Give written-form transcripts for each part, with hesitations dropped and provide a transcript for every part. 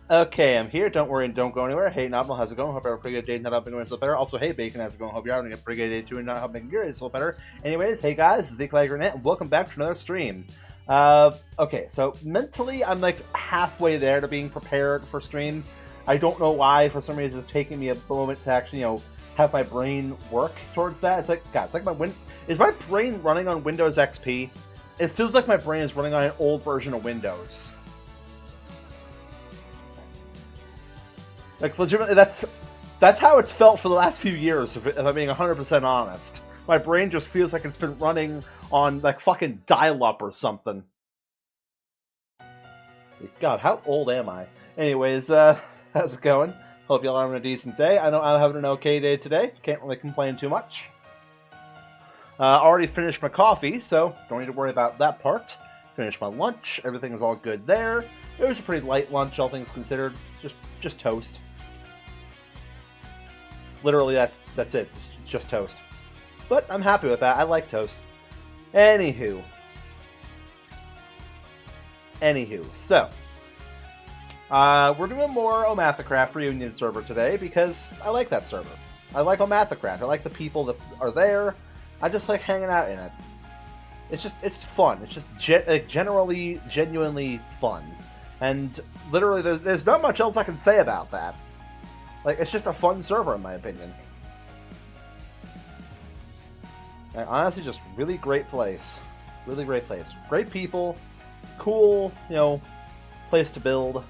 Okay, I'm here. Don't worry and don't go anywhere. Hey, Novel, how's it going? Hope you're having a pretty good day. Not helping yourself better. Also, hey, Bacon, how's it going? Hope you're having a pretty good day too and not helping yourself better. Anyways, hey guys, this is the Claggernet, and welcome back to another stream. Okay, so mentally, I'm like halfway there to being prepared for stream. I don't know why. For some reason, it's taking me a moment to actually, have my brain work towards that. It's like, God, it's like is my brain running on Windows XP? It feels like my brain is running on an old version of Windows. Like, legitimately, that's how it's felt for the last few years, if I'm being 100% honest. My brain just feels like it's been running on, like, fucking dial-up or something. God, how old am I? Anyways, how's it going? Hope y'all are having a decent day. I know I'm having an okay day today. Can't really complain too much. Already finished my coffee, so don't need to worry about that part. Finished my lunch. Everything is all good there. It was a pretty light lunch, all things considered. Just toast. Literally, that's it. Just toast. But I'm happy with that. I like toast. Anywho, so we're doing more OmathaCraft Reunion server today because I like that server. I like OmathaCraft. I like the people that are there. I just like hanging out in it. It's fun. It's just generally, genuinely fun. And literally, there's not much else I can say about that. Like, it's just a fun server, in my opinion. And honestly, just really great place. Really great place. Great people. Cool, place to build.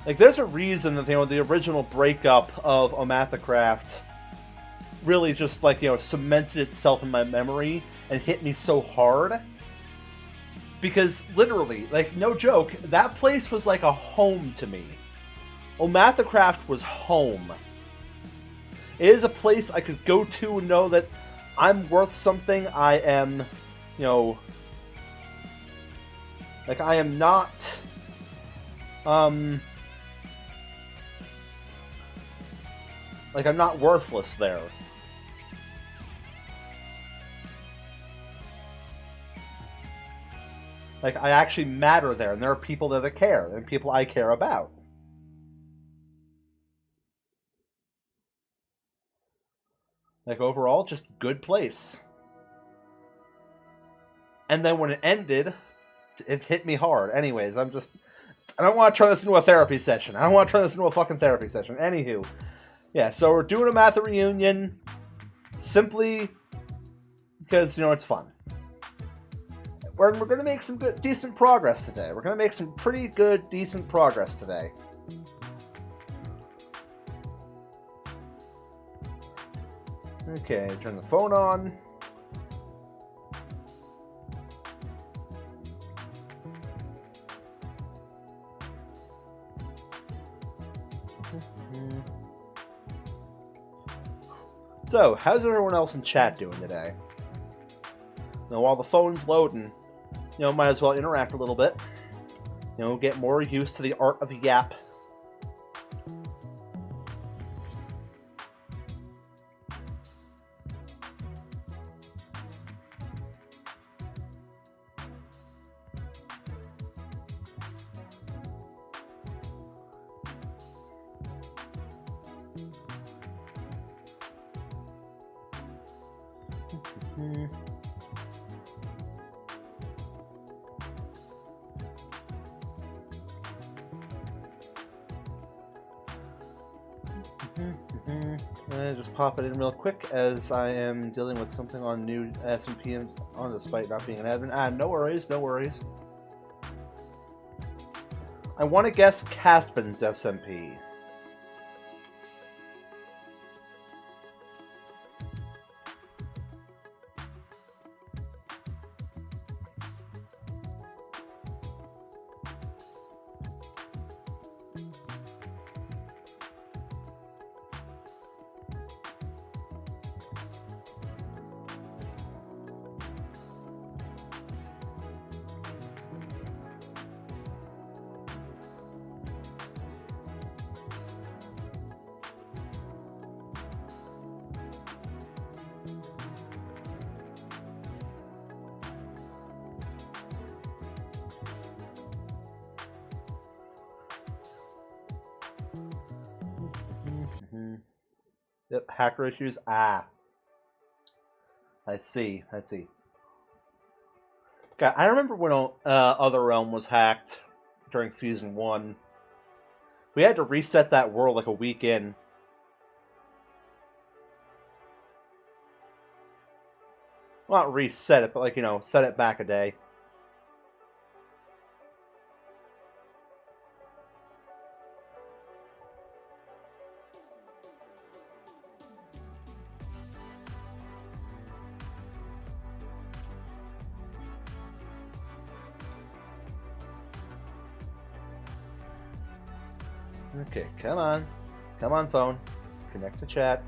Like, there's a reason that, the original breakup of OmathaCraft really just, like, cemented itself in my memory and hit me so hard. Because, literally, like, no joke, that place was like a home to me. OmathaCraft was home. It is a place I could go to and know that I'm worth something. I am, like, I am not, like, I'm not worthless there. Like, I actually matter there, and there are people there that care, and people I care about. Like, overall, just good place. And then when it ended, it hit me hard. Anyways, I don't want to turn this into a therapy session. I don't want to turn this into a fucking therapy session. Anywho. Yeah, so we're doing a Matha reunion simply because, it's fun. We're going to make some good, decent progress today. We're going to make some pretty good, decent progress today. Okay, turn the phone on. So, how's everyone else in chat doing today? Now, while the phone's loading, might as well interact a little bit. Get more used to the art of yap. Just pop it in real quick as I am dealing with something on new SMP on despite not being an admin. No worries, no worries. I want to guess Caspin's SMP. Yep, hacker issues. Ah. I see. I see. God, I remember when Other Realm was hacked during Season 1. We had to reset that world like a week in. Well, not reset it, but like, set it back a day. Okay, come on. Come on, phone. Connect to chat.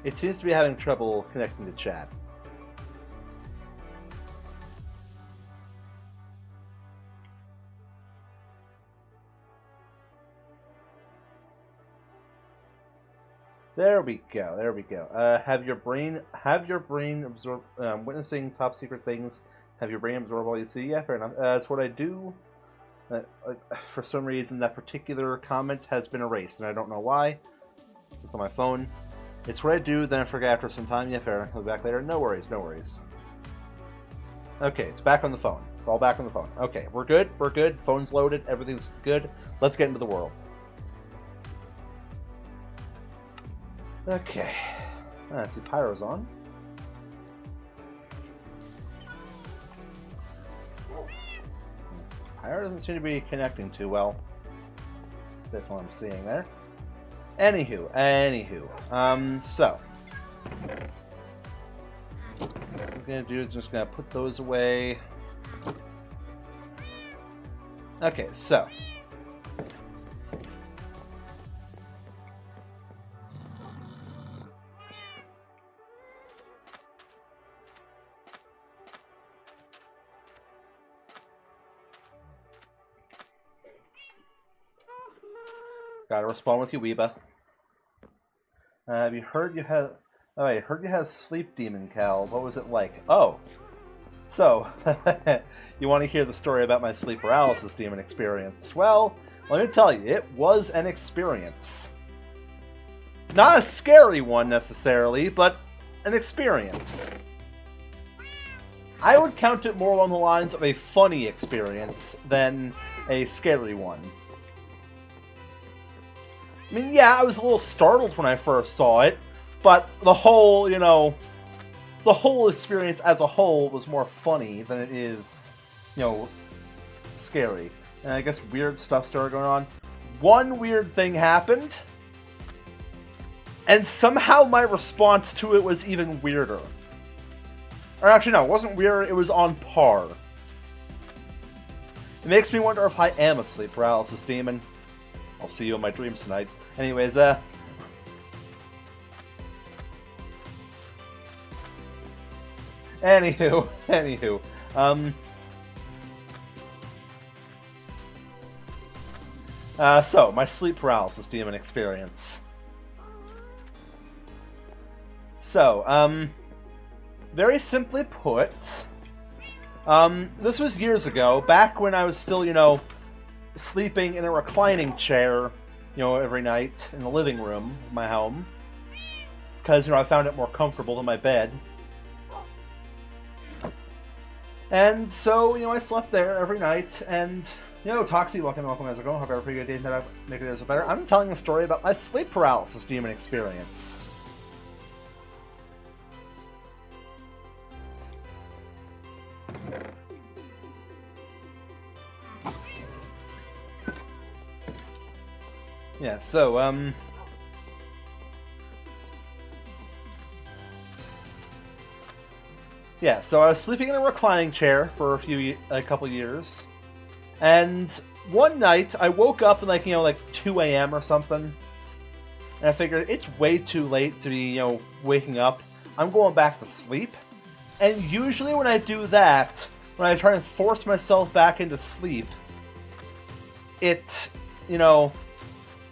It seems to be having trouble connecting to chat. There we go. There we go. Have your brain absorb witnessing top secret things. Have your brain absorb all you see. Yeah, fair enough. That's what I do. For some reason, that particular comment has been erased, and I don't know why. It's on my phone. It's what I do. Then I forget after some time. Yeah, fair enough. I'll be back later. No worries. No worries. Okay, it's back on the phone. It's all back on the phone. Okay, we're good. We're good. Phone's loaded. Everything's good. Let's get into the world. Okay. Let's see, Pyro's on. Pyro doesn't seem to be connecting too well. That's what I'm seeing there. Anywho. So. What I'm going to do is just going to put those away. Okay, so. Gotta respond with you, Weeba. Have you heard you have... Oh, I heard you have Sleep Demon, Cal. What was it like? Oh. So, you want to hear the story about my sleep paralysis demon experience? Well, let me tell you, it was an experience. Not a scary one, necessarily, but an experience. I would count it more along the lines of a funny experience than a scary one. I mean, yeah, I was a little startled when I first saw it, but the whole, the whole experience as a whole was more funny than it is, scary. And I guess weird stuff started going on. One weird thing happened, and somehow my response to it was even weirder. Or actually, no, it wasn't weird, it was on par. It makes me wonder if I am a sleep paralysis demon. I'll see you in my dreams tonight. Anyways, Anywho. So, my sleep paralysis demon experience. So, very simply put, this was years ago, back when I was still, sleeping in a reclining chair, every night in the living room of my home. Because, I found it more comfortable than my bed. And so, I slept there every night, and, Toxie, welcome, how's it going? Hope you have a pretty good day tonight, make it better. I'm telling a story about my sleep paralysis demon experience. Yeah, so, yeah, so I was sleeping in a reclining chair for a couple years, and one night I woke up at like 2 a.m. or something, and I figured it's way too late to be, waking up. I'm going back to sleep, and usually when I do that, when I try and force myself back into sleep, it, you know,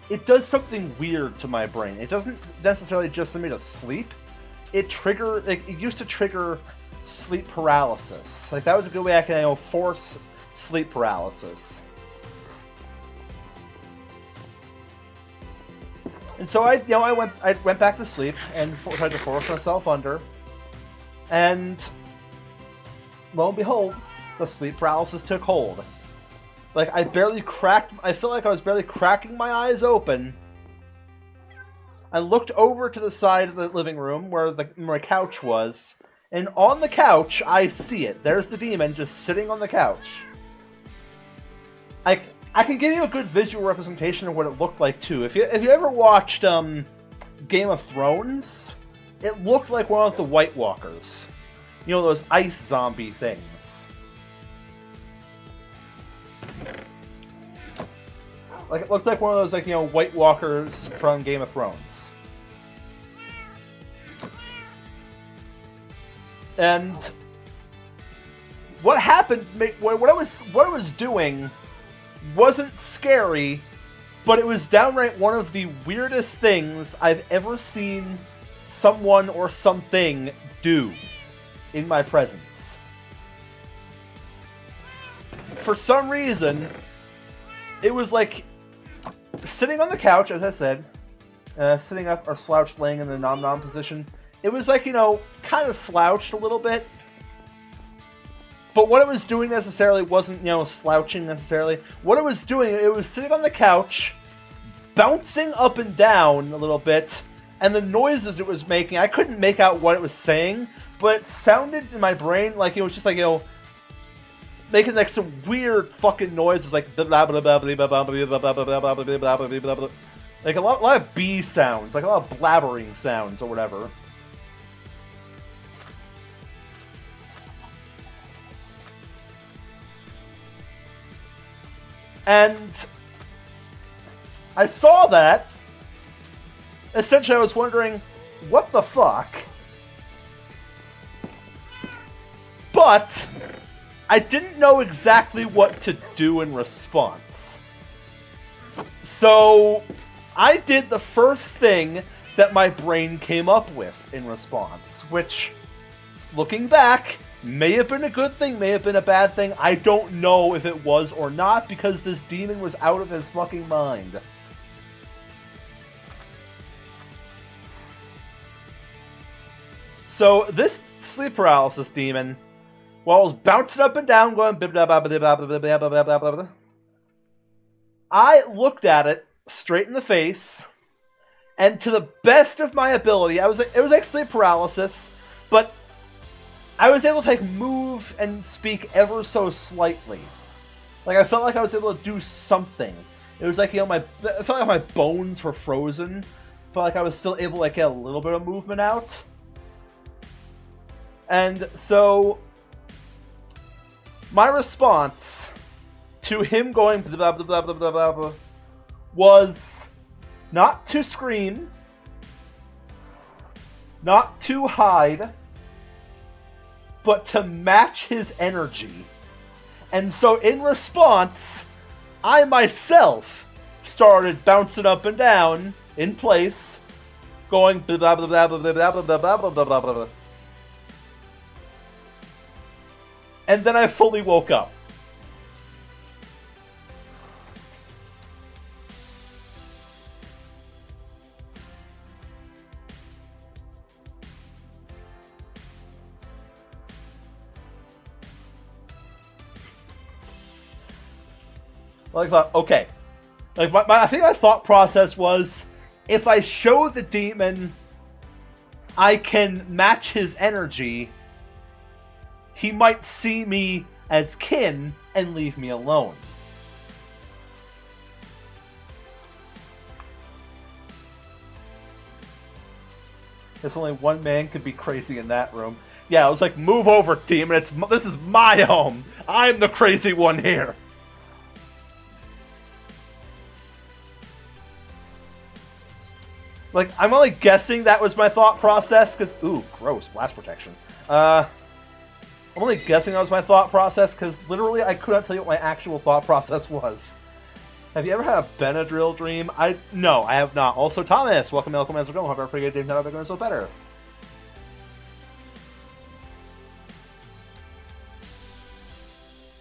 it does something weird to my brain. It doesn't necessarily just send me to sleep. It used to trigger sleep paralysis. Like, that was a good way I can, you know, force sleep paralysis. And so I went back to sleep and tried to force myself under. And lo and behold, the sleep paralysis took hold. Like, I feel like I was barely cracking my eyes open. I looked over to the side of the living room where my couch was, and on the couch, I see it. There's the demon just sitting on the couch. I can give you a good visual representation of what it looked like, too. If you ever watched Game of Thrones, it looked like one of the White Walkers. You know, those ice zombie things. Like, it looked like one of those, like, you know, White Walkers from Game of Thrones. And what happened, what it was doing wasn't scary, but it was downright one of the weirdest things I've ever seen someone or something do in my presence. For some reason, it was like sitting on the couch, as I said, sitting up or slouched, laying in the nom-nom position. It was like, you know, kind of slouched a little bit. But what it was doing necessarily wasn't, you know, slouching necessarily. What it was doing, it was sitting on the couch, bouncing up and down a little bit, and the noises it was making, I couldn't make out what it was saying, but it sounded in my brain like it was just like, you know, making like some weird fucking noises, like blah blah blah blah blah blah blah blah blah blah blah blah, like a lot of bee sounds, like a lot of blabbering sounds or whatever. And I saw that. Essentially, I was wondering, what the fuck? But I didn't know exactly what to do in response. So I did the first thing that my brain came up with in response, which, looking back, may have been a good thing, may have been a bad thing. I don't know if it was or not, because this demon was out of his fucking mind. So this sleep paralysis demon, while I was bouncing up and down, going blah blah blah blah blah blah blah blah blah blah, I looked at it straight in the face, and to the best of my ability, it was like sleep paralysis, but I was able to like move and speak ever so slightly. Like, I felt like I was able to do something. It was like, you know, I felt like my bones were frozen. I felt like I was still able to like get a little bit of movement out. And so my response to him going blah blah blah blah blah blah blah was not to scream, not to hide, but to match his energy. And so in response, I myself started bouncing up and down in place, going blah blah blah blah blah blah blah blah blah blah blah blah. And then I fully woke up. Like, I thought, okay. Like, I think my thought process was, if I show the demon I can match his energy, he might see me as kin and leave me alone. There's only one man could be crazy in that room. Yeah, I was like, move over, demon. This is my home. I'm the crazy one here. Like, I'm only guessing that was my thought process, because, ooh, gross, blast protection. Only I'm only guessing that was my thought process, because literally I couldn't tell you what my actual thought process was. Have you ever had a Benadryl dream? No, I have not. Also, Thomas, welcome as we're going. Hope you're pretty good. Dave, now they're going so better.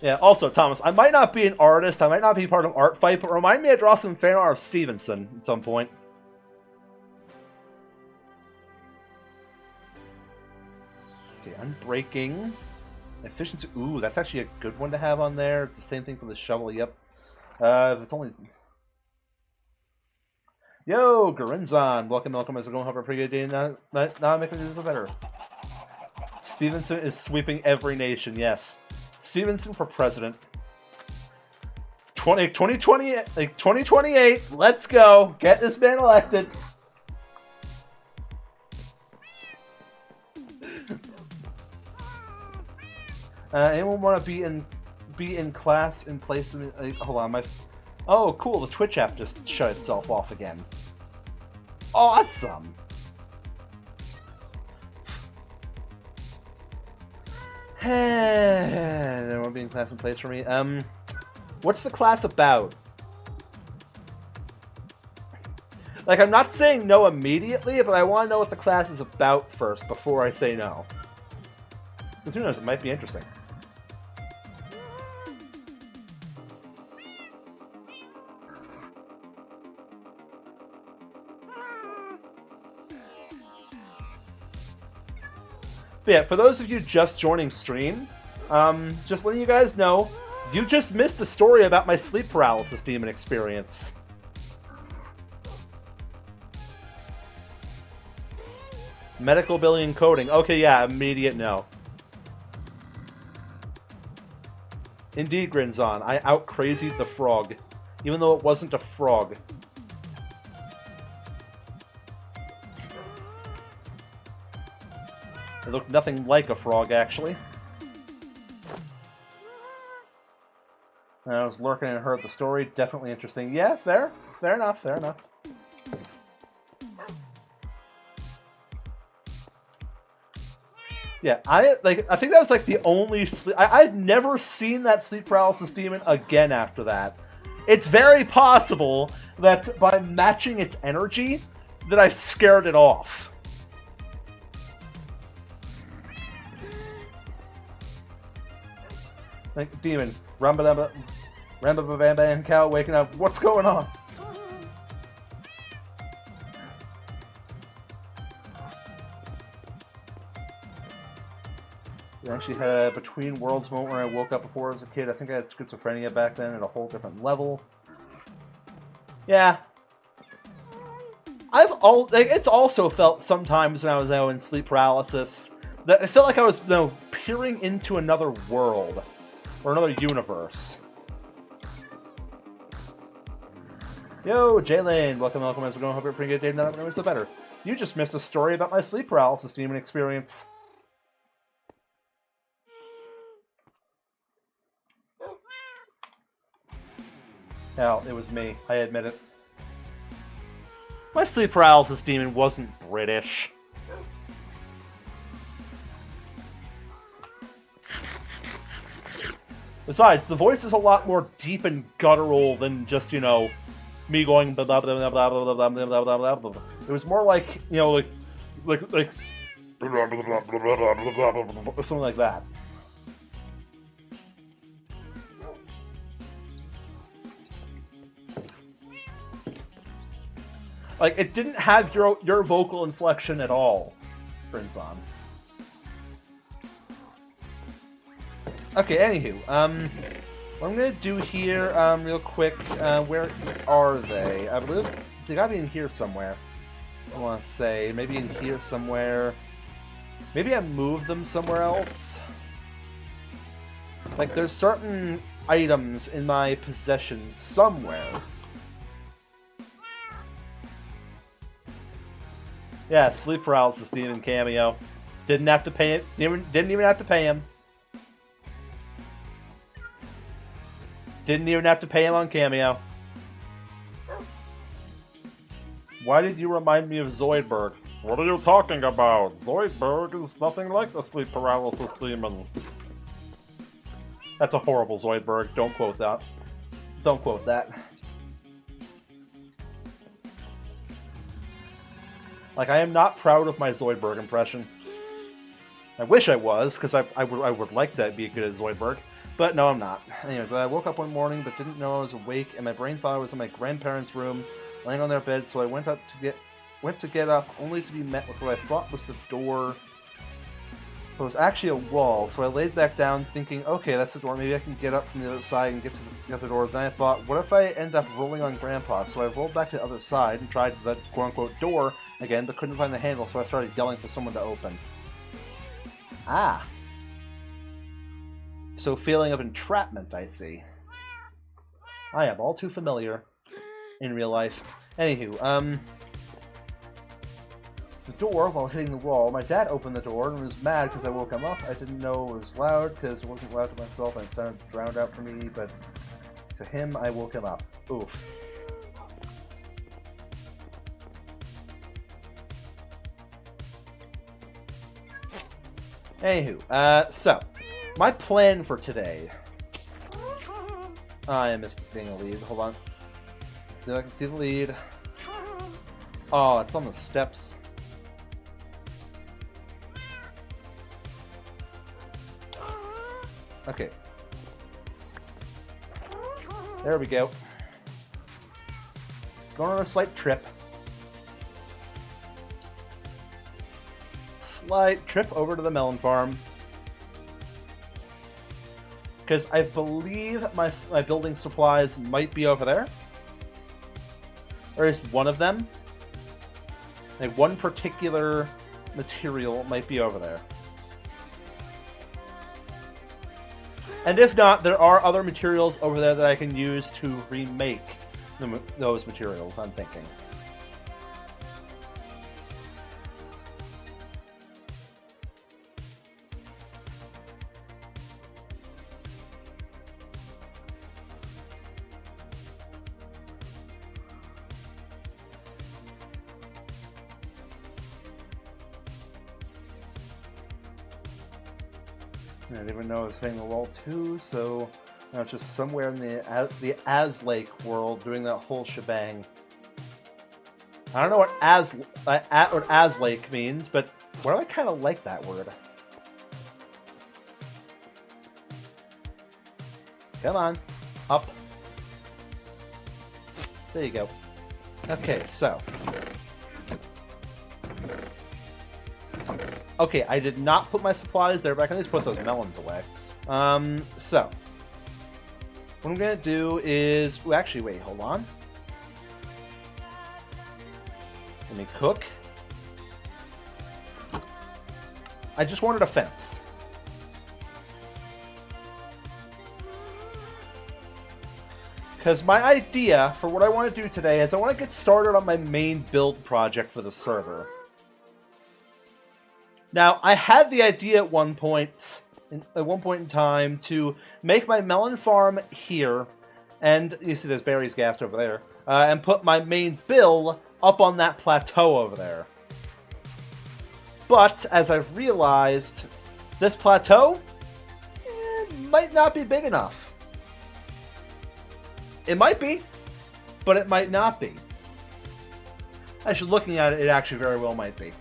Yeah, also, Thomas, I might not be an artist, I might not be part of Art Fight, but remind me to draw some fan art of Stevenson at some point. Okay, unbreaking. Efficiency. Ooh, that's actually a good one to have on there. It's the same thing for the shovel, yep. It's only... Yo, Garinzon! Welcome as we're going. Hope a pretty good day. Now I'm making this better. Stevenson is sweeping every nation, yes. Stevenson for president. 2028, let's go. Get this man elected. Anyone want to be in class in place of... hold on, oh, cool, the Twitch app just shut itself off again. Awesome! Anyone be in class in place for me? What's the class about? Like, I'm not saying no immediately, but I want to know what the class is about first before I say no. Because who knows, it might be interesting. But yeah, for those of you just joining stream, just letting you guys know, you just missed a story about my sleep paralysis demon experience. Medical billing and coding. Okay, yeah, immediate no. Indeed, Grinzon, I out-crazied the frog, even though it wasn't a frog. It looked nothing like a frog, actually. And I was lurking and heard the story. Definitely interesting. Yeah, fair. Fair enough, fair enough. Yeah, I think that was like the only sleep... I've never seen that sleep paralysis demon again after that. It's very possible that by matching its energy, that I scared it off. Like, demon, Ramba Bam Bam Cow waking up. What's going on? I actually had a between worlds moment where I woke up before as a kid. I think I had schizophrenia back then at a whole different level. Yeah. It's also felt sometimes when I was in sleep paralysis that it felt like I was peering into another world. Or another universe. Yo, Jalen, welcome as we're going. Hope you're pretty good day. Not knowing so better. You just missed a story about my sleep paralysis demon experience. Hell, it was me. I admit it. My sleep paralysis demon wasn't British. Besides, the voice is a lot more deep and guttural than just, me going blah blah blah blah blah blah blah blah blah blah. It was more like, like something like that. Like, it didn't have your vocal inflection at all, Grinzon. Okay, anywho, what I'm gonna do here, real quick, where are they? I believe they gotta be in here somewhere. I wanna say, maybe in here somewhere. Maybe I moved them somewhere else. Like, there's certain items in my possession somewhere. Yeah, sleep paralysis demon cameo. Didn't have to pay it. Didn't even have to pay him. Didn't even have to pay him on Cameo. Why did you remind me of Zoidberg? What are you talking about? Zoidberg is nothing like the sleep paralysis demon. That's a horrible Zoidberg. Don't quote that. Don't quote that. Like, I am not proud of my Zoidberg impression. I wish I was, because I would like to be good at Zoidberg. But no, I'm not. Anyways, I woke up one morning but didn't know I was awake, and my brain thought I was in my grandparents' room, laying on their bed, so I went to get up, only to be met with what I thought was the door. But it was actually a wall, so I laid back down thinking, okay, that's the door, maybe I can get up from the other side and get to the other door. Then I thought, what if I end up rolling on Grandpa? So I rolled back to the other side and tried the quote-unquote door again, but couldn't find the handle, so I started yelling for someone to open. Ah. So feeling of entrapment, I see. I am all too familiar in real life. Anywho, the door, while hitting the wall, my dad opened the door and was mad because I woke him up. I didn't know it was loud because it wasn't loud to myself and it sounded drowned out for me, but to him, I woke him up. Oof. Anywho, so, my plan for today... I missed being a lead. Hold on. Let's see if I can see the lead. Oh, it's on the steps. Okay. There we go. Going on a slight trip. Slight trip over to the melon farm. Because I believe my building supplies might be over there. Or at least one of them. Like one particular material might be over there. And if not, there are other materials over there that I can use to remake those materials, I'm thinking. I didn't even know I was hitting the wall too, so now it's just somewhere in the Aslake world doing that whole shebang. I don't know what Aslake means, but why do I kind of like that word? Come on, up. There you go. Okay, so. Okay, I did not put my supplies there, but I can at least put those melons away. So. What I'm going to do is... Ooh, actually, wait, hold on. Let me cook. I just wanted a fence. Because my idea for what I want to do today is I want to get started on my main build project for the server. Now, I had the idea at one point in time to make my melon farm here, and you see there's berries gassed over there, and put my main build up on that plateau over there. But, as I've realized, this plateau might not be big enough. It might be, but it might not be. Actually, looking at it, it actually very well might be.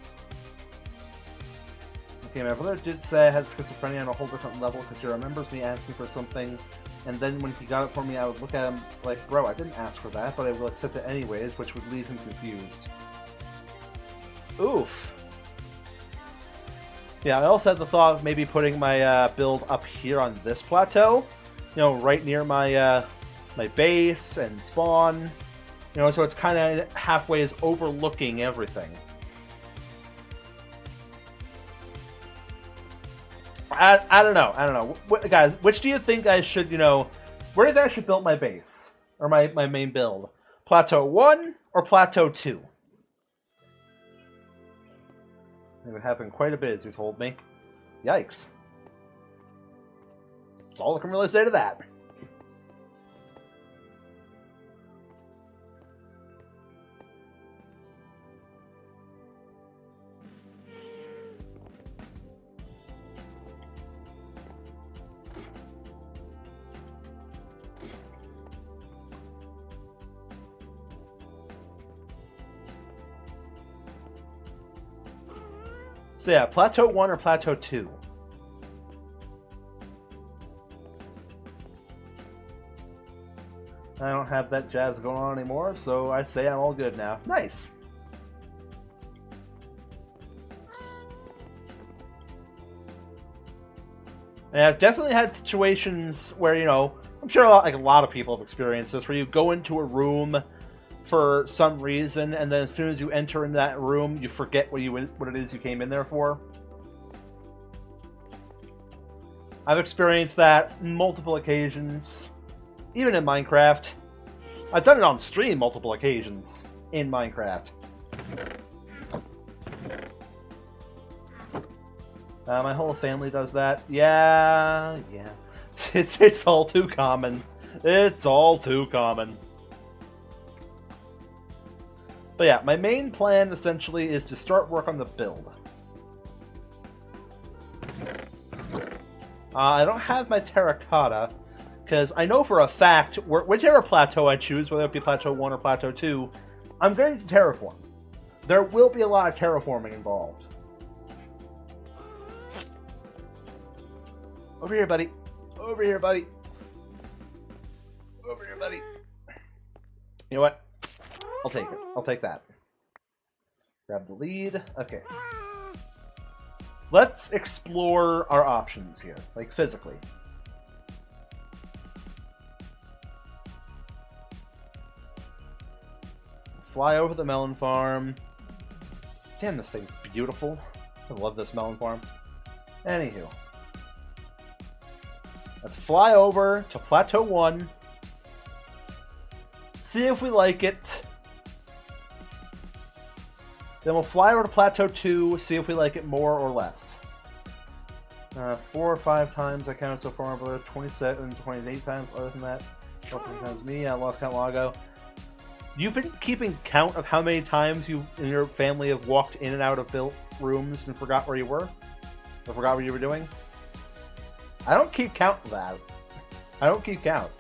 Okay, my brother did say I had schizophrenia on a whole different level because he remembers me asking for something, and then when he got it for me, I would look at him like, bro, I didn't ask for that, but I will accept it anyways, which would leave him confused. Oof. Yeah, I also had the thought of maybe putting my build up here on this plateau, you know, right near my my base and spawn, you know, so it's kind of halfway is overlooking everything. I don't know. What, guys, which do you think I should, you know, where do you think I should build my base? Or my main build? Plateau 1 or Plateau 2? It would happen quite a bit, as you told me. Yikes. That's all I can really say to that. So yeah, Plateau 1 or Plateau 2? I don't have that jazz going on anymore, so I say I'm all good now. Nice! And I've definitely had situations where, you know, I'm sure a lot of people have experienced this, where you go into a room for some reason, and then as soon as you enter in that room, you forget what it is you came in there for. I've experienced that multiple occasions, even in Minecraft. I've done it on stream multiple occasions in Minecraft. My whole family does that. Yeah. It's all too common. It's all too common. But yeah, my main plan essentially is to start work on the build. I don't have my terracotta, because I know for a fact, whichever plateau I choose, whether it be Plateau 1 or Plateau 2, I'm going to terraform. There will be a lot of terraforming involved. Over here, buddy. Over here, buddy. Over here, buddy. You know what? I'll take it. I'll take that. Grab the lead. Okay. Let's explore our options here, like physically. Fly over the melon farm. Damn, this thing's beautiful. I love this melon farm. Anywho. Let's fly over to Plateau 1. See if we like it. Then we'll fly over to Plateau 2, see if we like it more or less. 4 or 5 times I counted so far, but 27, 28 times other than that. 12 times me, I lost count a while ago. You've been keeping count of how many times you and your family have walked in and out of built rooms and forgot where you were? Or forgot what you were doing? I don't keep count of that. I don't keep count.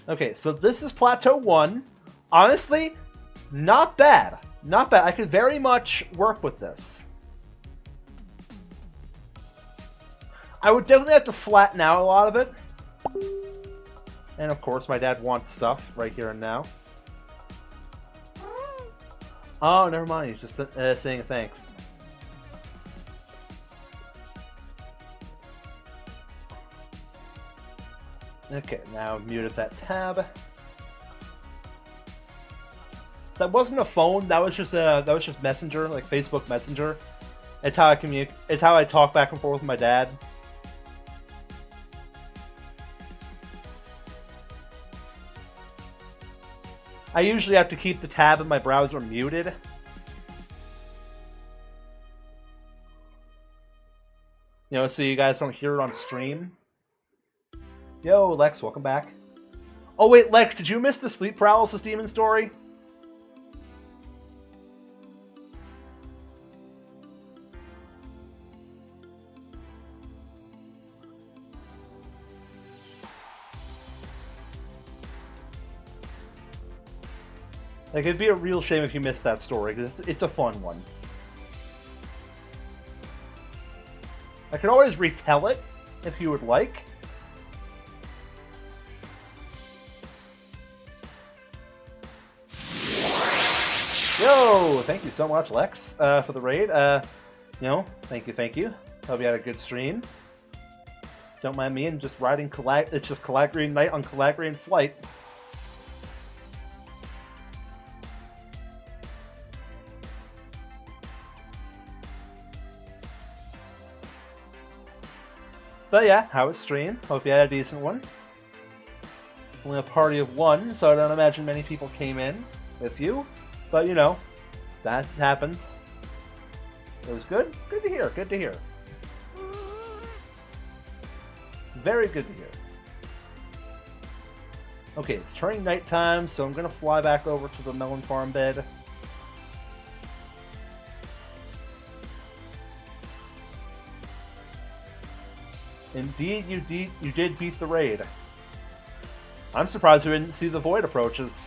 Okay, so this is Plateau 1. Honestly, not bad. Not bad. I could very much work with this. I would definitely have to flatten out a lot of it. And of course, my dad wants stuff right here and now. Oh, never mind. He's just saying thanks. Okay, now I've muted that tab. That wasn't a phone. That was just Messenger, like Facebook Messenger. It's how I communicate. It's how I talk back and forth with my dad. I usually have to keep the tab in my browser muted. You know, so you guys don't hear it on stream. Yo, Lex, welcome back. Oh wait, Lex, did you miss the sleep paralysis demon story? Like, it'd be a real shame if you missed that story, because it's a fun one. I could always retell it, if you would like. Yo! Thank you so much, Lex, for the raid. You know, thank you. Hope you had a good stream. Don't mind me, and just riding it's just Calagrian Night on Calagrian Flight. But yeah, how was stream? Hope you had a decent one. Only a party of 1, so I don't imagine many people came in with you. But you know, that happens. It was good. Good to hear. Good to hear. Very good to hear. Okay, it's turning nighttime, so I'm gonna fly back over to the melon farm bed. Indeed, you did beat the raid. I'm surprised we didn't see the void approaches.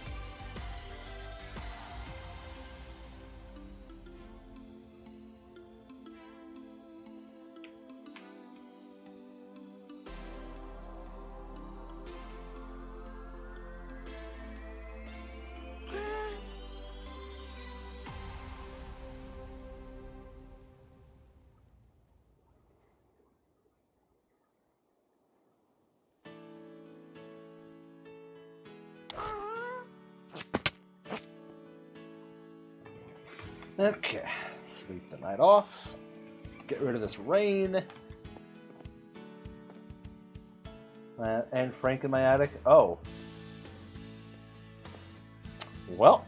Okay, sleep the night off. Get rid of this rain. And Frank in my attic. Oh. Well.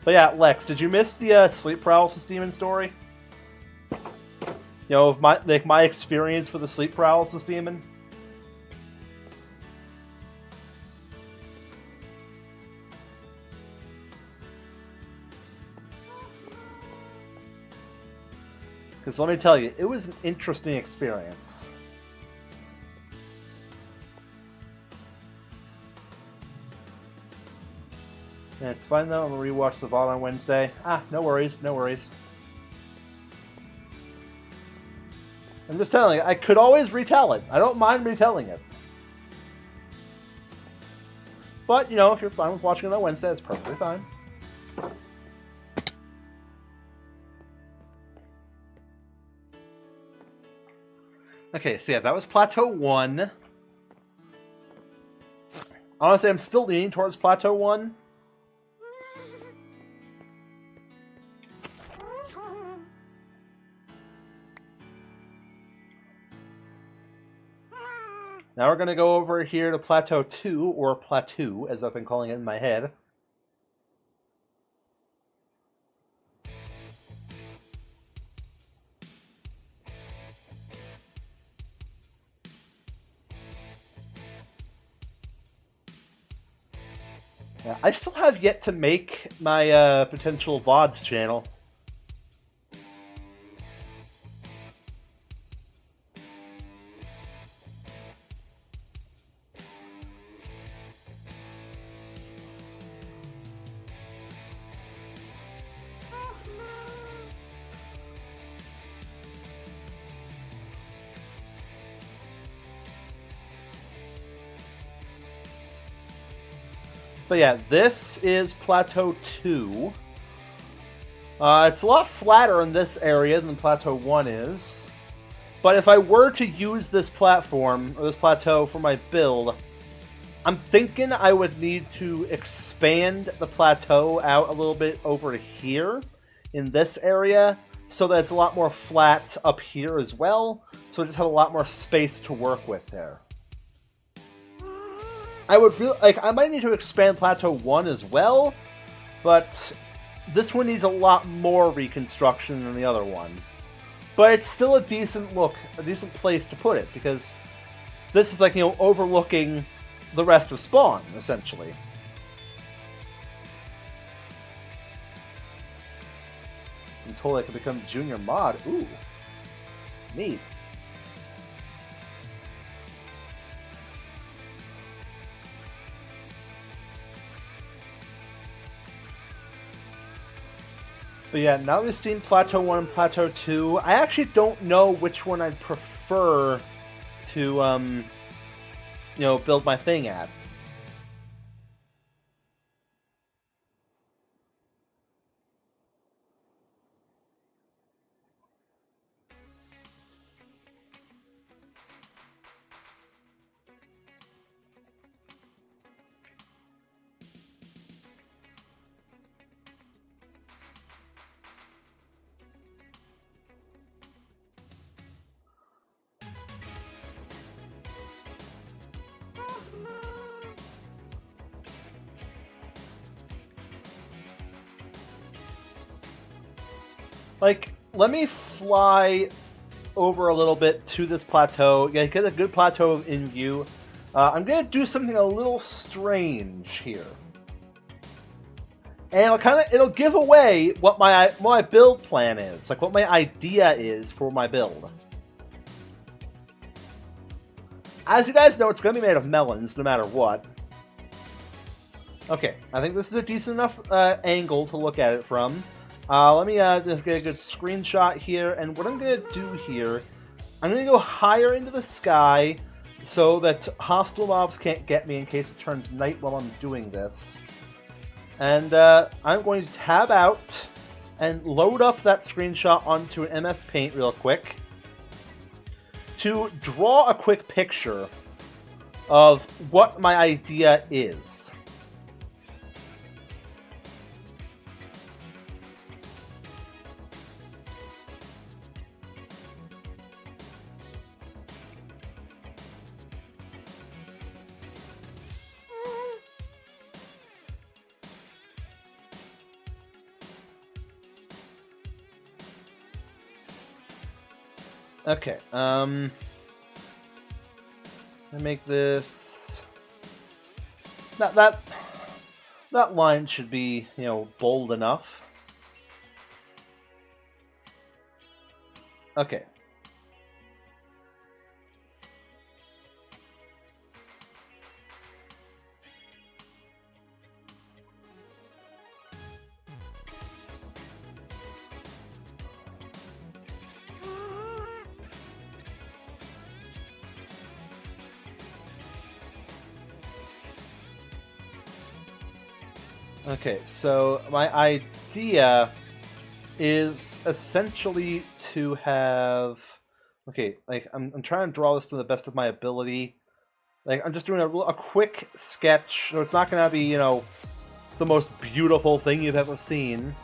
But yeah, Lex, did you miss the sleep paralysis demon story? You know, of my experience with the sleep paralysis demon. Because let me tell you, it was an interesting experience. Yeah, it's fine though. I'm gonna rewatch the VOD on Wednesday. No worries, no worries. I'm just telling you, I could always retell it. I don't mind retelling it. But, you know, if you're fine with watching it on Wednesday, it's perfectly fine. Okay, so yeah, that was Plateau 1. Honestly, I'm still leaning towards Plateau 1. Now we're going to go over here to Plateau 2, or Plateau, as I've been calling it in my head. Yeah, I still have yet to make my potential VODs channel. But yeah, this is Plateau 2. It's a lot flatter in this area than Plateau 1 is. But if I were to use this platform, or this plateau for my build, I'm thinking I would need to expand the plateau out a little bit over to here, in this area, so that it's a lot more flat up here as well, so I just have a lot more space to work with there. I would feel like I might need to expand Plateau 1 as well, but this one needs a lot more reconstruction than the other one. But it's still a decent look, a decent place to put it, because this is like, you know, overlooking the rest of Spawn, essentially. I'm told I could become junior mod. Ooh. Neat. But yeah, now that we've seen Plateau 1 and Plateau 2, I actually don't know which one I'd prefer to, you know, build my thing at. Like, let me fly over a little bit to this plateau. Yeah, get a good plateau in view. I'm going to do something a little strange here. And it'll give away what my build plan is, like what my idea is for my build. As you guys know, it's going to be made of melons, no matter what. Okay, I think this is a decent enough angle to look at it from. Let me just get a good screenshot here, and what I'm going to do here, I'm going to go higher into the sky so that hostile mobs can't get me in case it turns night while I'm doing this. And I'm going to tab out and load up that screenshot onto an MS Paint real quick to draw a quick picture of what my idea is. Okay, I make this... That line should be, you know, bold enough. Okay. Okay, so my idea is essentially to have... Okay, like, I'm trying to draw this to the best of my ability. Like, I'm just doing a quick sketch, so it's not going to be, you know, the most beautiful thing you've ever seen.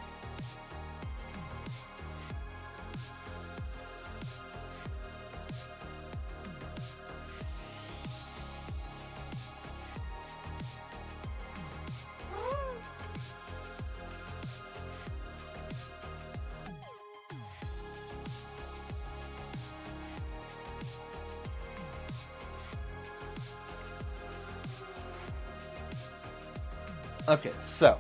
Okay, so,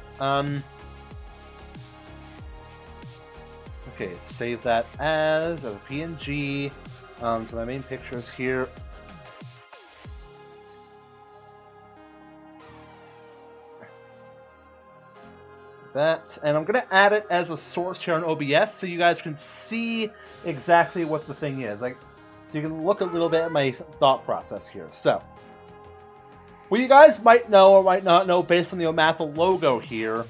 okay, save that as a PNG, to my main pictures here. That, and I'm gonna add it as a source here on OBS so you guys can see exactly what the thing is. Like, so you can look a little bit at my thought process here. So, what you guys might know or might not know based on the Omatha logo here,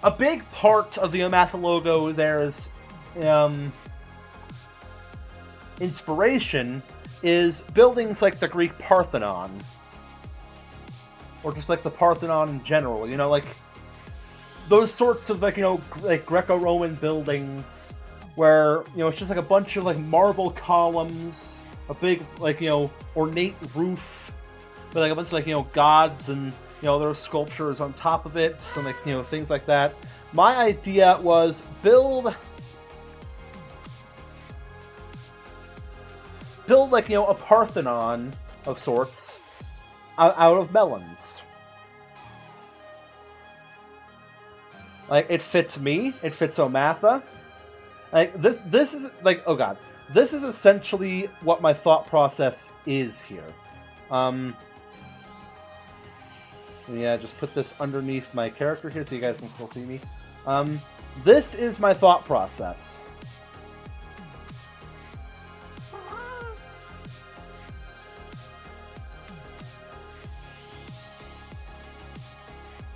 a big part of the Omatha logo there's inspiration is buildings like the Greek Parthenon. Or just like the Parthenon in general, you know, like those sorts of, like, you know, like Greco-Roman buildings where, you know, it's just like a bunch of like marble columns, a big, like, you know, ornate roof, with like a bunch of, like, you know, gods and, you know, there are sculptures on top of it, and, like, you know, things like that. My idea was build like, you know, a Parthenon of sorts out of melons. Like, it fits me, it fits Omatha. Like, this is, like, oh god. This is essentially what my thought process is here. Yeah, just put this underneath my character here so you guys can still see me. This is my thought process.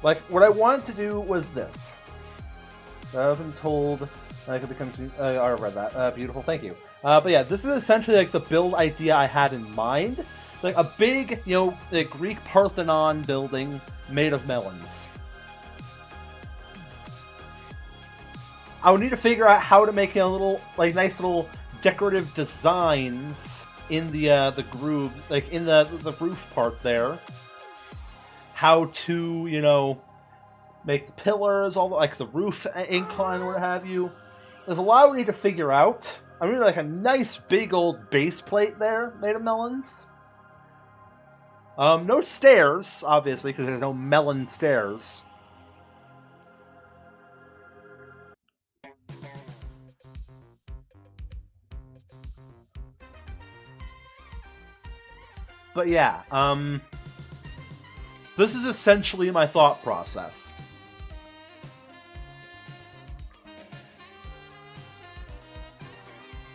Like, what I wanted to do was this. I've been told I could become... I read that. Beautiful, thank you. But yeah, this is essentially like the build idea I had in mind. Like a big, you know, like Greek Parthenon building made of melons. I would need to figure out how to make, you know, little, like, nice little decorative designs in the groove, like in the roof part there. How to, you know, make the pillars, all the, like the roof incline or what have you. There's a lot we need to figure out. I mean, like a nice big old base plate there made of melons. No stairs, obviously, because there's no melon stairs. But yeah, this is essentially my thought process.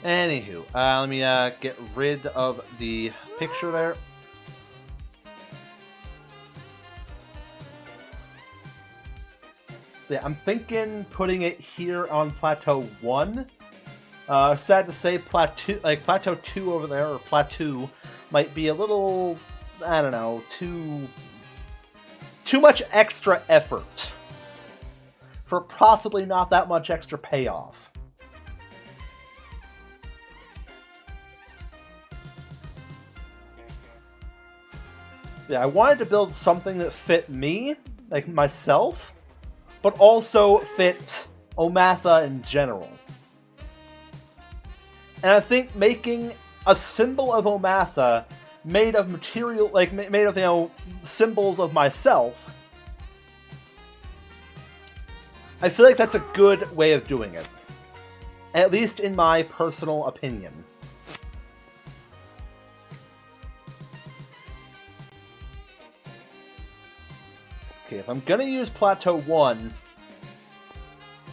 Anywho, let me get rid of the picture there. Yeah, I'm thinking putting it here on Plateau 1. Sad to say, Plateau 2 over there, or Plateau, might be a little, I don't know, too much extra effort for possibly not that much extra payoff. Yeah, I wanted to build something that fit me, like myself, but also fit Omatha in general. And I think making a symbol of Omatha made of material, like made of, you know, symbols of myself, I feel like that's a good way of doing it. At least in my personal opinion. Okay, if I'm gonna use Plateau 1,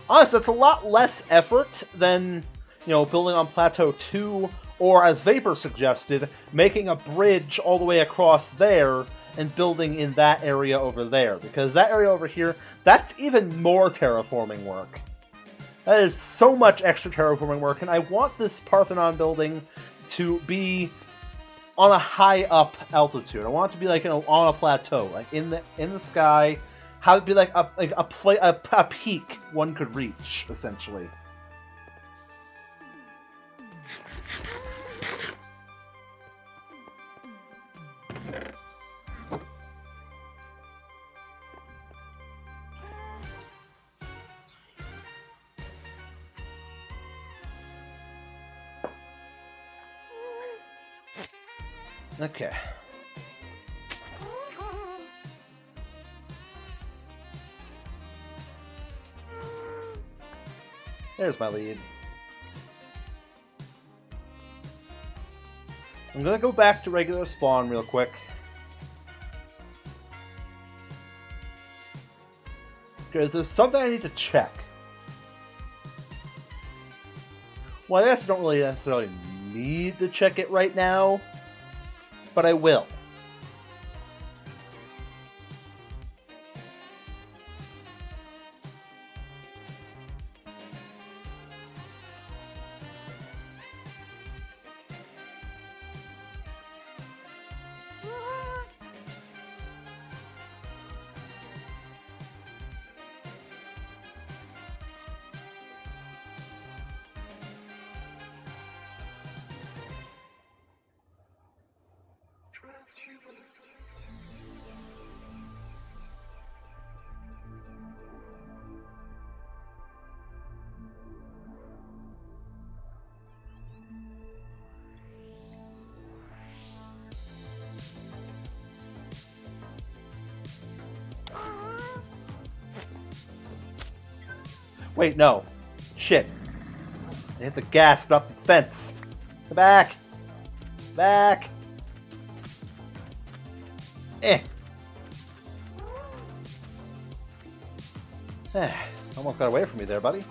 honestly, that's a lot less effort than, you know, building on Plateau 2, or as Vapor suggested, making a bridge all the way across there and building in that area over there. Because that area over here, that's even more terraforming work. That is so much extra terraforming work, and I want this Parthenon building to be on a high up altitude. I want it to be like, you know, on a plateau, like in the sky. Have it be like a peak one could reach, essentially. Okay. There's my lead. I'm gonna go back to regular spawn real quick. Because there's something I need to check. Well, I guess I don't really necessarily need to check it right now, but I will. Wait, no. Shit. I hit the gas, not the fence. Come back. Back. Almost got away from me there, buddy.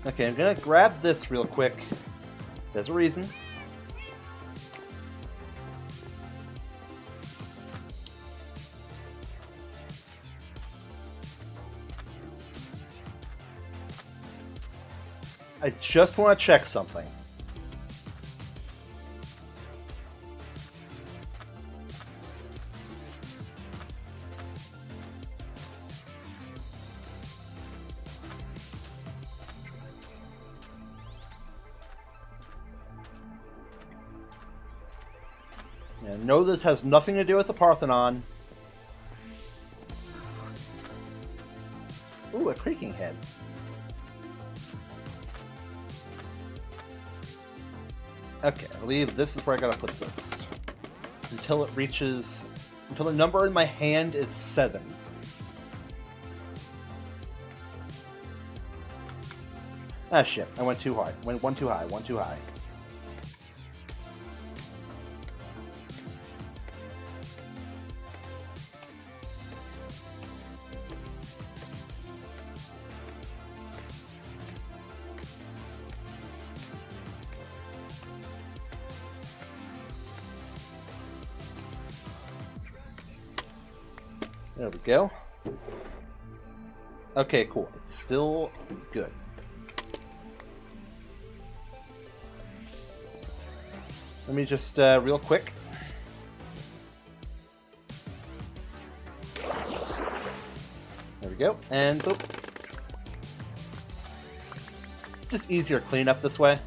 Okay, I'm gonna grab this real quick. There's a reason. I just want to check something. Yeah, no, this has nothing to do with the Parthenon. Ooh, a creaking head. Okay, I believe this is where I gotta put this. Until it reaches... Until the number in my hand is 7. Ah, shit. I went too high. Went one too high. One too high. There we go. Okay, cool. It's still good. Let me just, real quick. There we go. And boop. Just easier cleanup this way.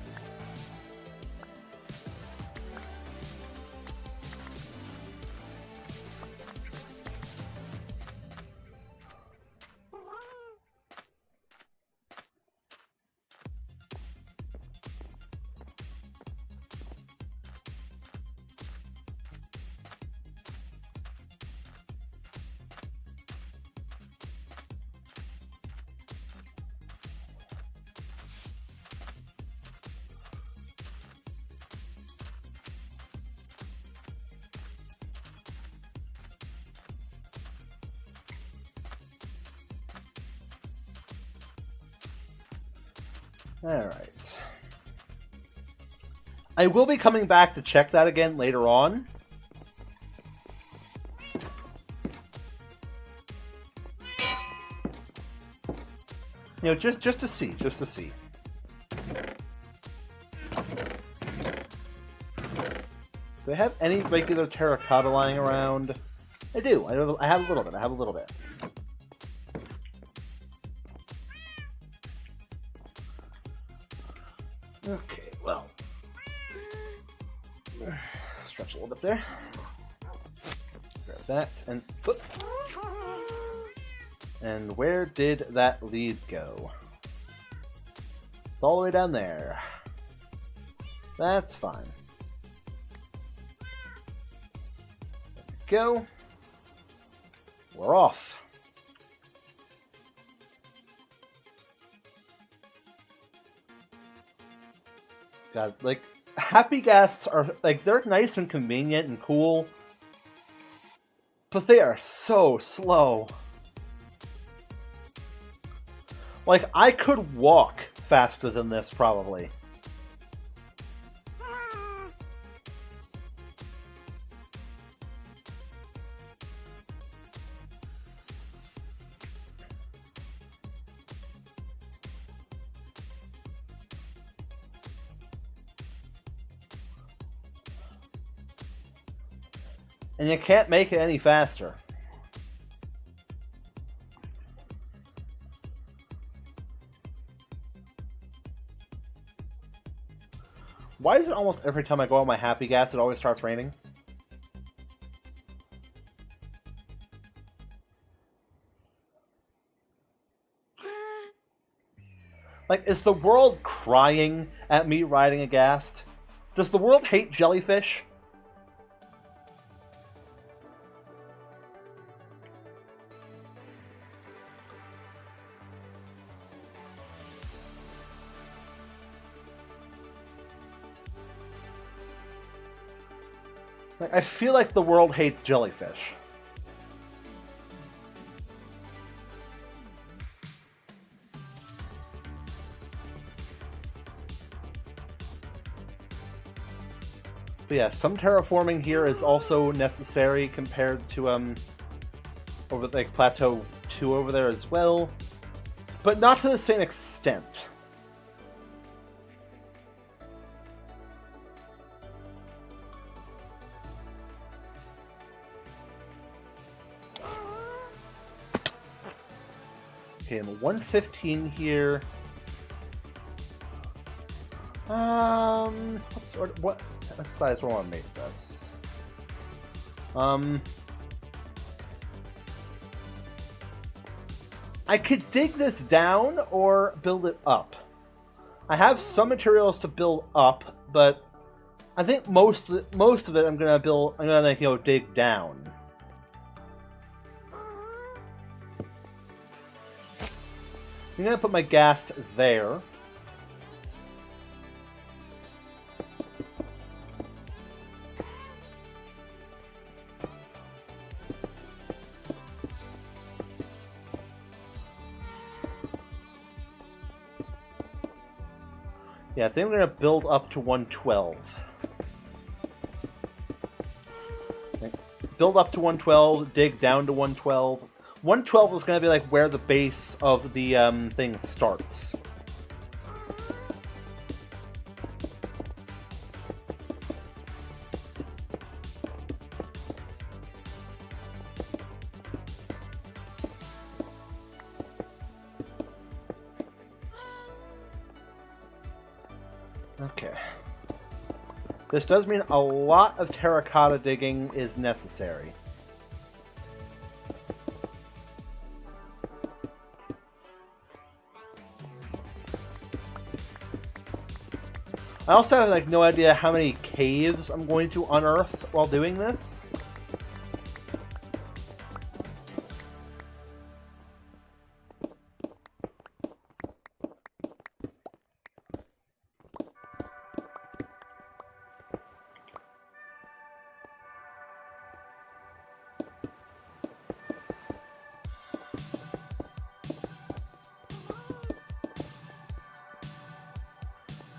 Alright. I will be coming back to check that again later on. You know, just to see, just to see. Do I have any regular terracotta lying around? I do. I have a little bit. I have a little bit. Okay, well. Stretch a little bit there. Grab that, and... Whoop. And where did that lead go? It's all the way down there. That's fine. There we go. We're off. God, like, happy guests are, like, they're nice and convenient and cool, but they are so slow. Like, I could walk faster than this, probably. And you can't make it any faster. Why is it almost every time I go on my happy gas, it always starts raining? Like, is the world crying at me riding a ghast? Does the world hate jellyfish? Like, I feel like the world hates jellyfish. But yeah, some terraforming here is also necessary compared to over like Plateau 2 over there as well, but not to the same extent. Okay, I'm 115 here. What size do I want to make this? I could dig this down or build it up. I have some materials to build up, but I think most of it I'm gonna dig down. I'm gonna put my ghast there. Yeah, I think I'm gonna build up to 112. build up to 112, dig down to 112. 112 is going to be like where the base of the thing starts. Okay. This does mean a lot of terracotta digging is necessary. I also have like no idea how many caves I'm going to unearth while doing this.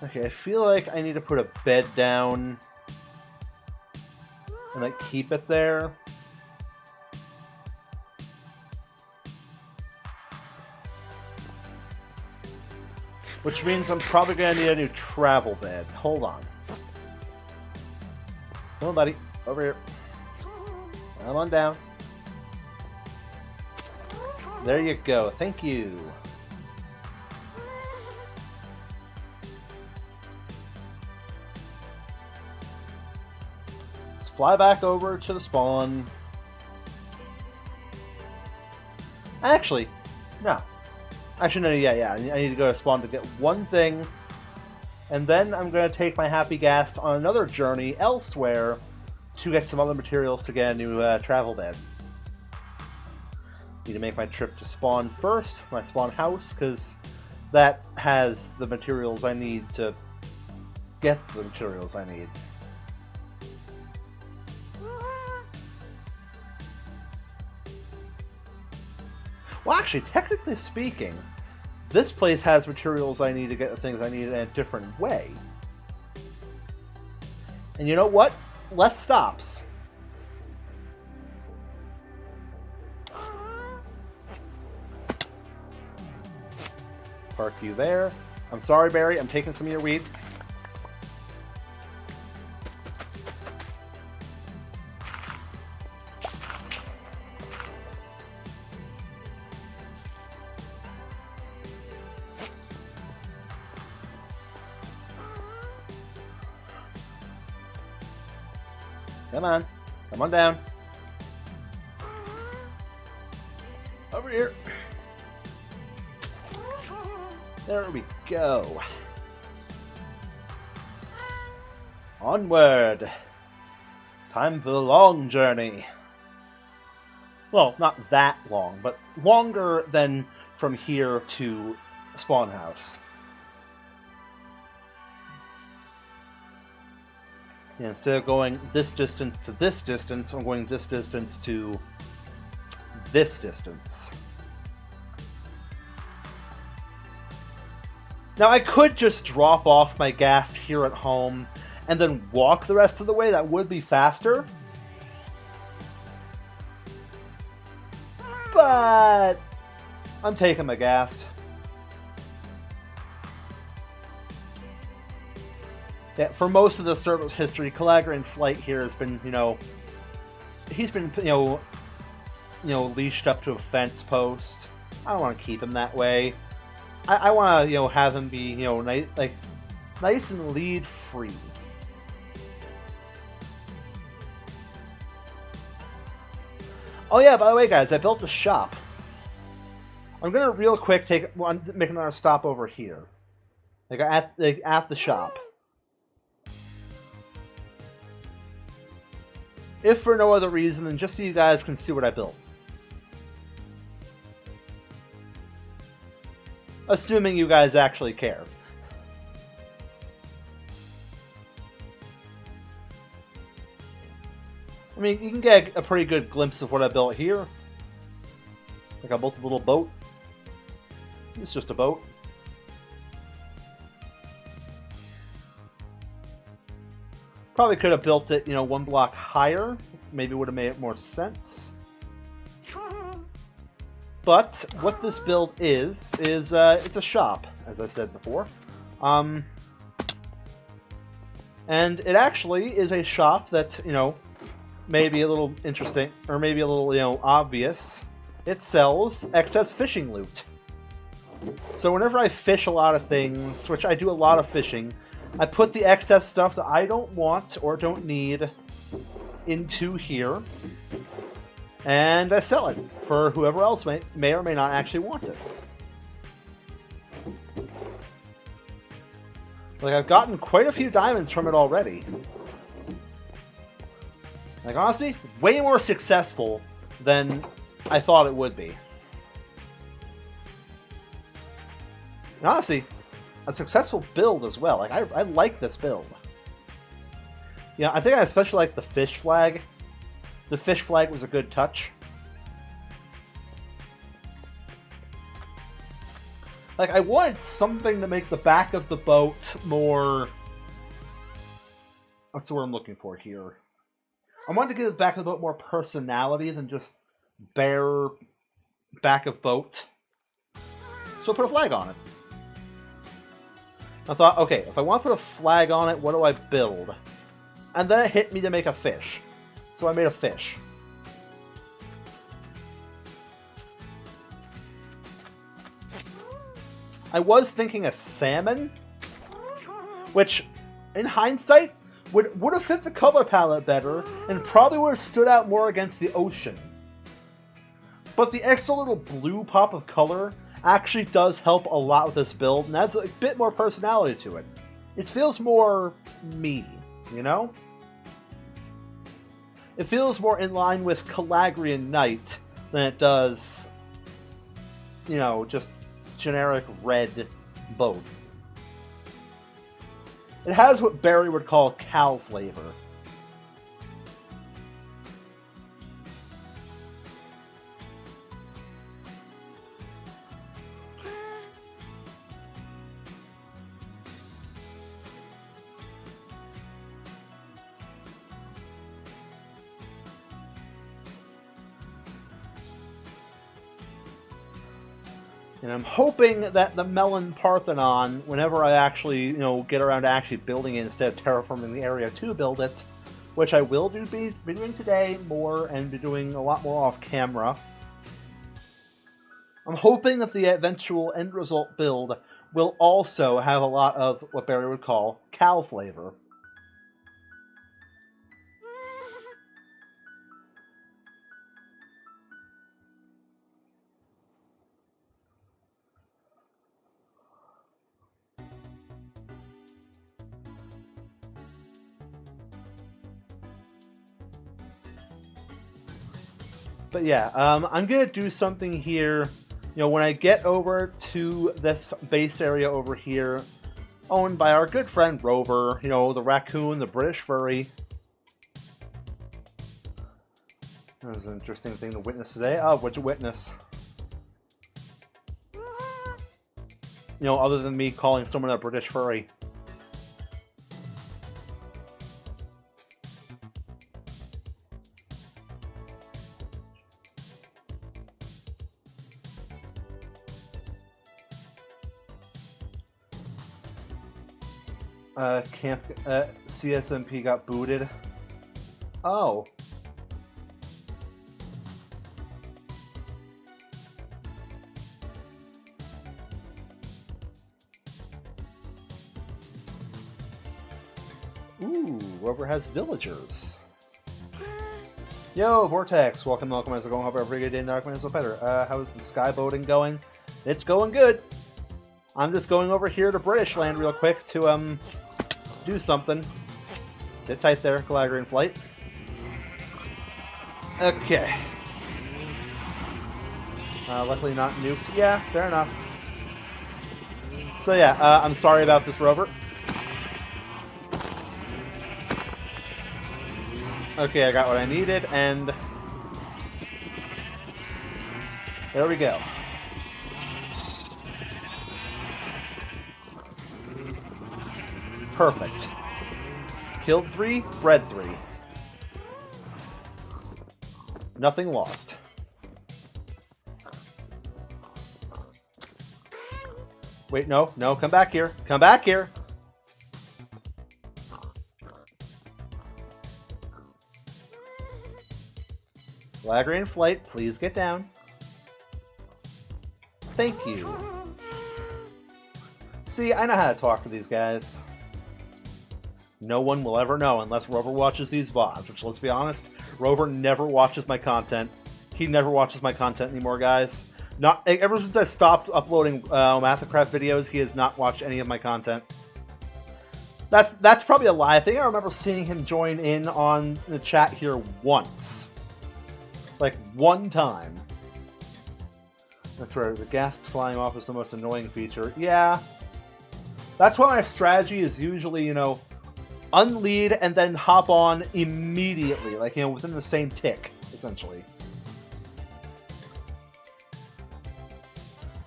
Okay, I feel like I need to put a bed down and like keep it there. Which means I'm probably gonna need a new travel bed. Hold on. Come on, buddy. Over here. Come on down. There you go. Thank you. Fly back over to the spawn. Actually, no. Actually, no, yeah. I need to go to spawn to get one thing. And then I'm going to take my happy gas on another journey elsewhere to get some other materials to get a new travel bed. Need to make my trip to spawn first, my spawn house, because that has the materials I need to get the materials I need. Well, actually, technically speaking, this place has materials I need to get the things I need in a different way. And you know what? Less stops. Park you there. I'm sorry, Barry. I'm taking some of your weed. Come on. Come on down. Over here. There we go. Onward. Time for the long journey. Well, not that long, but longer than from here to Spawn House. Yeah, instead of going this distance to this distance, I'm going this distance to this distance. Now, I could just drop off my gas here at home and then walk the rest of the way. That would be faster. But I'm taking my gas. Yeah, for most of the service history, Calagra in Flight here has been, he's been, leashed up to a fence post. I don't want to keep him that way. I want to, have him be, nice and lead free. Oh yeah, by the way, guys, I built a shop. I'm gonna real quick make another stop over here, at the shop. If for no other reason than just so you guys can see what I built. Assuming you guys actually care. I mean, you can get a pretty good glimpse of what I built here. I built a little boat. It's just a boat. Probably could have built it, you know, one block higher. Maybe would have made more sense. But what this build is it's a shop, as I said before. And it actually is a shop that, you know, may be a little interesting, or maybe a little, you know, obvious. It sells excess fishing loot. So whenever I fish a lot of things, which I do a lot of fishing, I put the excess stuff that I don't want or don't need into here, and I sell it for whoever else may or may not actually want it. Like, I've gotten quite a few diamonds from it already. Like, honestly, way more successful than I thought it would be. And honestly, a successful build as well. Like, I like this build. Yeah, I think I especially like the fish flag. The fish flag was a good touch. Like, I wanted something to make the back of the boat more... What's the word I'm looking for here? I wanted to give the back of the boat more personality than just bare back of boat. So I put a flag on it. I thought, okay, if I want to put a flag on it, what do I build? And then it hit me to make a fish. So I made a fish. I was thinking a salmon, which, in hindsight, would have fit the color palette better, and probably would have stood out more against the ocean. But the extra little blue pop of color actually does help a lot with this build, and adds a bit more personality to it. It feels more me, you know? It feels more in line with Calagrian Night than it does, you know, just generic red boat. It has what Barry would call cow flavor. And I'm hoping that the Melon Parthenon, whenever I actually, you know, get around to actually building it instead of terraforming the area to build it, which I will be doing today more and be doing a lot more off camera. I'm hoping that the eventual end result build will also have a lot of what Barry would call cow flavor. But yeah, I'm going to do something here, you know, when I get over to this base area over here, owned by our good friend Rover, you know, the raccoon, the British furry. That was an interesting thing to witness today. Oh, what'd you witness? You know, other than me calling someone a British furry. CSMP got booted. Oh. Ooh, Rover has villagers. Yo, Vortex, welcome, how's it going? Hope every good day in Darkman is so better. How's the sky boating going? It's going good. I'm just going over here to British land real quick to, do something. Sit tight there, Calagrian Flight. Okay. Luckily not nuked. Yeah, fair enough. So yeah, I'm sorry about this, Rover. Okay, I got what I needed, and there we go. Perfect. Killed 3, bred 3. Nothing lost. Wait, no, no, come back here. Come back here! Flagger in flight, please get down. Thank you. See, I know how to talk to these guys. No one will ever know unless Rover watches these VODs, which, let's be honest, Rover never watches my content. He never watches my content anymore, guys. Not ever since I stopped uploading OmathaCraft videos, he has not watched any of my content. That's probably a lie. I think I remember seeing him join in on the chat here once. Like, one time. That's right, the ghasts flying off is the most annoying feature. Yeah. That's why my strategy is usually, you know, unlead and then hop on immediately. Like, you know, within the same tick, essentially.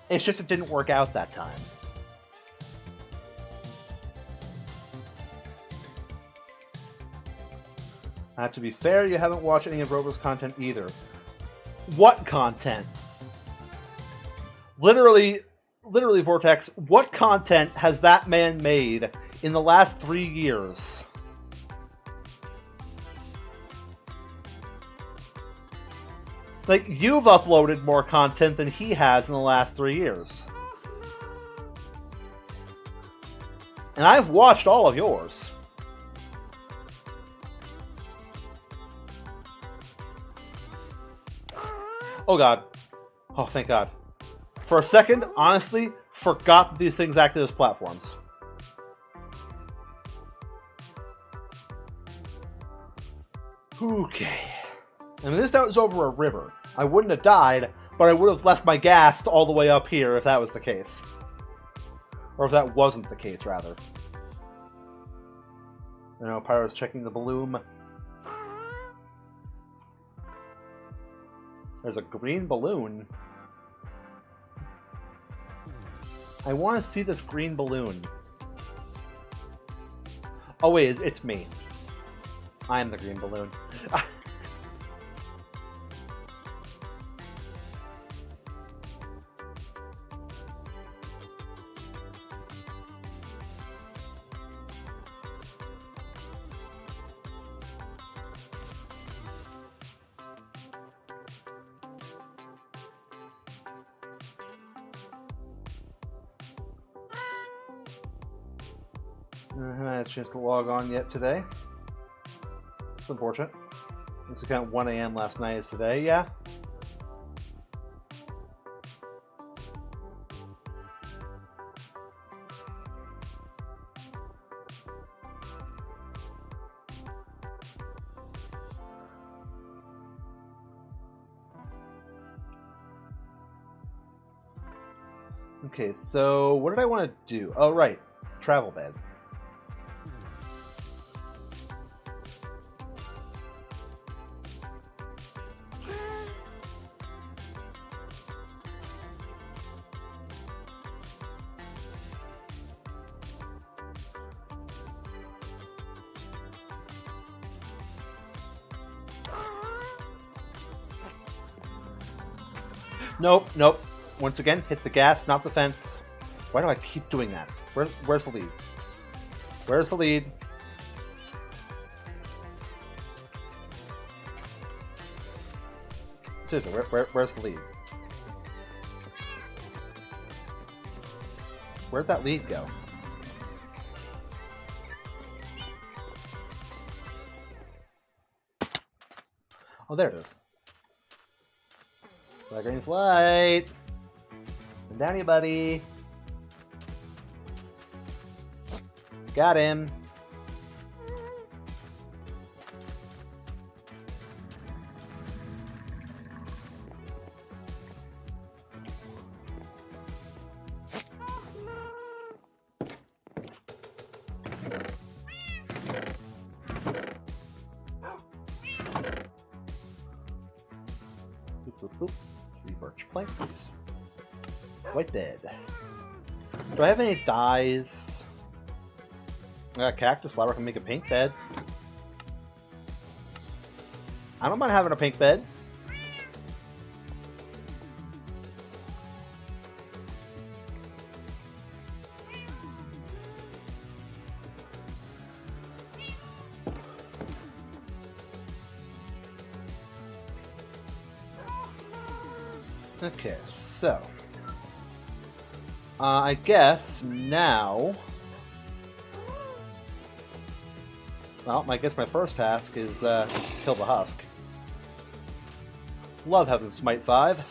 It's just it didn't work out that time. To be fair, you haven't watched any of Rover's content either. What content? Literally, Vortex, what content has that man made in the last 3 years? Like, you've uploaded more content than he has in the last 3 years. And I've watched all of yours. Oh god. Oh, thank god. For a second, honestly, forgot that these things acted as platforms. Okay. I mean, this was over a river. I wouldn't have died, but I would have left my ghast all the way up here if that was the case. Or if that wasn't the case, rather. You know, Pyro's checking the balloon. There's a green balloon. I want to see this green balloon. Oh wait, it's me. I am the green balloon. I haven't had a chance to log on yet today. It's unfortunate. This account 1 AM last night is today, yeah. Okay, so what did I want to do? Oh, right. Travel bed. Nope, nope. Once again, hit the gas, not the fence. Why do I keep doing that? Where's the lead? Where's the lead? Seriously, where's the lead? Where'd that lead go? Oh, there it is. Flag green flight. Come down here, buddy. Got him. Boop, boop. 3 birch planks. White bed. Do I have any dyes? I got cactus flower, can make a pink bed. I don't mind having a pink bed. Okay, so I guess now. Well, I guess my first task is kill the husk. Love having Smite 5.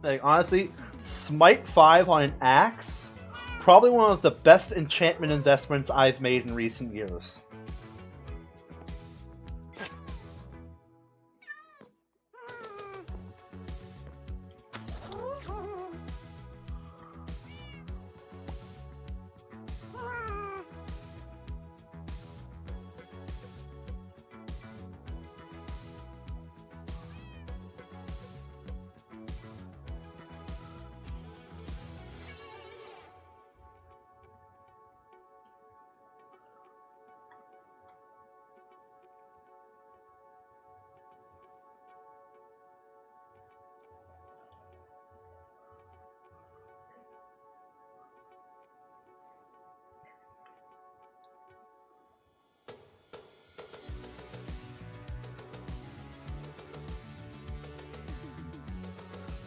Like, honestly, Smite 5 on an axe, probably one of the best enchantment investments I've made in recent years.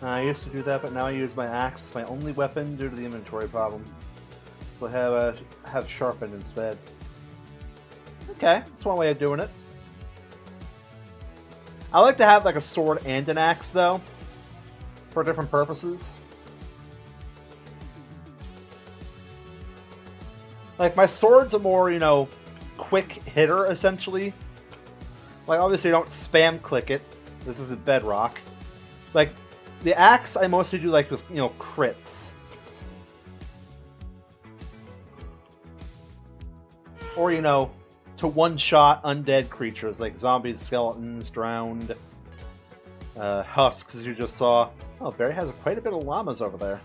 I used to do that, but now I use my axe, my only weapon, due to the inventory problem. So I have sharpened instead. Okay, that's one way of doing it. I like to have like a sword and an axe, though, for different purposes. Like, my sword's a more, you know, quick hitter, essentially. Like, obviously, I don't spam click it. This isn't Bedrock. Like, the axe, I mostly do, like, with, you know, crits. Or, you know, to one-shot undead creatures, like zombies, skeletons, drowned, husks, as you just saw. Oh, Barry has quite a bit of llamas over there.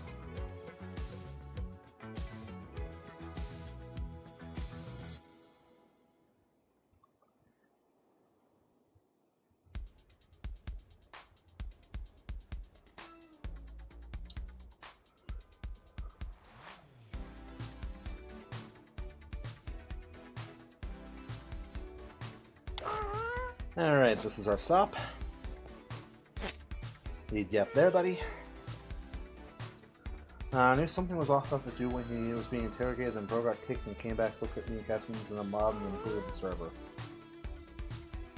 Alright, this is our stop. Lead you up there, buddy. I knew something was off about to do when he was being interrogated, then Bro got kicked and came back, looked at me, captains and a mob, and included the server.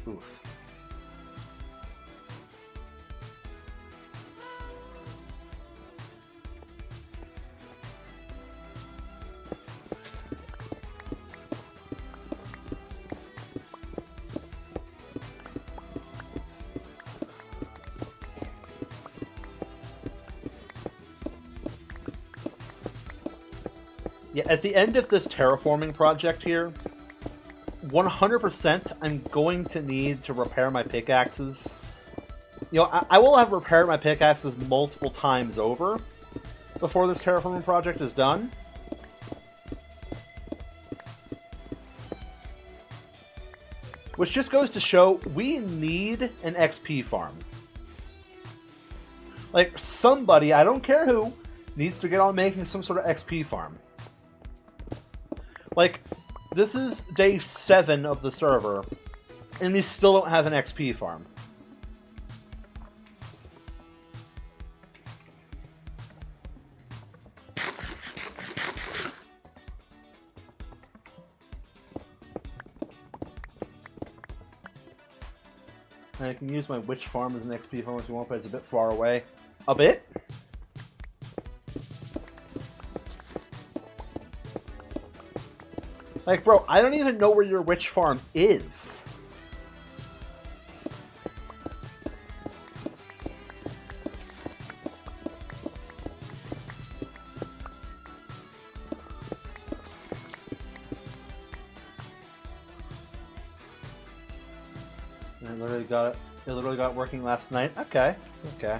Oof. Yeah, at the end of this terraforming project here, 100% I'm going to need to repair my pickaxes. You know, I will have repaired my pickaxes multiple times over before this terraforming project is done. Which just goes to show we need an XP farm. Like, somebody, I don't care who, needs to get on making some sort of XP farm. Like, this is day 7 of the server, and we still don't have an XP farm. And I can use my witch farm as an XP farm if you want, but it's a bit far away. A bit? Like, bro, I don't even know where your witch farm is. You literally got it working last night. Okay. Okay.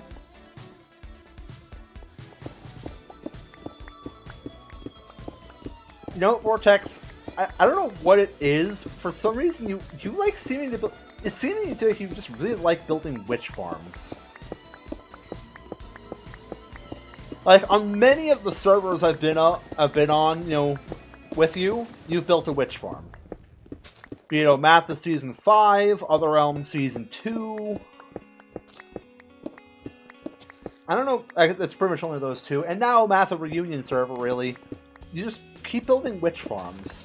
You know, Vortex, I don't know what it is. For some reason, you like seeming to... It's seeming to you just really like building witch farms. Like, on many of the servers I've been on, you know, with you, you've built a witch farm. You know, Matha Season 5, Other Realm Season 2... I don't know, it's pretty much only those two. And now Matha Reunion server, really. You just keep building witch farms.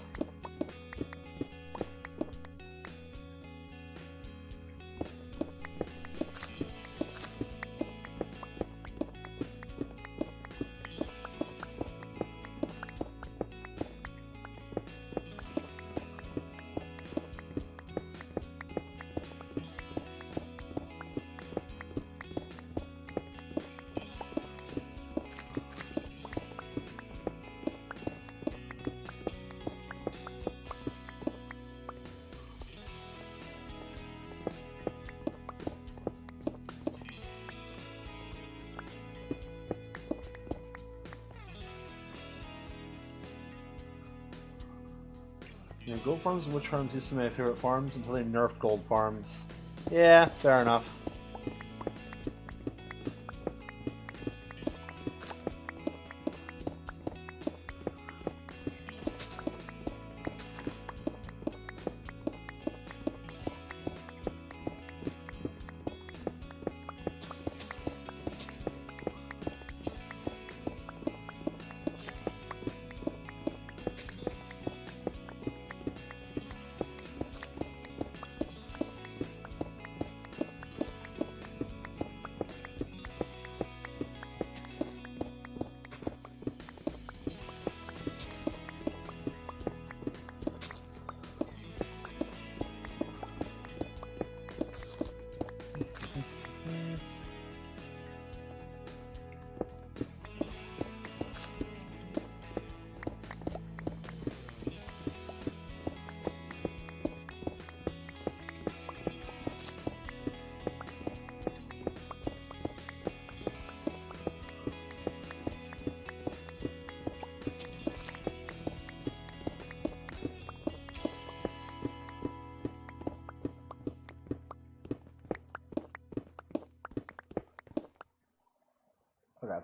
You know, gold farms and witch farms used to be my favorite farms until they nerfed gold farms. Yeah, fair enough. Okay.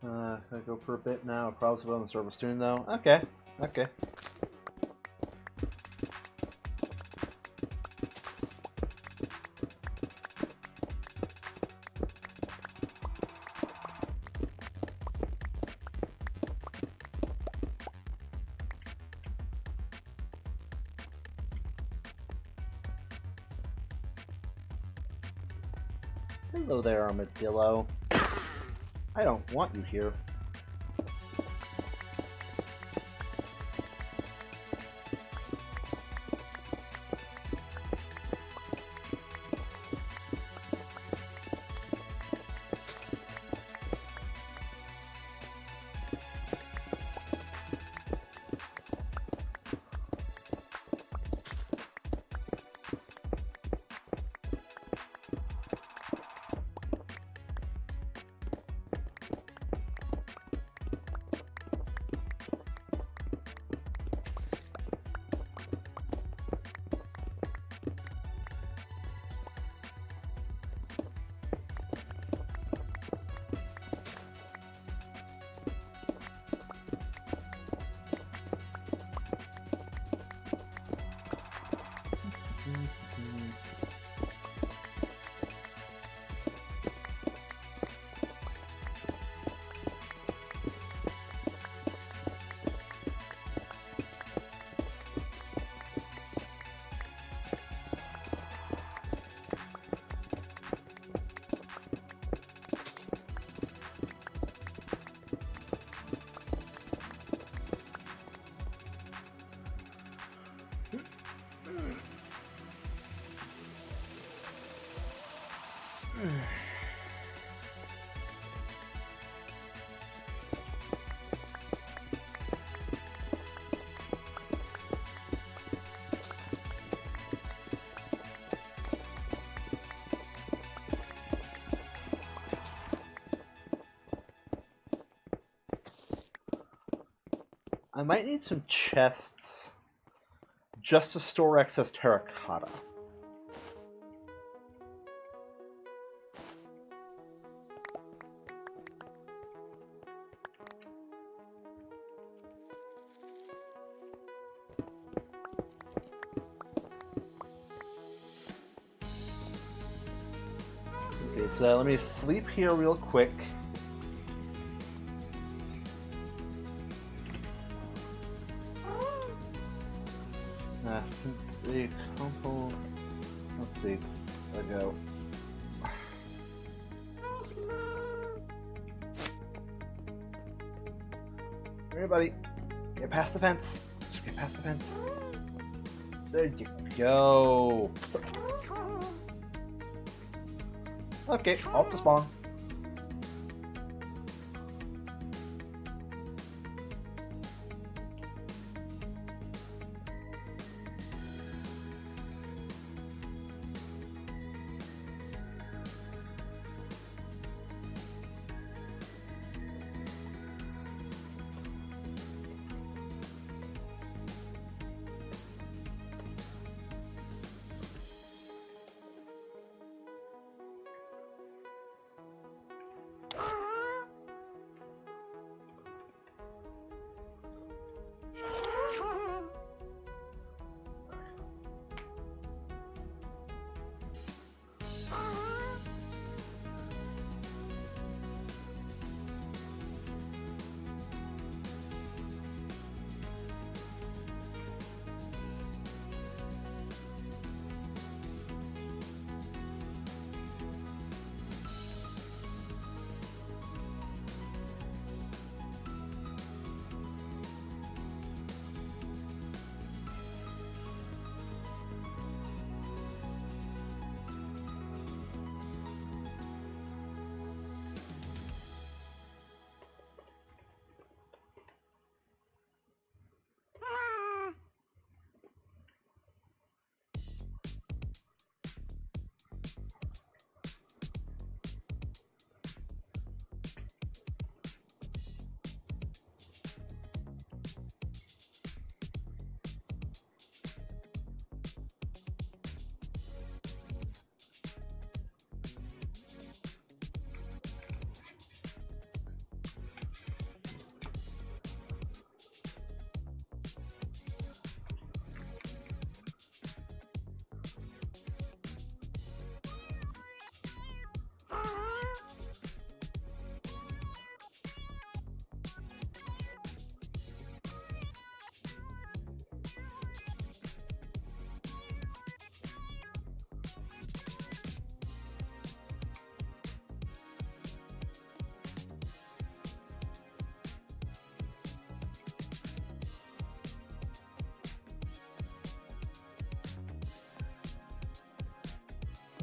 Can I go for a bit now? Probably on the server soon, though. Okay. Okay. Hello there, Armadillo. I don't want you here. I might need some chests just to store excess terracotta. Okay, so let me sleep here real quick. Since a couple updates ago. Here, buddy. Get past the fence. Just get past the fence. There you go. Okay, off to spawn.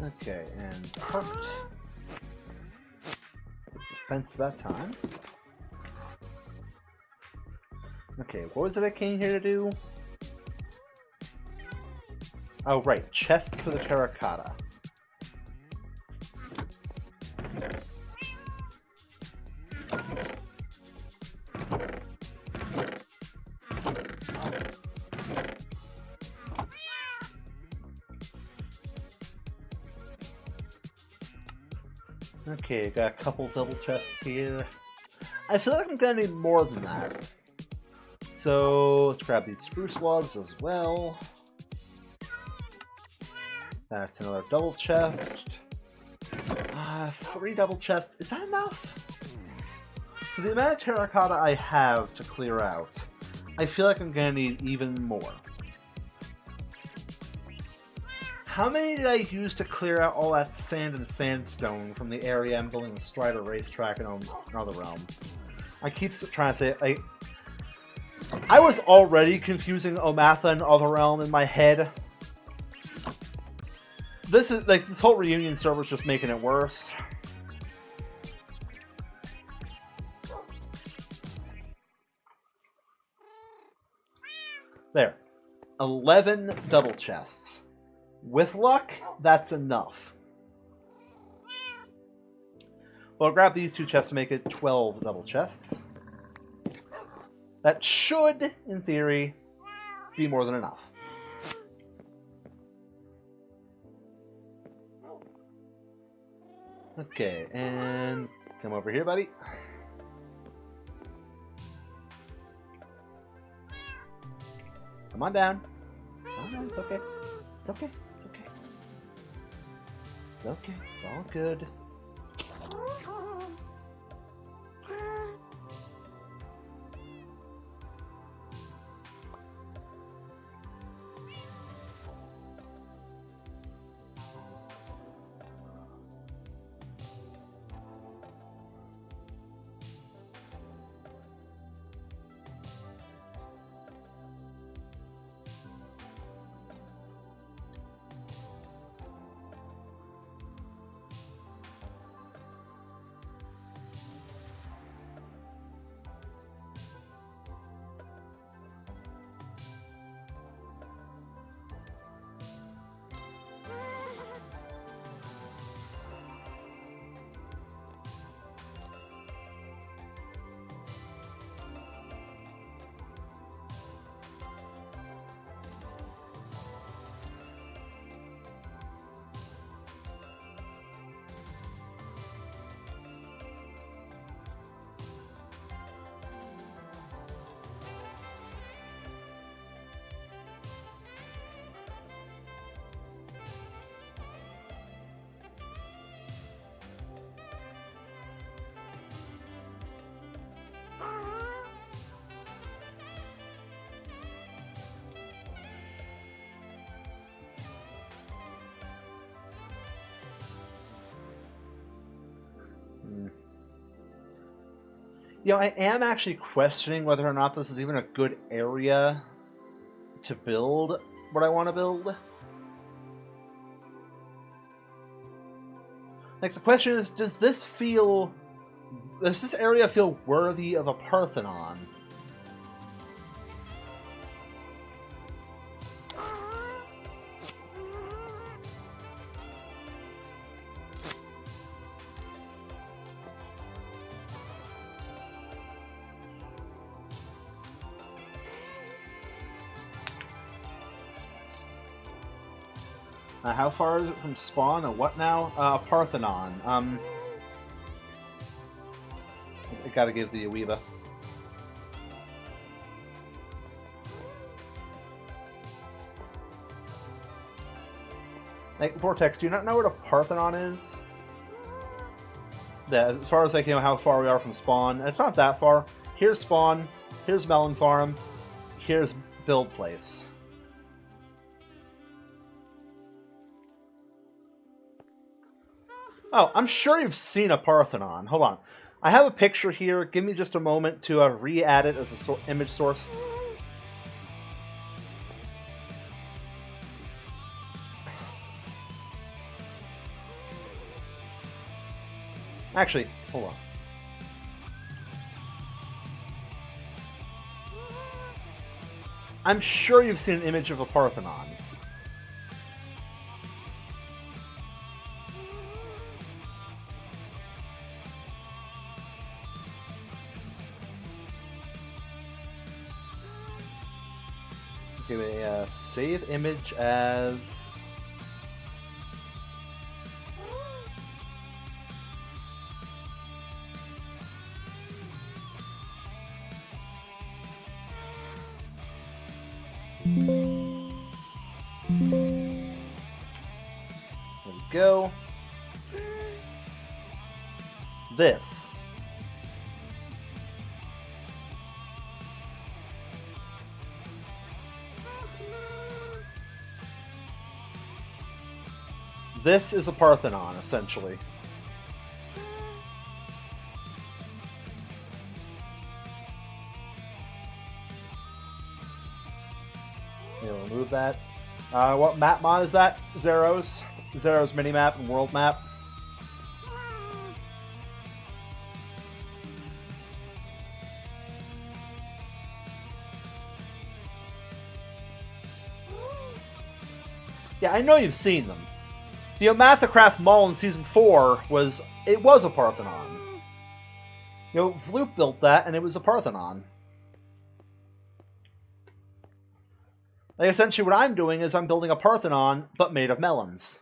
Okay, and parked. Fence that time. Okay, what was it I came here to do? Oh, right, chests for the terracotta. Okay, got a couple double chests here. I feel like I'm gonna need more than that. So let's grab these spruce logs as well. That's another double chest. 3 double chests. Is that enough? For the amount of terracotta I have to clear out, I feel like I'm gonna need even more. How many did I use to clear out all that sand and sandstone from the area I'm building the Strider racetrack in another realm? I keep trying to say I was already confusing Omatha and Other Realm in my head. This is like this whole reunion server is just making it worse. There. 11 double chests. With luck, that's enough. Well, I'll grab these 2 chests to make it 12 double chests. That should, in theory, be more than enough. Okay, and come over here, buddy. Come on down. Oh, no, it's okay. It's okay. It's okay. It's okay. It's all good. You know, I am actually questioning whether or not this is even a good area to build what I want to build. Like, the question is, does this area feel worthy of a Parthenon? How far is it from spawn? A what now? Parthenon. I gotta give the Aweeba. Like, Vortex, do you not know what a Parthenon is? Yeah, as far as, like, you know, how far we are from spawn, it's not that far. Here's spawn, here's Melon Farm, here's build place. Oh, I'm sure you've seen a Parthenon. Hold on. I have a picture here. Give me just a moment to re-add it as an image source. Actually, hold on. I'm sure you've seen an image of a Parthenon. Okay, save image as... There we go. This. This is a Parthenon, essentially. We'll remove that. What map mod is that? Zero's. Zero's minimap and world map. Yeah, I know you've seen them. The OmathaCraft Mall in Season 4 was a Parthenon. You know, Vloop built that, and it was a Parthenon. Like, essentially what I'm doing is I'm building a Parthenon, but made of melons.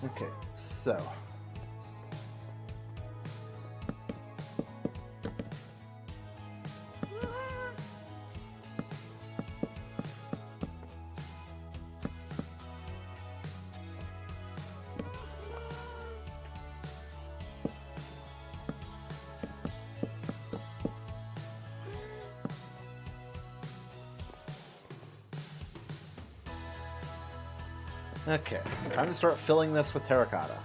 Okay, so... Okay, time to start filling this with terracotta.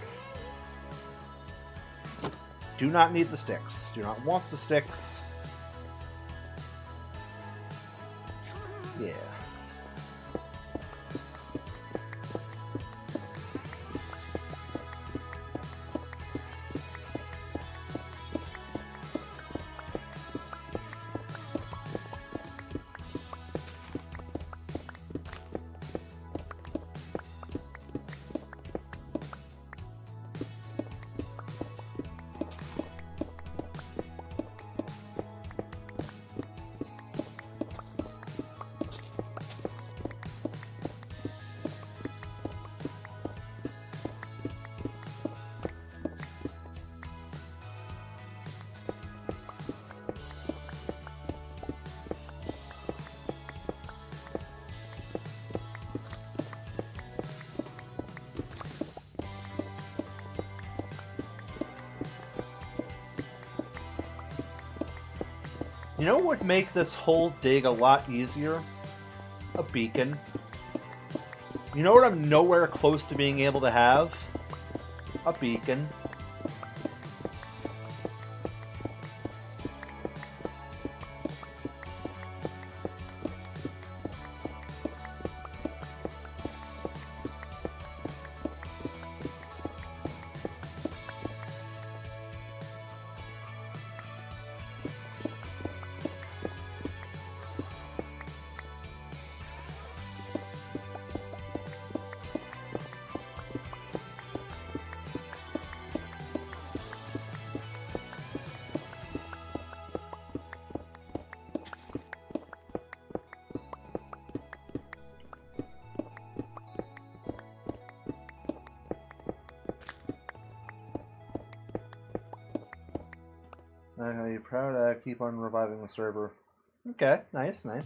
Do not need the sticks. Do not want the sticks. Yeah. You know what would make this whole dig a lot easier? A beacon. You know what I'm nowhere close to being able to have? A beacon. Are you proud? Keep on reviving the server. Okay, nice, nice.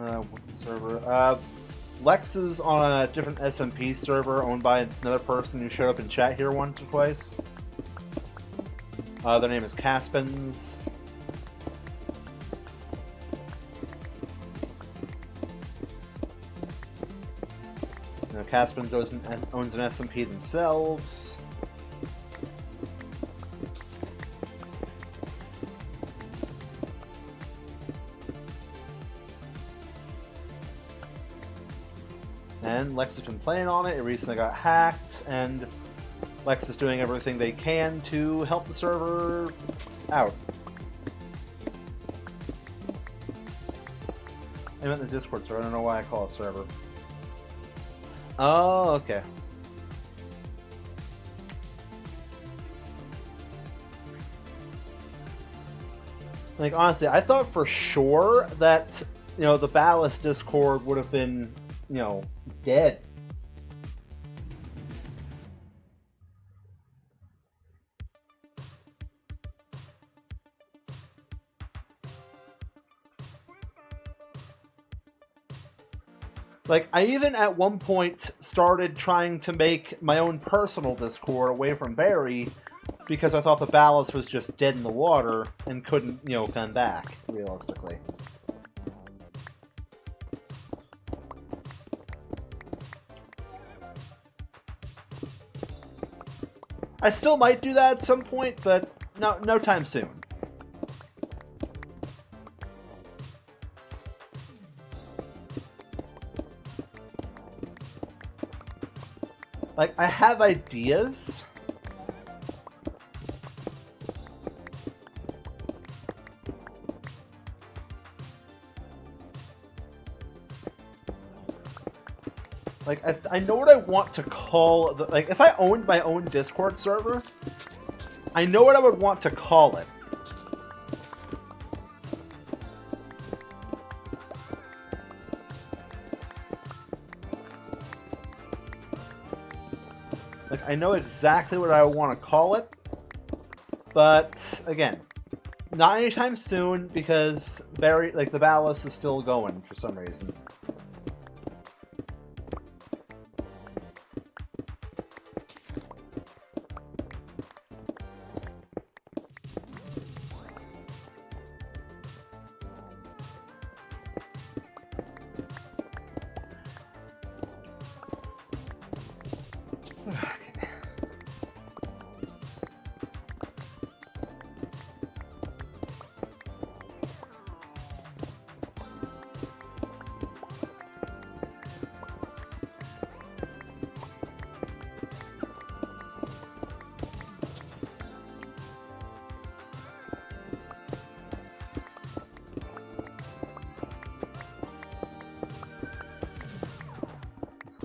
What server? Lex is on a different SMP server owned by another person who showed up in chat here once or twice. Their name is Caspins. Caspins owns an SMP themselves. And Lex has been playing on it. It recently got hacked, and Lex is doing everything they can to help the server out. I meant the Discord server. I don't know why I call it server. Oh, okay. Like, honestly, I thought for sure that, you know, the Ballast Discord would have been, you know, dead. Like, I even at one point started trying to make my own personal Discord away from Barry because I thought the Ballast was just dead in the water and couldn't, you know, come back, realistically. I still might do that at some point, but no time soon. Like, I have ideas. Like, I know what I want to call the, like, if I owned my own Discord server, I know what I would want to call it. Like, I know exactly what I want to call it, but again, not anytime soon because Barry, like, the Ballast is still going for some reason.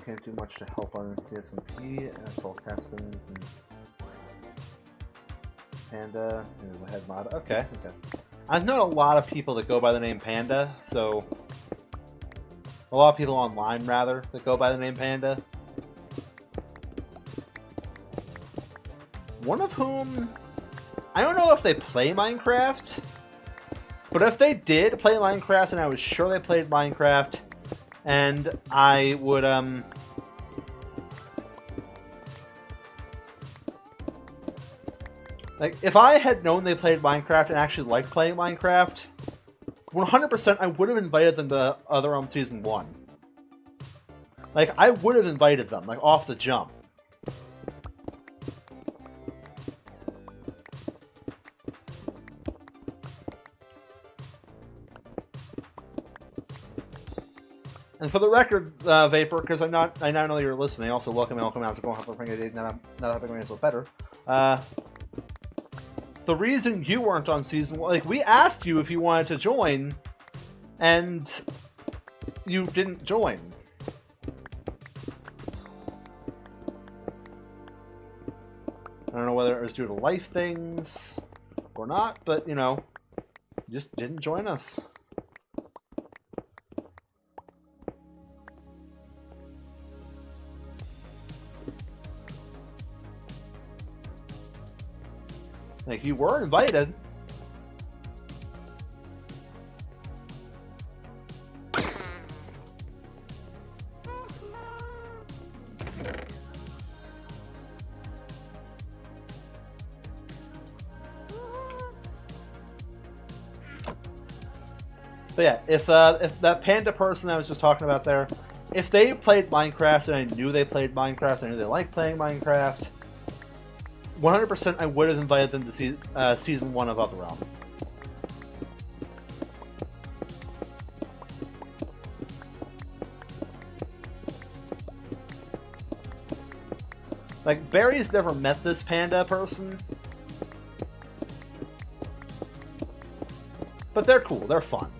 Can't do much to help on CSMP, and it's all Caspins and Panda, and the head mod. Okay. I've known a lot of people that go by the name Panda, so a lot of people online, rather, that go by the name Panda. One of whom, I don't know if they play Minecraft, but if they did play Minecraft, and I was sure they played Minecraft, and I would, like, if I had known they played Minecraft and actually liked playing Minecraft, 100% I would have invited them to Other Season 1. Like, I would have invited them, like, off the jump. And for the record, Vapor, because I now know you're listening, also welcome out to go help bring it not helping me so better. The reason you weren't on Season 1, like, we asked you if you wanted to join, and you didn't join. I don't know whether it was due to life things or not, but, you know, you just didn't join us. Like, you were invited. But yeah, if that panda person I was just talking about there, if they played Minecraft and I knew they played Minecraft, I knew they liked playing Minecraft, 100% I would have invited them to see Season 1 of Other Realm. Like, Barry's never met this panda person. But they're cool, they're fun.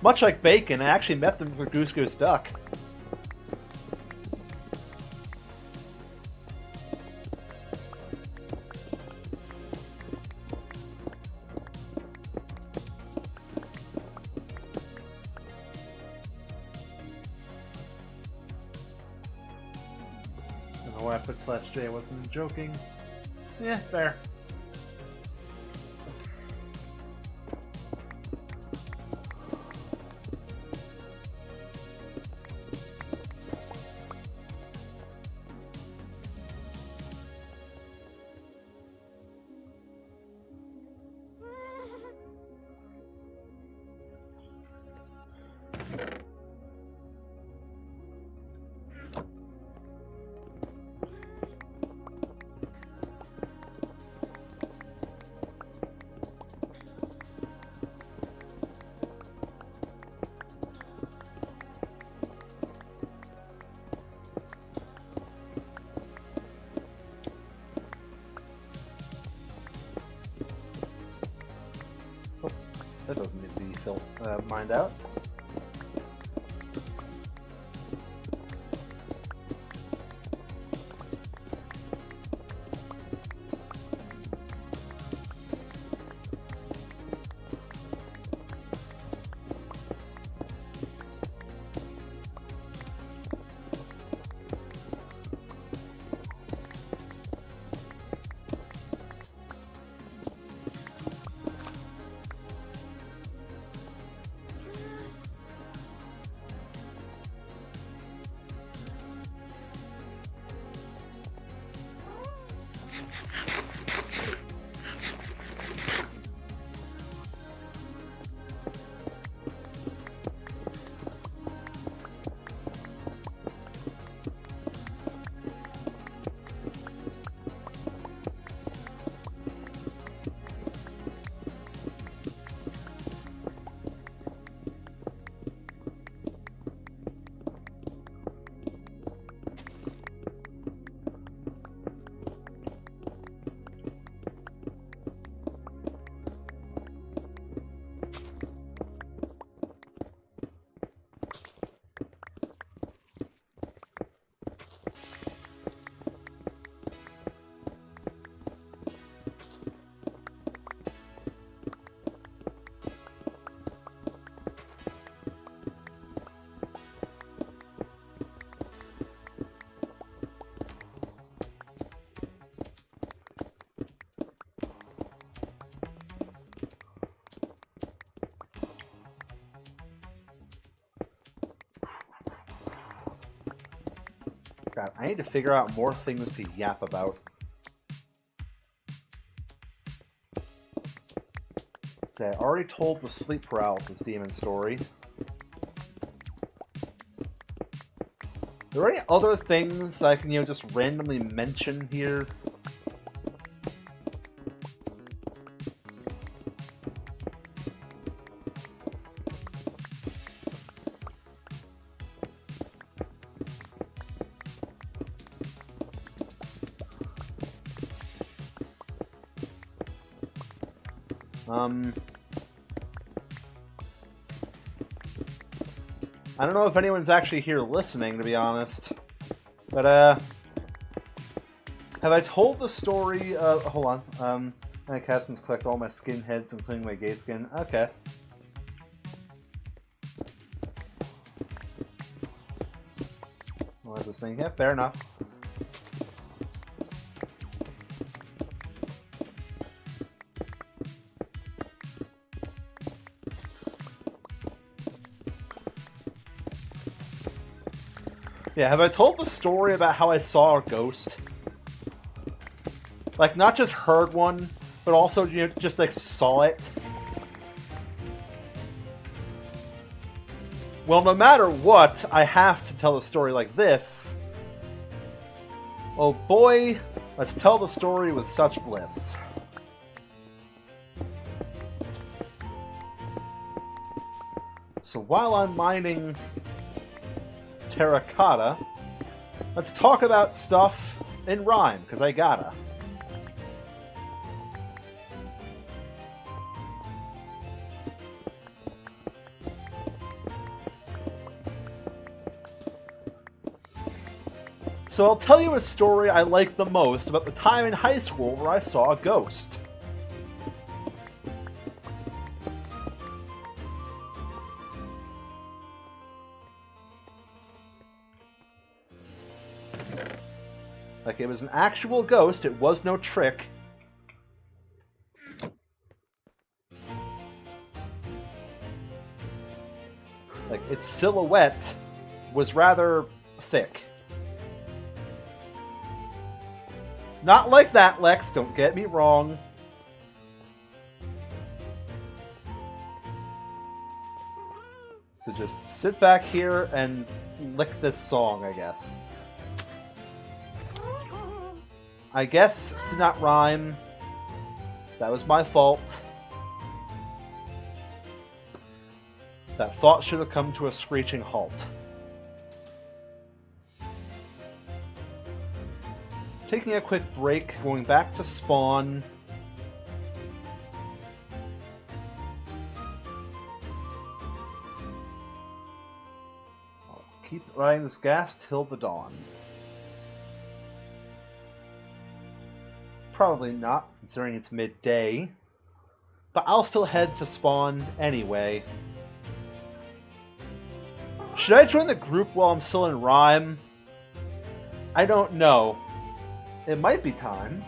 Much like Bacon, I actually met them for Goose Goose Duck. I don't know why I put /J, I wasn't joking. Yeah, fair. That doesn't need to be mined out. God, I need to figure out more things to yap about. Say, I already told the sleep paralysis demon story. Are there any other things I can, just randomly mention here? I don't know if anyone's actually here listening, to be honest. But, have I told the story of... Hold on. Castman's collect all my skin heads, including my gate skin. Okay. What is this thing? Yeah, fair enough. Yeah, have I told the story about how I saw a ghost? Like, not just heard one, but also, you know, just like saw it. Well, no matter what, I have to tell a story like this. Oh boy, let's tell the story with such bliss. So while I'm mining terracotta, let's talk about stuff in rhyme, because I gotta. So I'll tell you a story I like the most about the time in high school where I saw a ghost. Like, it was an actual ghost, it was no trick. Like, its silhouette was rather thick. Not like that, Lex, don't get me wrong. So just sit back here and lick this song, I guess. I guess it did not rhyme. That was my fault. That thought should have come to a screeching halt. Taking a quick break, going back to spawn. I'll keep riding this gas till the dawn. Probably not, considering it's midday. But I'll still head to spawn anyway. Should I join the group while I'm still in rhyme? I don't know. It might be time.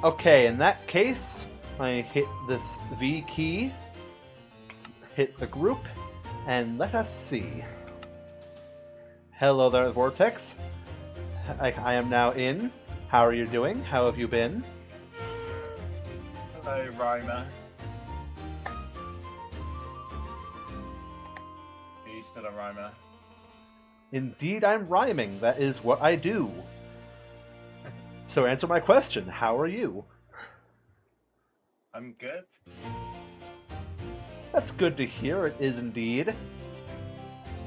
Okay, in that case, I hit this V key, hit the group, and let us see. Hello there, Vortex. I am now in. How are you doing? How have you been? Hello, Rhymer. Are you still a rhymer? Indeed, I'm rhyming. That is what I do. So answer my question. How are you? I'm good. That's good to hear. It is indeed.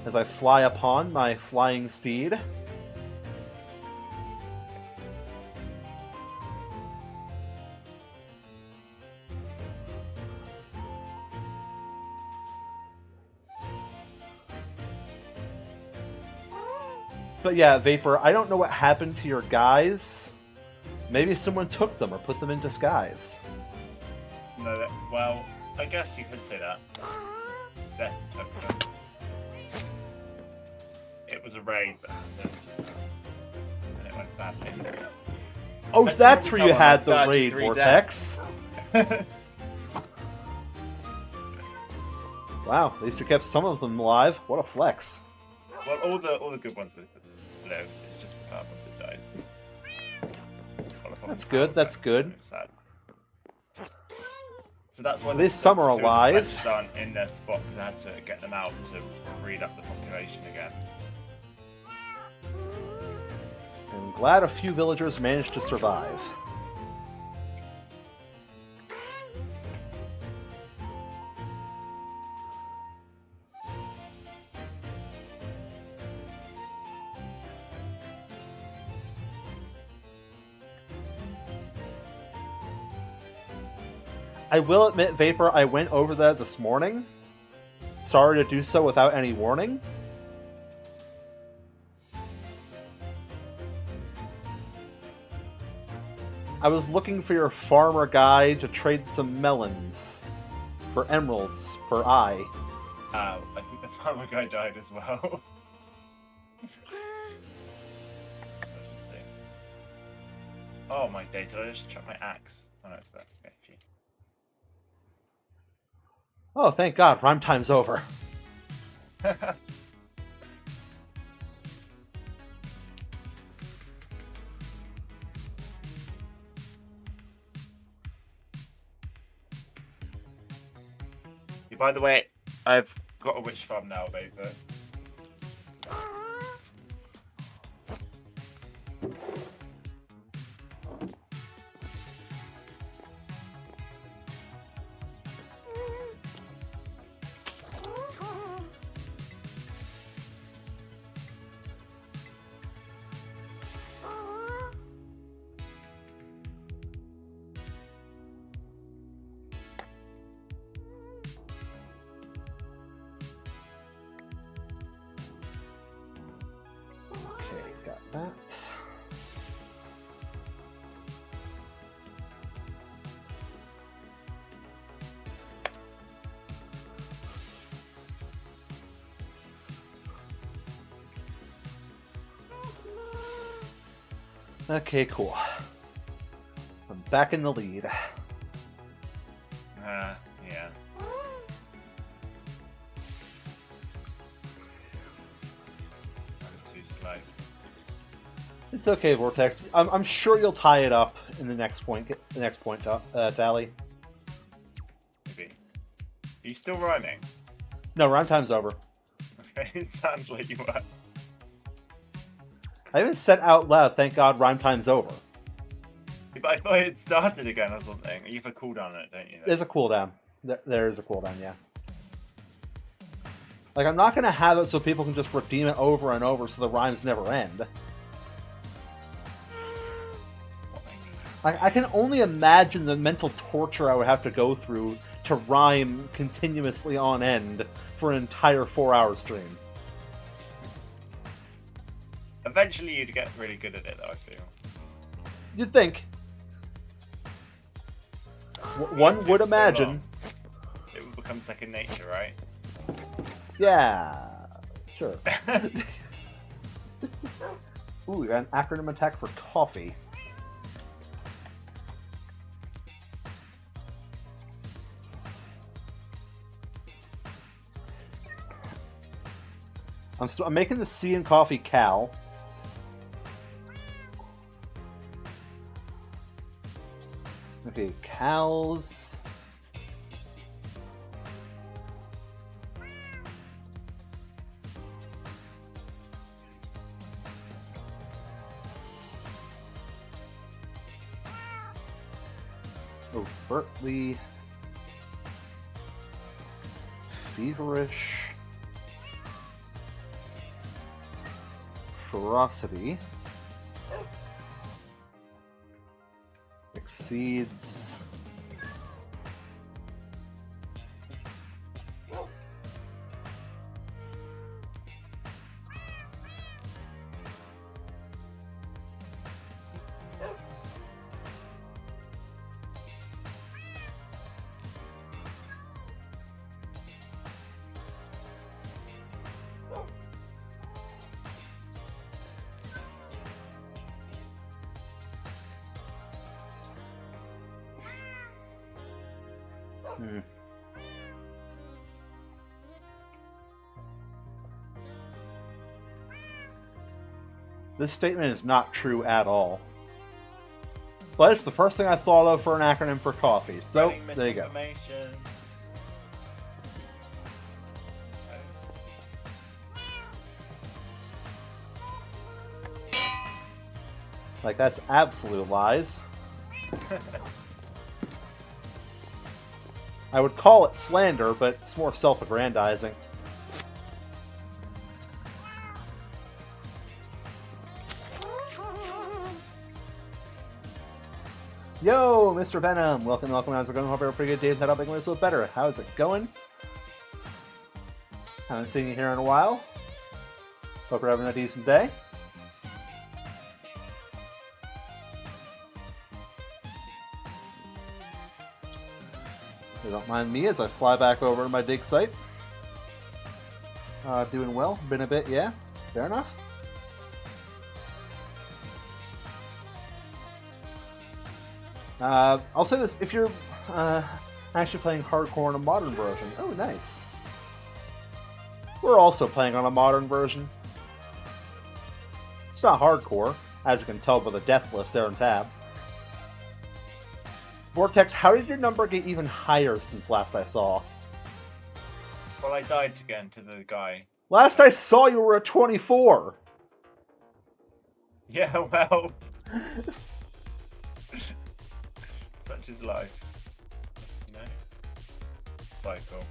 As I fly upon my flying steed. But yeah, Vapor, I don't know what happened to your guys. Maybe someone took them or put them in disguise. No, well, I guess you could say that. Death took them. It was a raid that happened. And it went badly. Oh, so that's where you had the raid, Vortex. Wow, at least you kept some of them alive. What a flex. Well, all the good ones that lived. It's just the bad ones that died. That's good. That's good. Sad. So that's why this summer alive aren't in their spot because I had to get them out to breed up the population again. I'm glad a few villagers managed to survive. I will admit, Vapor, I went over that this morning. Sorry to do so without any warning. I was looking for your farmer guy to trade some melons for emeralds for I. I think the farmer guy died as well. Oh my days, did I just chuck my axe? Oh, no, it's that. Okay, Oh, thank God, rhyme time's over. By the way, I've got a witch farm now, baby. Okay, got that. Okay, cool. I'm back in the lead. Yeah. I was too slow. It's okay, Vortex. I'm sure you'll tie it up in the next point. Tally. Maybe. Are you still rhyming? No, rhyme time's over. Okay, it sounds like you were. I even said out loud, "Thank God, rhyme time's over." But I thought it started again or something. You have a cooldown on it, don't you? There's a cooldown. There is a cooldown, yeah. Like, I'm not gonna have it so people can just redeem it over and over so the rhymes never end. I can only imagine the mental torture I would have to go through to rhyme continuously on end for an entire 4-hour stream. Eventually you'd get really good at it, though, I feel. You'd think. One would imagine. It would become second nature, right? Yeah, sure. Ooh, we got an acronym attack for coffee. I'm making the C in coffee Cal. Okay, cows. Overtly feverish ferocity exceeds This statement is not true at all. But it's the first thing I thought of for an acronym for coffee. So, there you go. Like, that's absolute lies. I would call it slander, but it's more self-aggrandizing. Yo, Mr. Venom! Welcome. How's it going? Hope you're pretty good. Days that I'll make this a little better. How's it going? Haven't seen you here in a while. Hope you're having a decent day. You don't mind me as I fly back over to my dig site. Doing well. Been a bit, yeah. Fair enough. I'll say this: if you're actually playing hardcore on a modern version, oh nice. We're also playing on a modern version. It's not hardcore, as you can tell by the death list there in tab. Vortex, how did your number get even higher since last I saw? Well, I died again to the guy. Last I saw, you were at 24. Yeah, well. Such is life. You know? Cycle.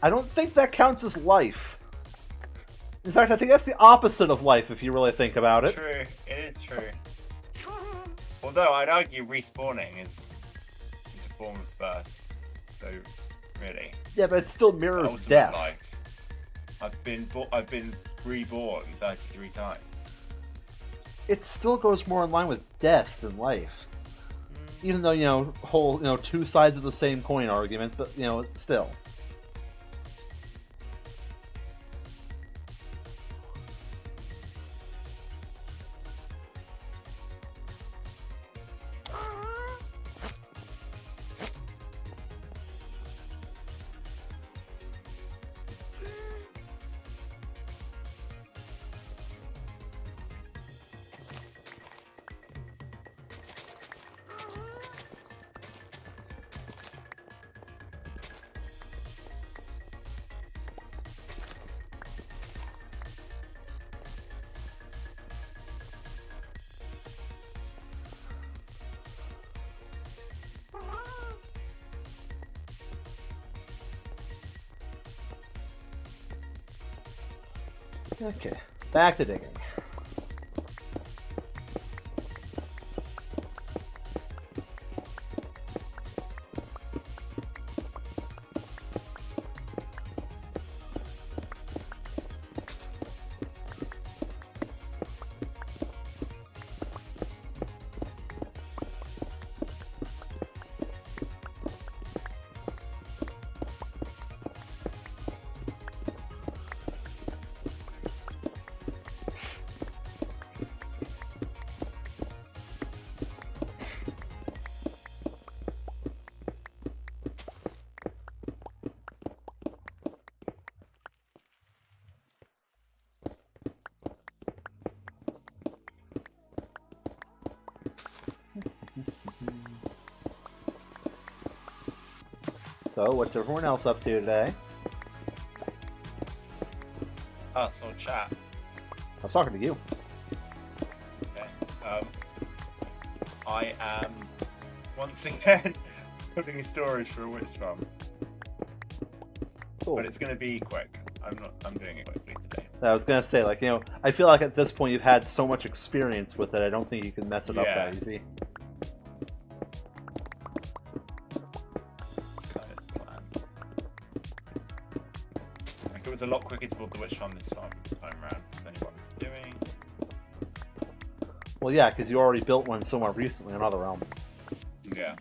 I don't think that counts as life. In fact, I think that's the opposite of life if you really think about it. True, it is true. Although I'd argue respawning is a form of birth. So, really. Yeah, but it still mirrors Ultimate death. Life. I've been reborn 33 times. It still goes more in line with death than life. Even though, whole, two sides of the same coin argument, but, still. Okay, back to digging. So, what's everyone else up to today? Oh, so chat. I was talking to you. Okay. I am once again putting storage for a witch farm. Cool. But it's going to be quick. I'm doing it quickly today. I was gonna say, I feel like at this point you've had so much experience with it, I don't think you can mess it up that easy. It was a lot quicker to build the witch farm this time around than what I was doing. Well, yeah, because you already built one somewhat recently in another realm. Yeah.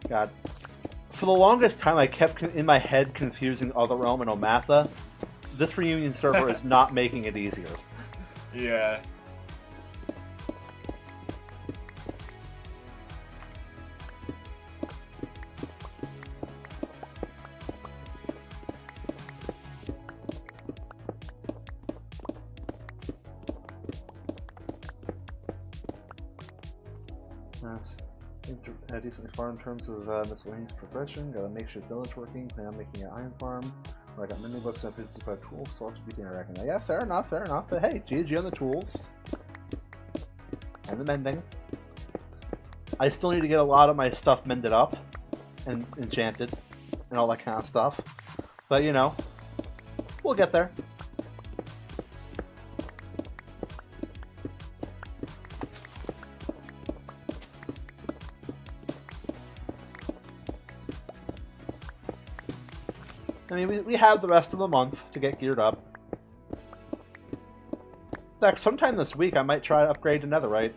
God. For the longest time, I kept in my head confusing Other Realm and Omatha. This reunion server is not making it easier. Yeah. Decently far in terms of miscellaneous progression. Got a makeshift village working. Plan on making an iron farm. I got many books and 55 tools. Still have to be there. Yeah, fair enough, fair enough. But hey, GG on the tools. And the mending. I still need to get a lot of my stuff mended up. And enchanted. And all that kind of stuff. But, we'll get there. I mean, we have the rest of the month to get geared up. In fact, sometime this week I might try to upgrade to Netherite.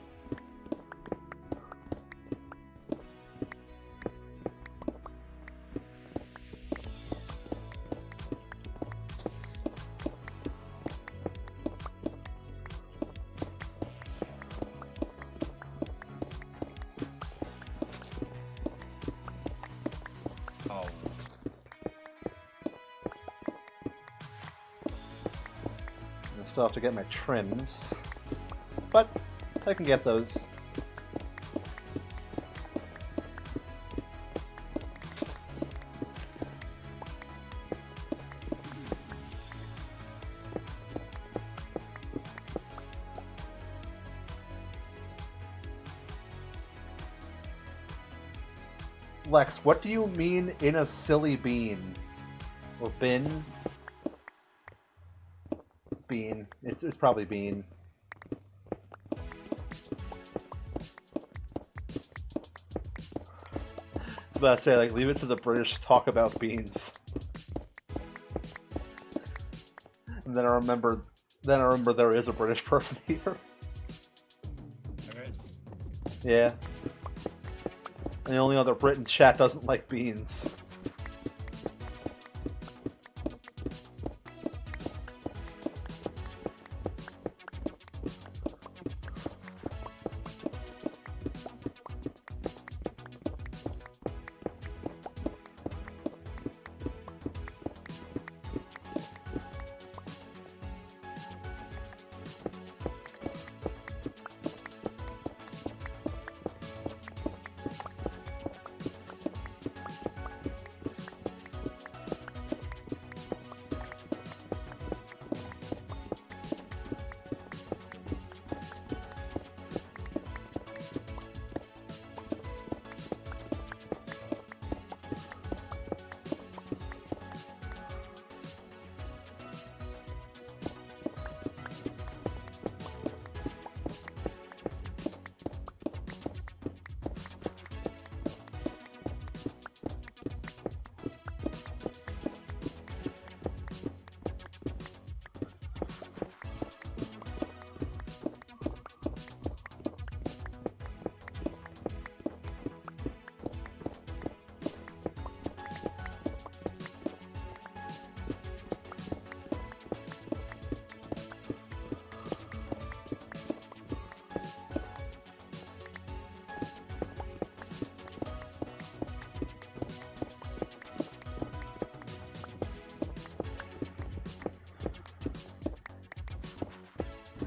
Oh. I still have to get my trims, but I can get those. Lex, what do you mean in a silly bean? Or bin? Bean. It's probably bean. I was about to say, like, leave it to the British to talk about beans. And then I remember there is a British person here. There is. Yeah. And the only other Brit in chat doesn't like beans.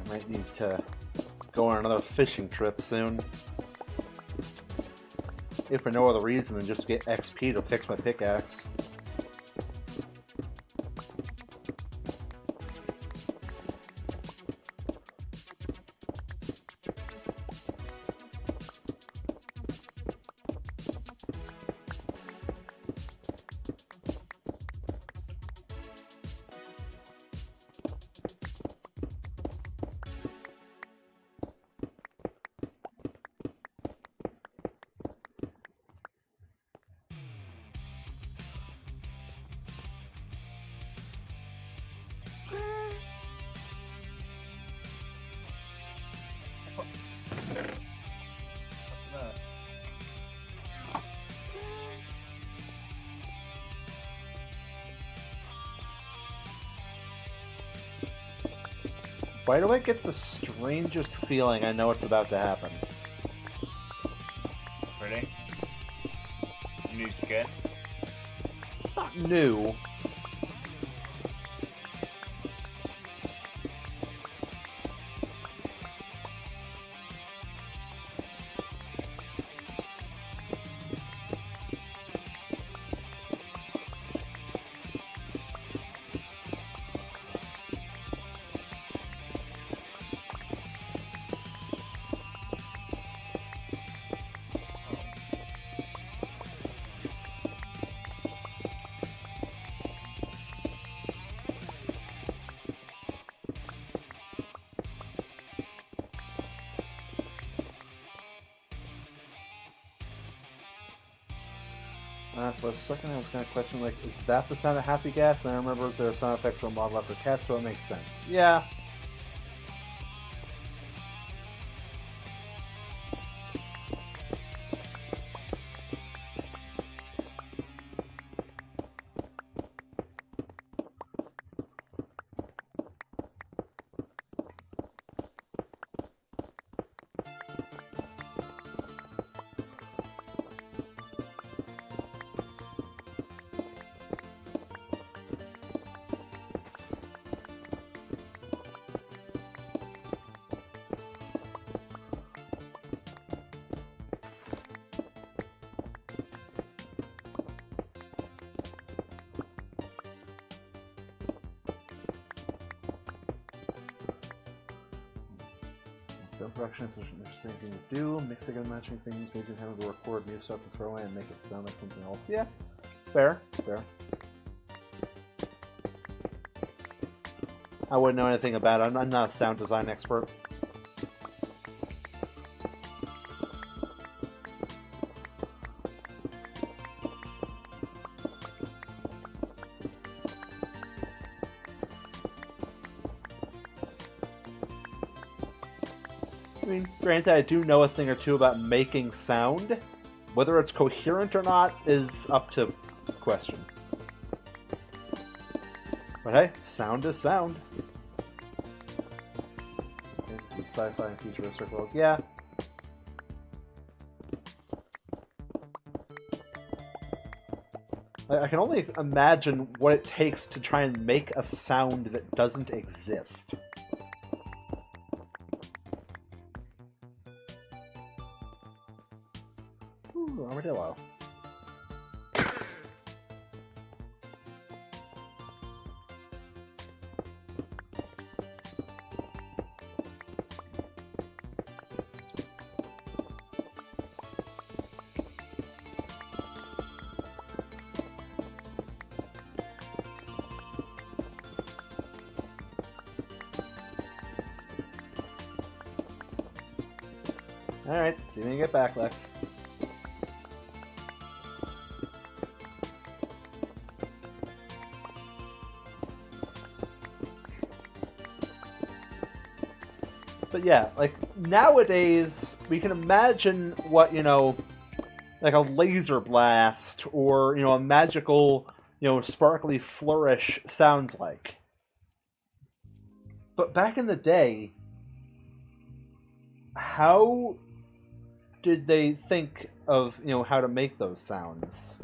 Might need to go on another fishing trip soon. If for no other reason than just to get XP to fix my pickaxe. Why do I get the strangest feeling I know what's about to happen? Really? New skin? Not new. For a second I was kind of questioning, like, is that the sound of happy gas? And I remember there are sound effects from Mod Left for Cat, so it makes sense. Yeah. Film production is such an interesting thing to do. Mixing and matching things, maybe having to record new stuff and throw in and make it sound like something else. Yeah, fair, fair. I wouldn't know anything about it. I'm not a sound design expert. I mean, granted, I do know a thing or two about making sound. Whether it's coherent or not is up to question. But hey, sound is sound. Okay, sci-fi and futuristic world, yeah. I can only imagine what it takes to try and make a sound that doesn't exist. Ooh, armadillo. Alright, see you when you get back, Lex. But yeah, like, nowadays, we can imagine what, you know, like a laser blast or, you know, a magical, you know, sparkly flourish sounds like. But back in the day, how did they think of, you know, how to make those sounds?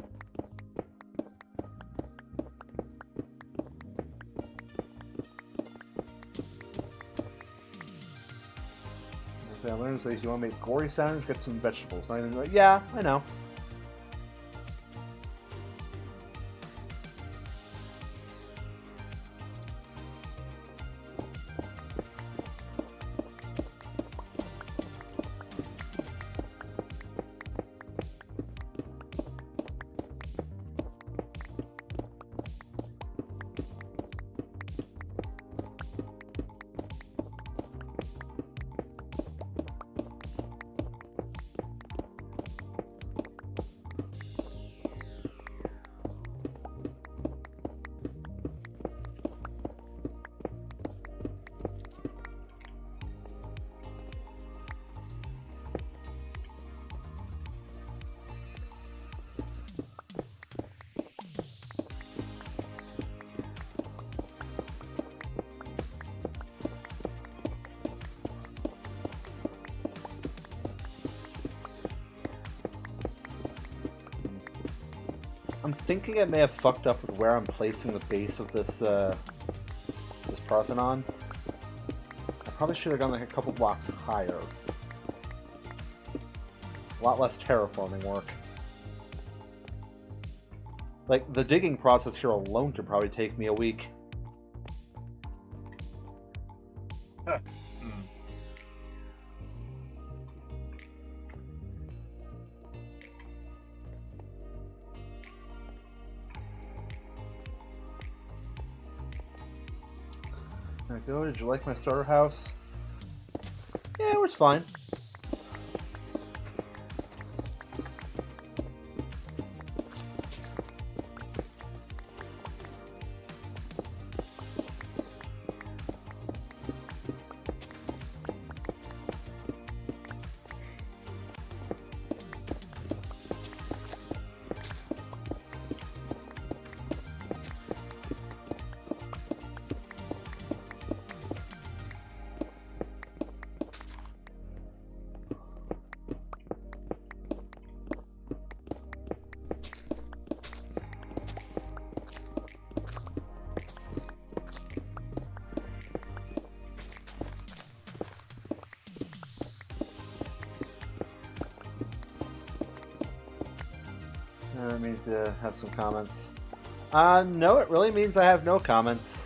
I learned that if you want to make gory sounds, get some vegetables. Not even like, yeah, I know. I'm thinking I may have fucked up with where I'm placing the base of this this Parthenon. I probably should have gone like a couple blocks higher. A lot less terraforming work. Like, the digging process here alone could probably take me a week. Huh. There we go. Did you like my starter house? Yeah, it was fine. That means to have some comments. No, it really means I have no comments.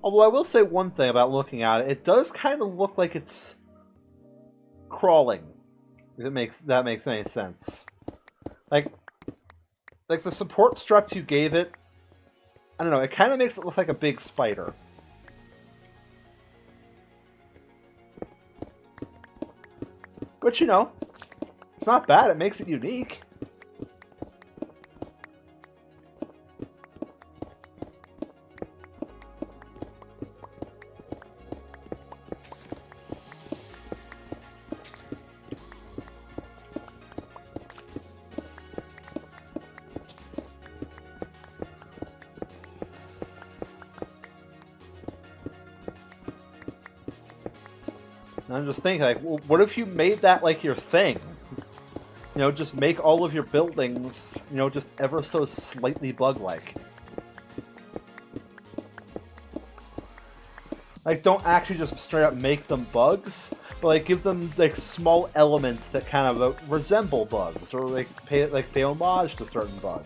Although I will say one thing about looking at it, it does kind of look like it's crawling. If that makes any sense. Like the support struts you gave it, I don't know, it kind of makes it look like a big spider. Which, you know, it's not bad, it makes it unique. And I'm just thinking, like, well, what if you made that like your thing? You know, just make all of your buildings, you know, just ever so slightly bug-like. Like, don't actually just straight up make them bugs, but like give them like small elements that kind of resemble bugs, or like pay homage to certain bugs.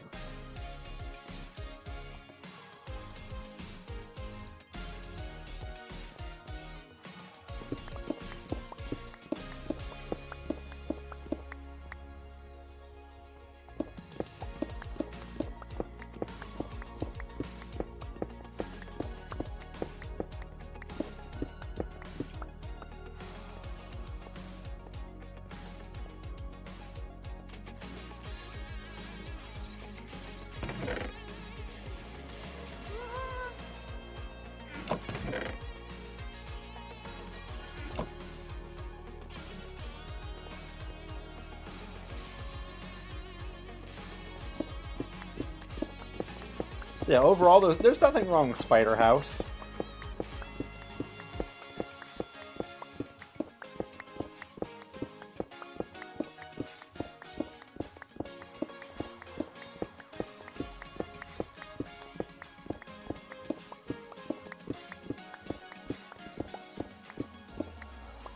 Yeah, overall, there's nothing wrong with Spider House.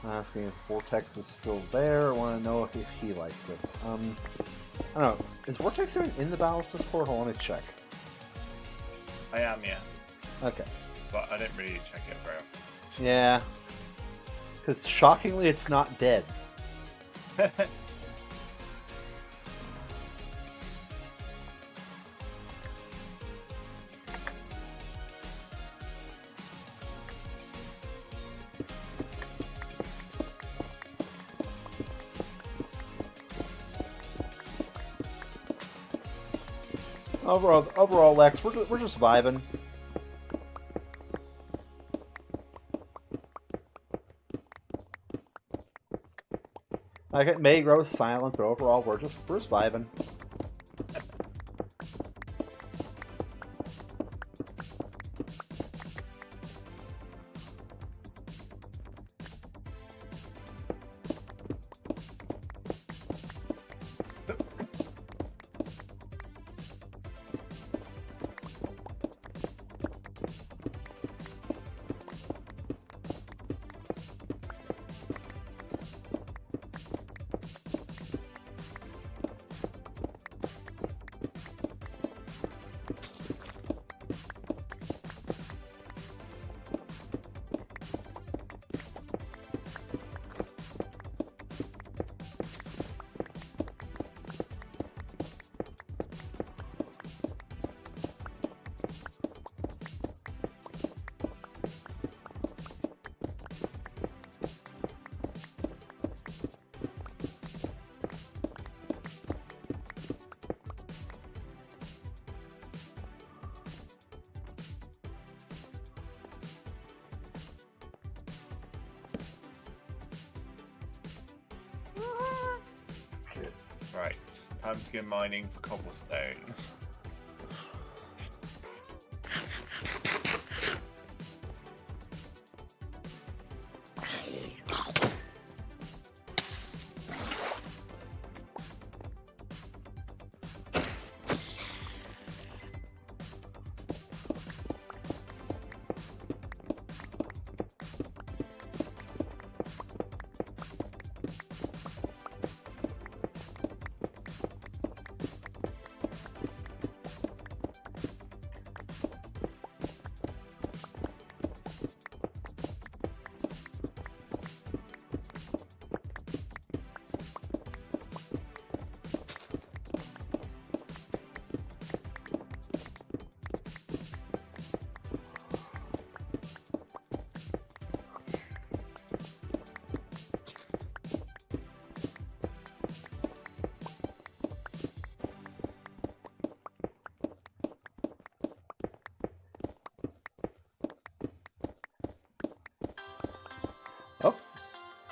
Asking if Vortex is still there. I want to know if he likes it. I don't know. Is Vortex even in the Battles Discord? Hold on, let me check. I am, yeah. Okay. But I don't really check it, bro. Yeah. Because shockingly, it's not dead. Overall, Lex, we're just vibing. Like, it may grow silent, but overall, we're just vibing. Right, time to go mining for cobblestone.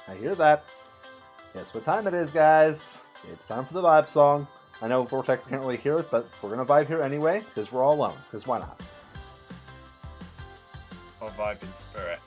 I hear that. Guess what time it is, guys? It's time for the vibe song. I know Vortex can't really hear it, but we're gonna vibe here anyway, because we're all alone. Because why not? Or vibe in spirit.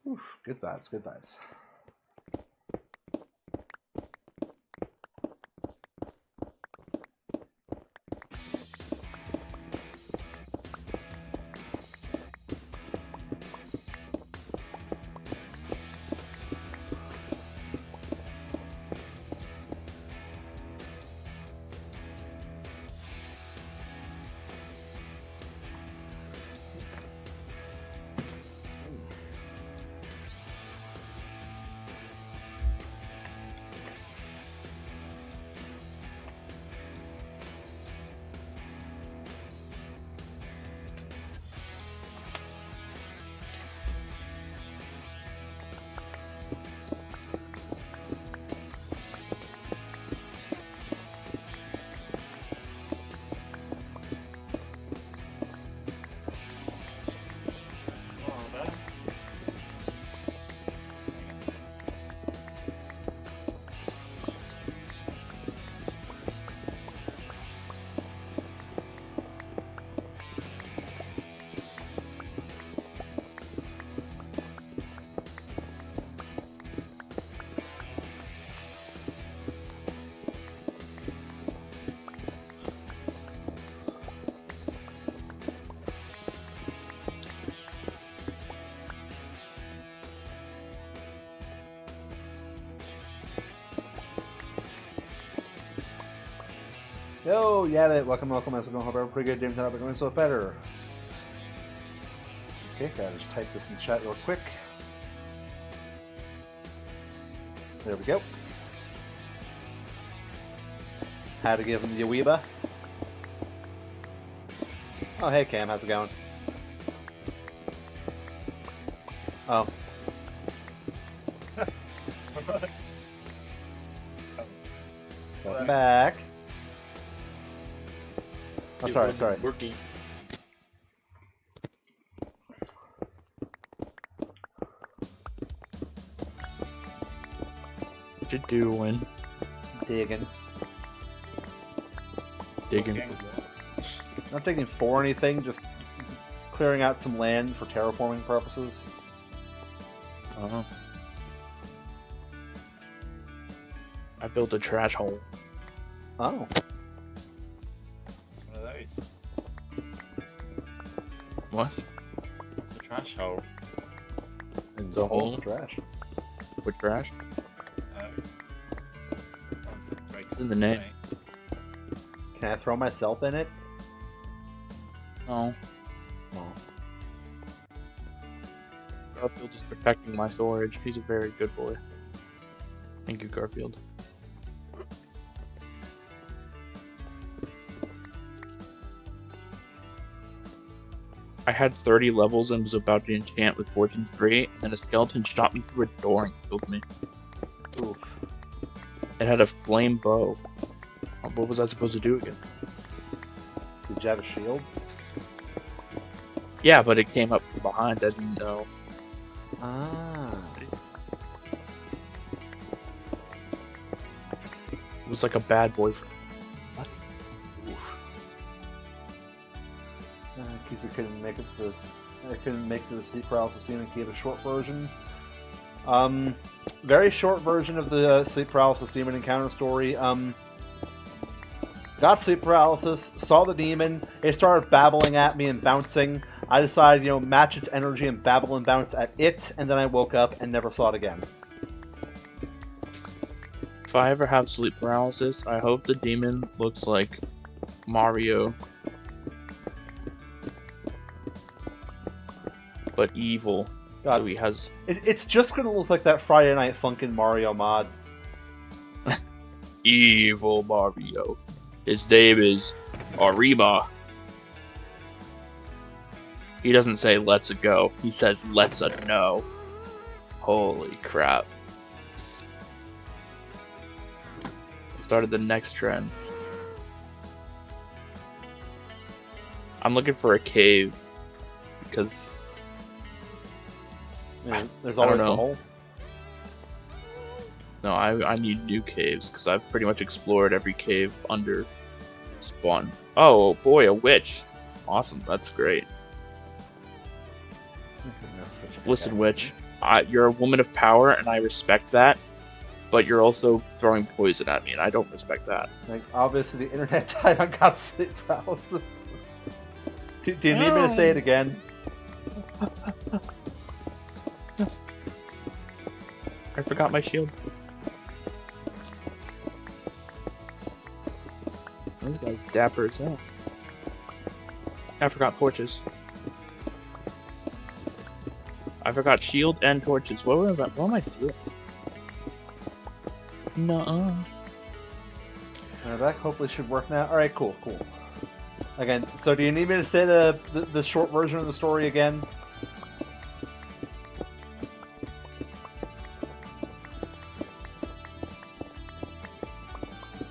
Oof, good vibes, good vibes. Yo, Yabbit, welcome, welcome. How's it going? Hope everyone's pretty good. James, how are we going so better? Okay, gotta just type this in chat real quick. There we go. How to give him the Weeba. Oh, hey Cam, how's it going? Oh. Welcome back. Oh, sorry. Working. What you doing? Digging. Digging Okay. for what? Not digging for anything, just clearing out some land for terraforming purposes. Uh-huh. I built a trash hole. Oh. It's one of those. What? It's a trash hole. It's The a hole hole of trash. with trash? Oh. Sounds in the name. Can I throw myself in it? No. No. Garfield is protecting my storage. He's a very good boy. Thank you, Garfield. I had 30 levels and was about to enchant with Fortune 3, and then a skeleton shot me through a door and killed me. Oof. It had a flame bow. What was I supposed to do again? Did you have a shield? Yeah, but it came up from behind. I didn't know. Ah. It was like a bad boyfriend. Because I couldn't make it to I couldn't make it to the sleep paralysis demon. He had a short version. Very short version of the sleep paralysis demon encounter story. Got sleep paralysis, saw the demon, it started babbling at me and bouncing. I decided, match its energy and babble and bounce at it, and then I woke up and never saw it again. If I ever have sleep paralysis, I hope the demon looks like Mario. But evil. God. So he has... It's just going to look like that Friday Night Funkin' Mario mod. Evil Mario. His name is Arima. He doesn't say let's a go. He says let's a no. Holy crap. Started the next trend. I'm looking for a cave. Because... There's I don't always a know. hole. No, I need new caves, because I've pretty much explored every cave under spawn. Oh boy, a witch. Awesome, that's great. Listen, witch, you're a woman of power, and I respect that, but you're also throwing poison at me, and I don't respect that. Like, obviously the internet died on got sleep paralysis. Do you need me to say it again? I forgot my shield. This guy's dapper as hell. I forgot torches. I forgot shield and torches. What am I doing? Nuh-uh. That hopefully should work now. Alright, cool. Again, so do you need me to say the short version of the story again?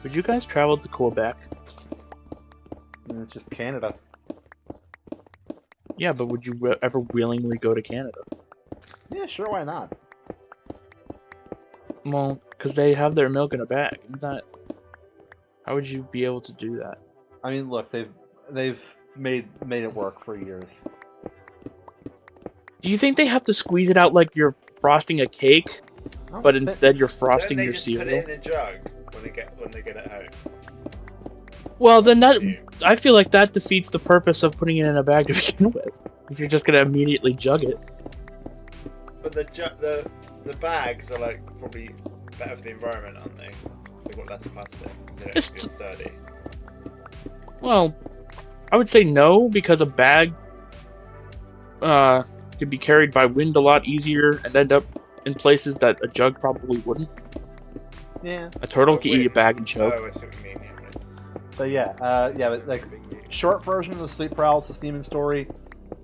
Would you guys travel to Quebec? It's just Canada. Yeah, but would you ever willingly go to Canada? Yeah, sure, why not? Well, because they have their milk in a bag. Isn't that... How would you be able to do that? I mean, look, they've made it work for years. Do you think they have to squeeze it out like you're frosting a cake, but instead you're frosting Don't they your just cereal? put it in a jug when they get it home? Well, then I feel like that defeats the purpose of putting it in a bag to begin with. If you're just gonna immediately jug it. But the bags are like probably better for the environment, aren't they? They've got less plastic because they don't It's feel sturdy. Well, I would say no, because a bag could be carried by wind a lot easier and end up in places that a jug probably wouldn't. Yeah. A turtle can eat a bag and choke. Oh, I see what you mean. Yeah, But yeah, but like short version of the sleep paralysis demon story.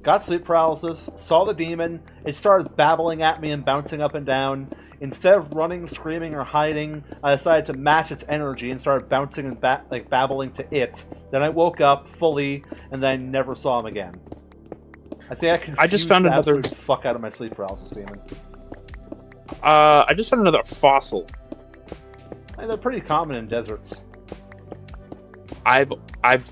Got sleep paralysis, saw the demon, it started babbling at me and bouncing up and down. Instead of running, screaming, or hiding, I decided to match its energy and started bouncing and babbling to it. Then I woke up fully, and then I never saw him again. I think I just found the another absolute fuck out of my sleep paralysis demon. I just found another fossil. And they're pretty common in deserts. I've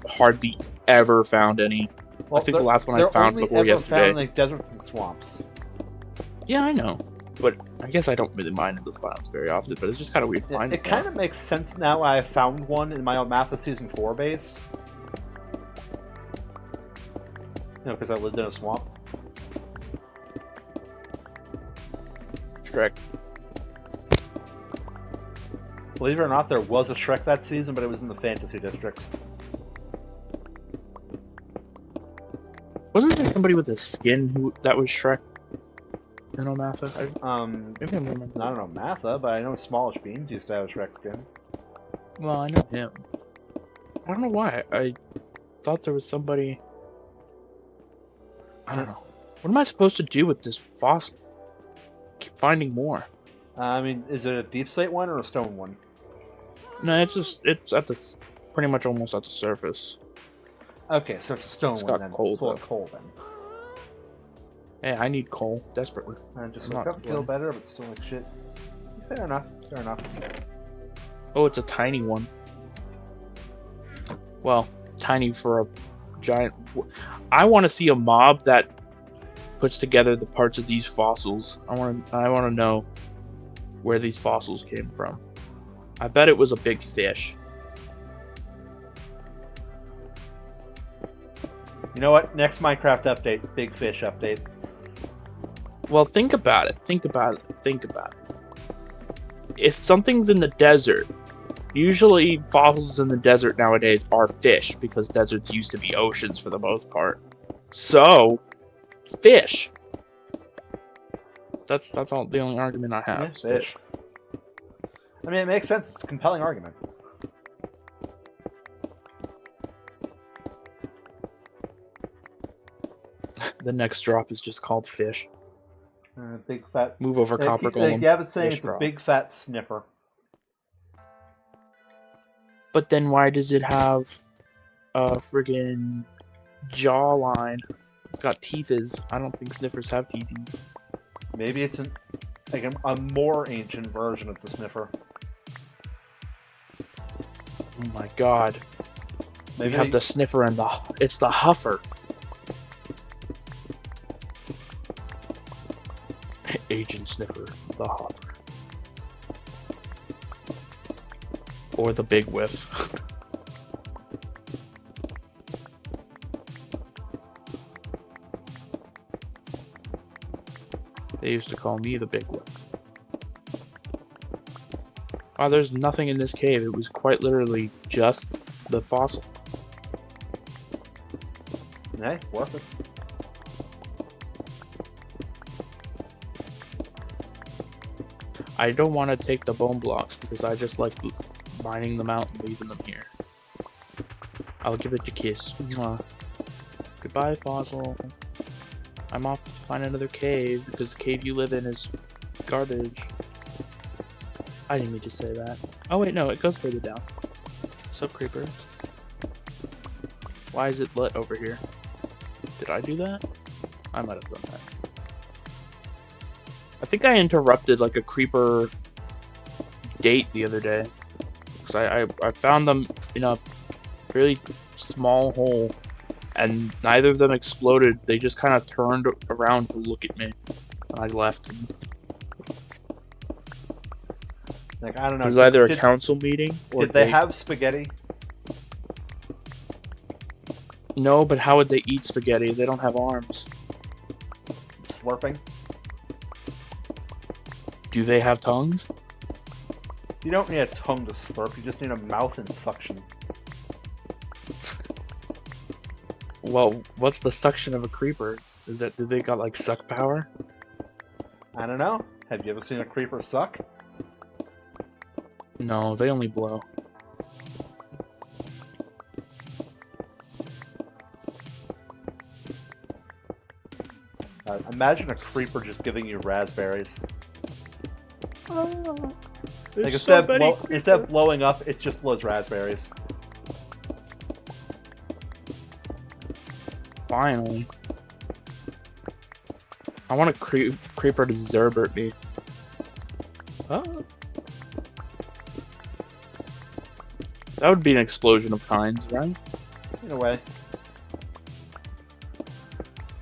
hardly ever found any. Well, I think the last one I found before yesterday. Found in, like, deserts and swamps. Yeah, I know, but I guess I don't really mind in those biomes very often. But it's just kind of weird finding. It kind of makes sense now. I found one in my Omatha Season 4 base. Because I lived in a swamp. Shrek. Believe it or not, there was a Shrek that season, but it was in the Fantasy District. Wasn't there somebody with a skin that was Shrek? In Omatha? Maybe I don't know Matha, but I know Smallish Beans used to have a Shrek skin. Well, I know him. I don't know why. I thought there was somebody. I don't know. What am I supposed to do with this fossil? Keep finding more. I mean, is it a deep slate one or a stone one? No, it's at the pretty much almost at the surface. Okay, so it's a stone It's one got then. coal, Full of though. coal then. Hey, I need coal desperately. I just I'm woke not up, feel better, but still like shit. Fair enough. Fair enough. Oh, it's a tiny one. Well, tiny for a giant. I want to see a mob that puts together the parts of these fossils. I want to know where these fossils came from. I bet it was a big fish. You know what? Next Minecraft update, big fish update. Well, think about it. Think about it. Think about it. If something's in the desert, usually fossils in the desert nowadays are fish because deserts used to be oceans for the most part. So, fish. That's all. The only argument I have. Yeah, Is fish. I mean, it makes sense. It's a compelling argument. The next drop is just called fish. Big fat. Move over, copper golem. You have it saying fish it's drop. a big fat sniffer. But then why does it have a friggin' jawline? It's got teethes. I don't think sniffers have teethes. Maybe it's a more ancient version of the sniffer. Oh my god. Maybe We have the sniffer and it's the huffer. Agent Sniffer, the huffer. Or the big whiff. They used to call me the big whiff. Oh, there's nothing in this cave. It was quite literally just the fossil. Hey, worth it. I don't want to take the bone blocks because I just like mining them out and leaving them here. I'll give it a kiss. Mwah. Goodbye, fossil. I'm off to find another cave because the cave you live in is garbage. I didn't mean to say that. Oh wait, no, it goes further down. What's up, creeper? Why is it lit over here? Did I do that? I might have done that. I think I interrupted like a creeper date the other day. Because I found them in a really small hole and neither of them exploded. They just kind of turned around to look at me. And I left. Like, I don't know. It was either a council meeting or did they have spaghetti? No, but how would they eat spaghetti? They don't have arms. Slurping? Do they have tongues? You don't need a tongue to slurp, you just need a mouth and suction. Well, what's the suction of a creeper? Do they got like suck power? I don't know. Have you ever seen a creeper suck? No, they only blow. Imagine a creeper just giving you raspberries. Oh, Like instead of blowing up, it just blows raspberries. Finally. I want a creeper to Zerbert me. Oh. That would be an explosion of kinds, right? In a way.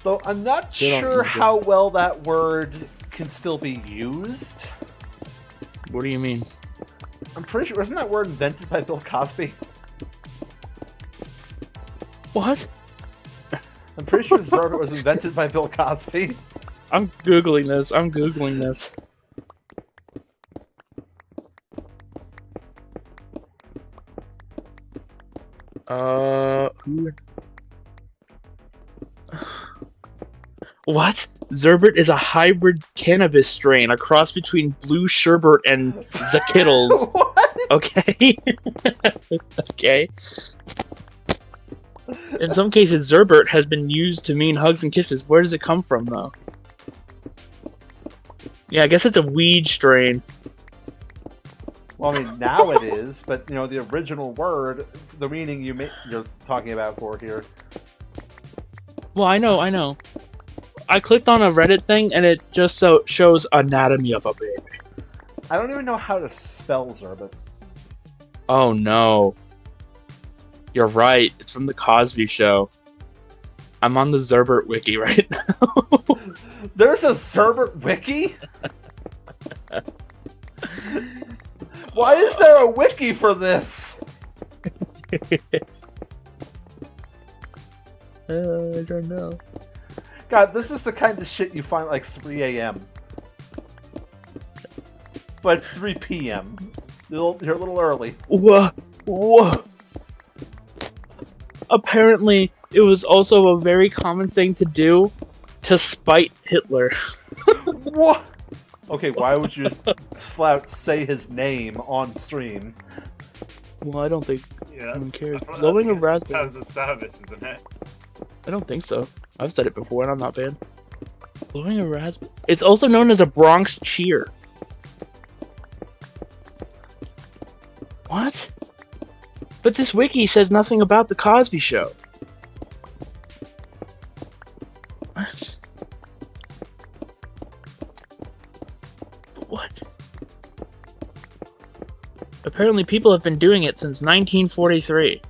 Though I'm not They don't sure use it. how well that word can still be used. What do you mean? I'm pretty sure, wasn't that word invented by Bill Cosby? What? I'm pretty sure Zerbert was invented by Bill Cosby. I'm googling this. I'm googling this. Who? What? Zerbert is a hybrid cannabis strain, a cross between Blue Sherbert and Zakittles. What? Okay. Okay. In some cases, Zerbert has been used to mean hugs and kisses. Where does it come from, though? Yeah, I guess it's a weed strain. Well, I mean, now it is, but, you know, the original word, the meaning you're talking about for here. Well, I know. I clicked on a Reddit thing, and it just shows anatomy of a baby. I don't even know how to spell Zerbert. Oh, no. You're right. It's from the Cosby Show. I'm on the Zerbert wiki right now. There's a Zerbert wiki? Why is there a wiki for this? I don't know. God, this is the kind of shit you find at like 3 a.m. But it's 3 p.m. You're a little early. Whoa. Apparently, it was also a very common thing to do to spite Hitler. What? Okay, why would you just flat say his name on stream? Well, I don't think Yeah, anyone cares. that's Blowing a in raspberry. terms of service, isn't it? I don't think so. I've said it before, and I'm not banned. Blowing a raspberry. It's also known as a Bronx cheer. What? But this wiki says nothing about the Cosby Show. What? What? Apparently people have been doing it since 1943.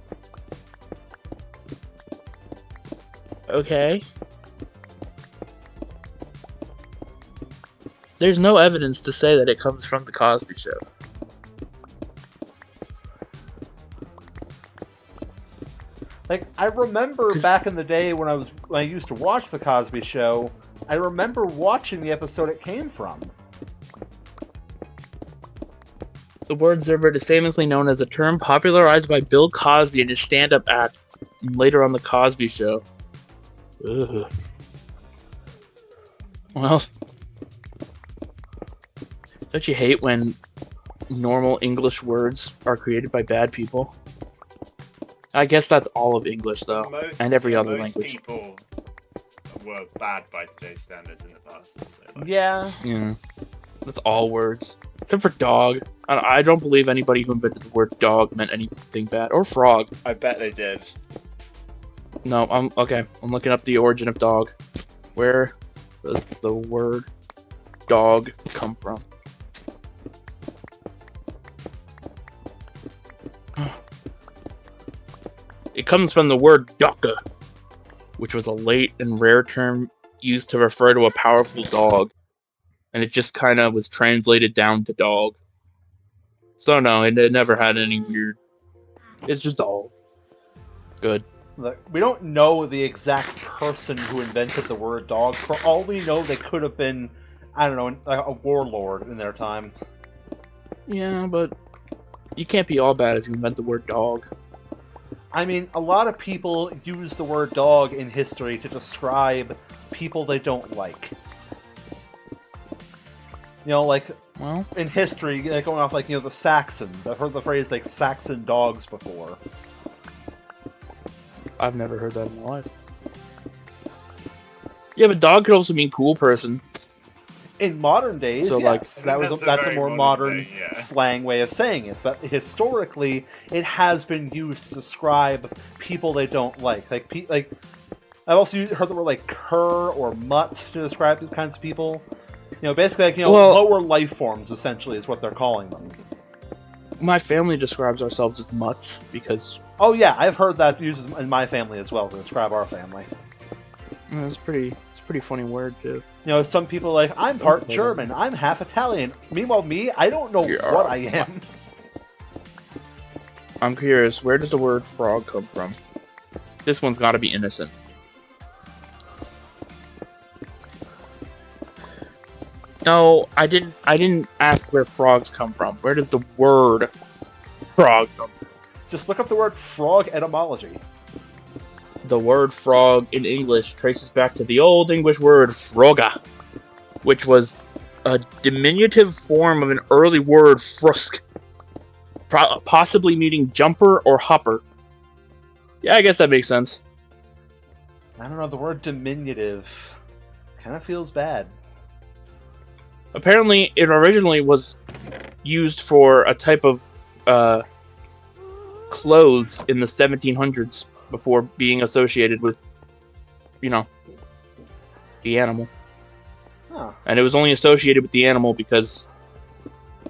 Okay. There's no evidence to say that it comes from the Cosby Show. Like, I remember back in the day when I used to watch the Cosby Show, I remember watching the episode it came from. The word Zerbert is famously known as a term popularized by Bill Cosby in his stand-up act, and later on the Cosby Show. Ugh. Well, don't you hate when normal English words are created by bad people? I guess that's all of English, though, and every other most language. People were bad by today's standards in the past. So like, Yeah. Yeah, that's all words. Except for dog. I don't believe anybody who invented the word dog meant anything bad. Or frog. I bet they did. No, I'm looking up the origin of dog. Where does the word dog come from? It comes from the word daka, which was a late and rare term used to refer to a powerful dog. And it just kind of was translated down to dog. So no, it never had any weird. It's just dog. Good. Look, we don't know the exact person who invented the word dog. For all we know, they could have been, I don't know, a warlord in their time. Yeah, but you can't be all bad if you invent the word dog. I mean, a lot of people use the word dog in history to describe people they don't like. You know, like, Well, in history, like, going off, like, you know, the Saxons. I've heard the phrase, like, Saxon dogs before. I've never heard that in my life. Yeah, but dog could also mean cool person. In modern days, So, yes, like- that's a very more modern thing, yeah. slang way of saying it. But historically, it has been used to describe people they don't like. Like I've also heard the word like cur or mutt to describe these kinds of people. You know, basically, like, you know, Well- lower life forms. Essentially, is what they're calling them. My family describes ourselves as mutts because Oh yeah, I've heard that used in my family as well to describe our family. it's a pretty funny word too. You know, some people are like, I'm part German, I'm half Italian. Meanwhile, me, I don't know Yeah. what I am. I'm curious, where does the word frog come from? This one's got to be innocent. No, I didn't ask where frogs come from. Where does the word frog come from? Just look up the word frog etymology. The word frog in English traces back to the Old English word froga, which was a diminutive form of an early word frusk, possibly meaning jumper or hopper. Yeah, I guess that makes sense. I don't know, the word diminutive kind of feels bad. Apparently, it originally was used for a type of clothes in the 1700s before being associated with, you know, the animal. Huh. And it was only associated with the animal because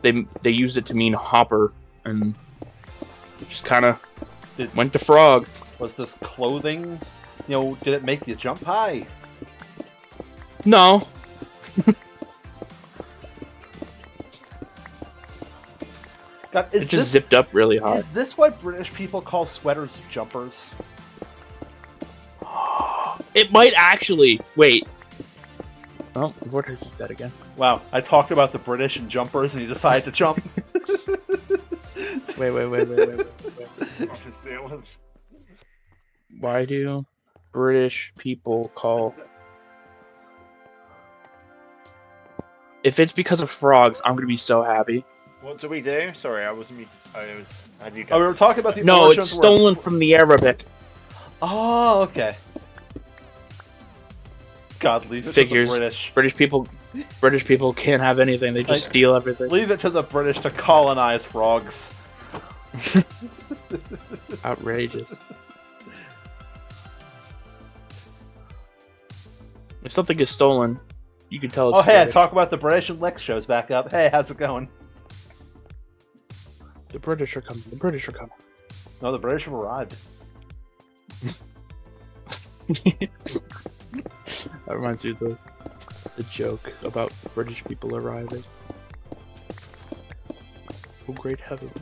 they used it to mean hopper, and just kind of went to frog. Was this clothing, did it make you jump high? No. God, It just zipped up really high. Is this why British people call sweaters jumpers? It might actually. Wait. Oh, the vortex is dead again. Wow, I talked about the British and jumpers, and you decided to jump. Wait. Why do British people call... If it's because of frogs, I'm gonna be so happy. What do we do? Sorry, I wasn't. How do you Oh, we were talking about the No, origin it's of the word. stolen from the Arabic. Oh, okay. God, leave it Figures. to the British. British people can't have anything. They just steal everything. Leave it to the British to colonize frogs. Outrageous. If something is stolen, you can tell it's Oh, hey, I British. talk about the British and Lex shows back up. Hey, how's it going? The British are coming. The British are coming. No, the British have arrived. That reminds me of the joke about British people arriving. Oh, great heavens.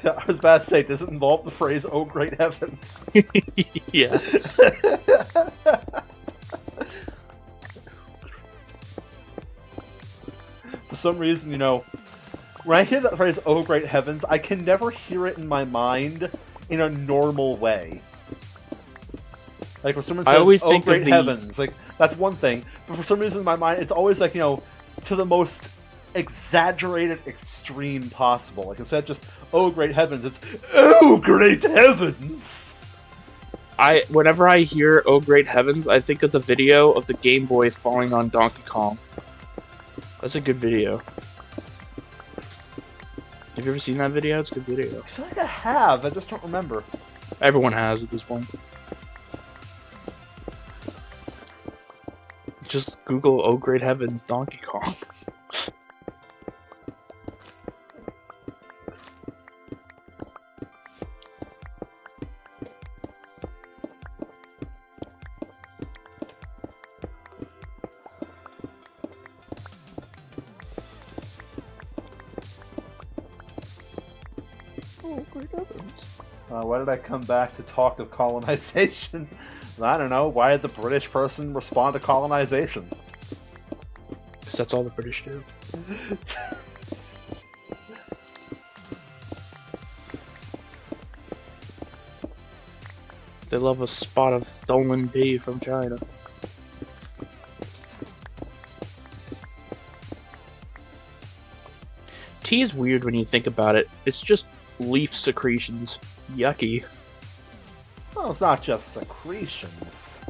I was about to say, does it involve the phrase, oh, great heavens? Yeah. For some reason, when I hear that phrase, oh, great heavens, I can never hear it in my mind in a normal way. Like, when someone I says, always oh, think of great the- heavens, like, that's one thing. But for some reason in my mind, it's always like, to the most exaggerated extreme possible. Like, instead of just, oh, great heavens, it's, oh, great heavens! Whenever I hear "Oh Great Heavens," I think of the video of the Game Boy falling on Donkey Kong. That's a good video. Have you ever seen that video? It's a good video. I feel like I have, I just don't remember. Everyone has at this point. Just Google "Oh Great Heavens, Donkey Kong." Oh, great heavens. Why did I come back to talk of colonization? I don't know. Why did the British person respond to colonization? Because that's all the British do. They love a spot of stolen tea from China. Tea is weird when you think about it. It's just leaf secretions. Yucky. Well, it's not just secretions.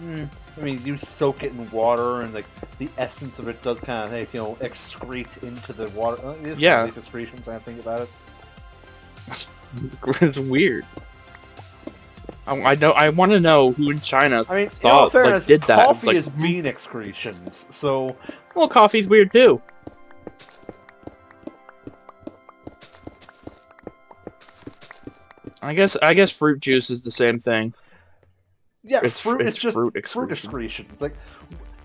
I mean, you soak it in water, and like the essence of it does kind of, excrete into the water. It is Yeah. leaf excretions. When I think about it. It's weird. I want to know who in China I mean, in thought, all fairness, did that. coffee It's is like, bean excretions, so well, coffee's weird too. I guess fruit juice is the same thing. yeah, It's it's just fruit fruit excretion. excretions. Like,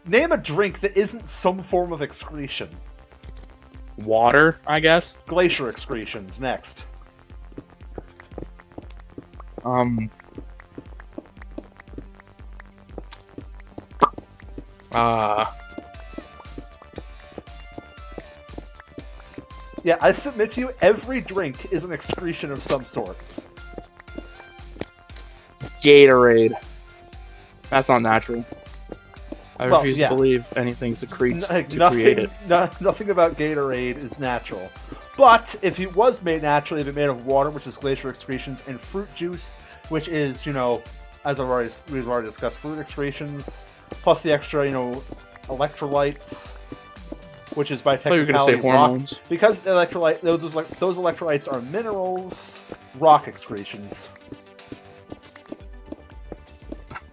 name a drink that isn't some form of excretion. Water, I guess. Glacier excretions next. Yeah, I submit to you, every drink is an excretion of some sort. Gatorade. That's not natural. I Well, refuse yeah. to believe anything secretes to create Nothing, it. nothing about Gatorade is natural. But if it was made naturally, it'd be made of water, which is glacier excretions, and fruit juice, which is, as we've already discussed, fruit excretions, plus the extra, electrolytes, which is by I thought you were going to technicality say rock. hormones. Because those electrolytes are minerals, rock excretions.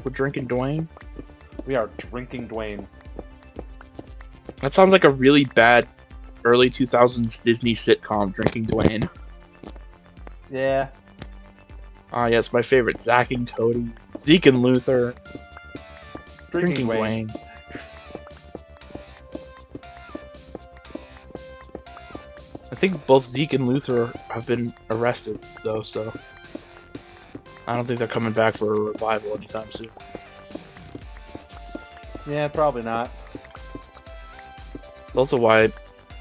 We're drinking Dwayne? We are drinking Dwayne. That sounds like a really bad early 2000s Disney sitcom, Drinking Dwayne. Yeah. Ah, yes, my favorite. Zach and Cody. Zeke and Luther. Drinking Dwayne. Dwayne. I think both Zeke and Luther have been arrested, though, so I don't think they're coming back for a revival anytime soon. Yeah, probably not. That's also why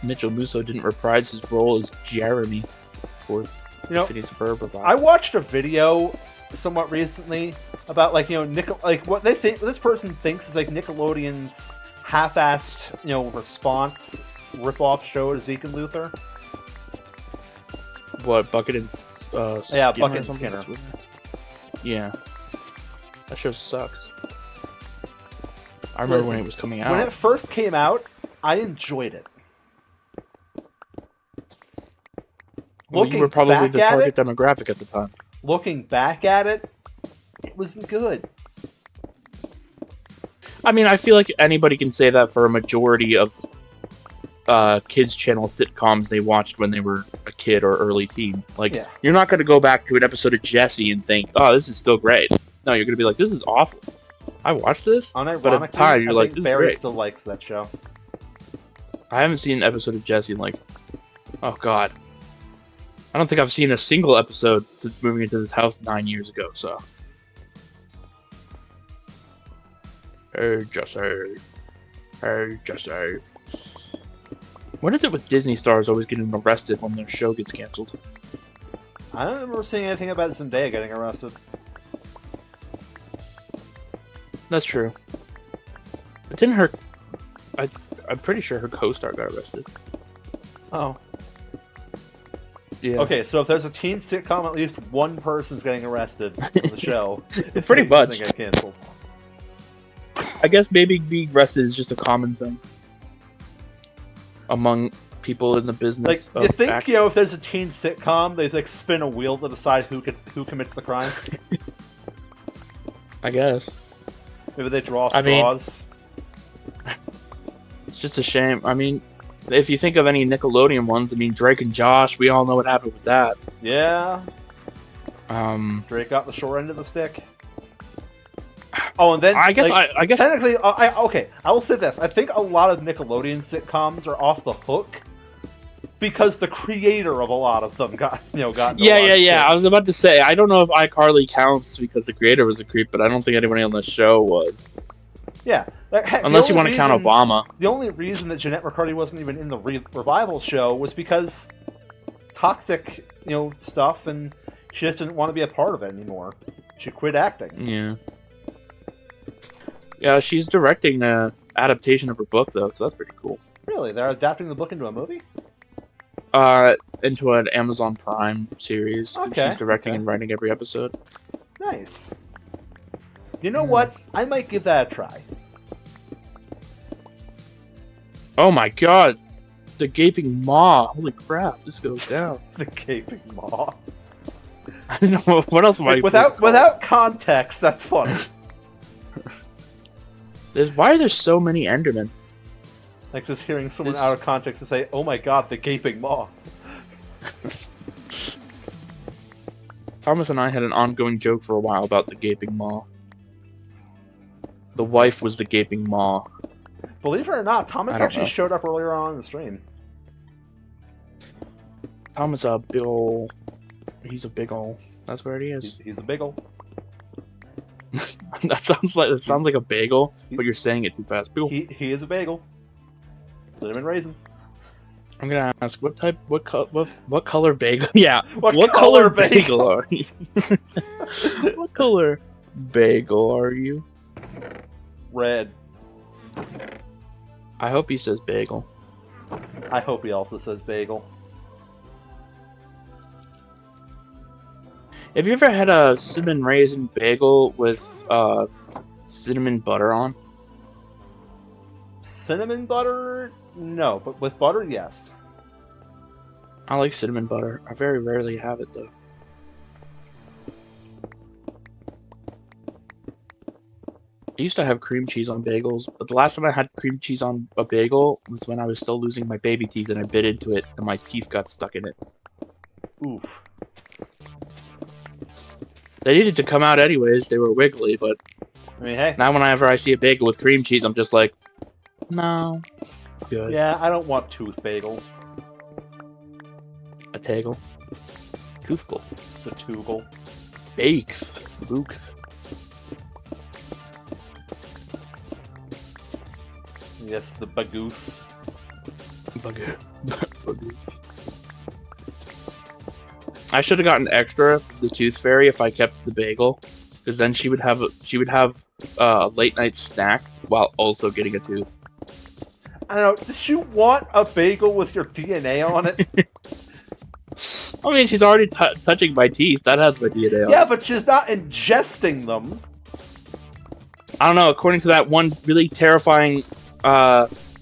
Mitchell Musso didn't reprise his role as Jeremy for City Suburb revival. I watched a video somewhat recently about what they think this person thinks is like Nickelodeon's half-assed response rip-off show to Zeke and Luther. What, Bucket and Yeah, Skinner Bucket or and something? Skinner. Yeah, that show sucks. I remember when it was coming out. When it first came out, I enjoyed it. Well, you were probably the target demographic at the time. Looking back at it, it wasn't good. I mean, I feel like anybody can say that for a majority of kids' channel sitcoms they watched when they were a kid or early teen. Like, You're not going to go back to an episode of Jessie and think, oh, this is still great. No, you're going to be like, this is awful. I watched this, but at the time, you're like, this Barry is great. still likes that show. I haven't seen an episode of Jessie in like, oh god. I don't think I've seen a single episode since moving into this house 9 years ago, so. Hey, Jesse. Hey, Jesse. What is it with Disney stars always getting arrested when their show gets canceled? I don't remember seeing anything about Zendaya getting arrested. That's true. But didn't her... I'm pretty sure her co-star got arrested. Oh. Yeah. Okay, so if there's a teen sitcom, at least one person's getting arrested on the show. Pretty much. Get canceled. I guess maybe being arrested is just a common thing among people in the business. Like, you think, if there's a teen sitcom, they spin a wheel to decide who commits the crime? I guess. Maybe they draw straws. It's just a shame. I mean, if you think of any Nickelodeon ones, I mean, Drake and Josh, we all know what happened with that. Yeah. Drake got the short end of the stick. Oh, and then I guess technically, okay, I will say this: I think a lot of Nickelodeon sitcoms are off the hook because the creator of a lot of them got Yeah. I was about to say, I don't know if iCarly counts because the creator was a creep, but I don't think anybody on the show was. Yeah, unless you want to count Obama. The only reason that Jeanette McCurdy wasn't even in the revival show was because toxic, stuff, and she just didn't want to be a part of it anymore. She quit acting. Yeah. Yeah, she's directing an adaptation of her book, though, so that's pretty cool. Really? They're adapting the book into a movie? Into an Amazon Prime series. Okay. She's directing and writing every episode. Nice. You know what? I might give that a try. Oh my god! The gaping maw! Holy crap! This goes down. The gaping maw. I don't know what else might. Without context, that's funny. Why are there so many Endermen? Like just hearing someone out of context and say, "Oh my god, the gaping maw." Thomas and I had an ongoing joke for a while about the gaping maw. The wife was the gaping maw. Believe it or not, Thomas actually showed up earlier on in the stream. Thomas a big ol'... He's a big ol'... That's where he is. He's a big ol'. That sounds like a bagel, but you're saying it too fast. He is a bagel. Cinnamon raisin. I'm gonna ask what color bagel? Yeah. What color bagel are you? What color bagel are you? Red. I hope he says bagel. I hope he also says bagel. Have you ever had a cinnamon raisin bagel with cinnamon butter on? Cinnamon butter? No, but with butter, yes. I like cinnamon butter. I very rarely have it though. I used to have cream cheese on bagels, but the last time I had cream cheese on a bagel was when I was still losing my baby teeth and I bit into it and my teeth got stuck in it. Oof. They needed to come out anyways, they were wiggly, but I mean, hey. now whenever I see a bagel with cream cheese, I'm just like, no, good. Yeah, I don't want tooth bagel. A tagel. Toothful. The toogle. Bakes. Books. Yes, the bagoof. Bugger. I should have gotten extra the tooth fairy if I kept the bagel, because then she would have a late night snack while also getting a tooth. I don't know. Does she want a bagel with your DNA on it? I mean, she's already touching my teeth. That has my DNA on Yeah, it. but she's not ingesting them. I don't know. According to that one really terrifying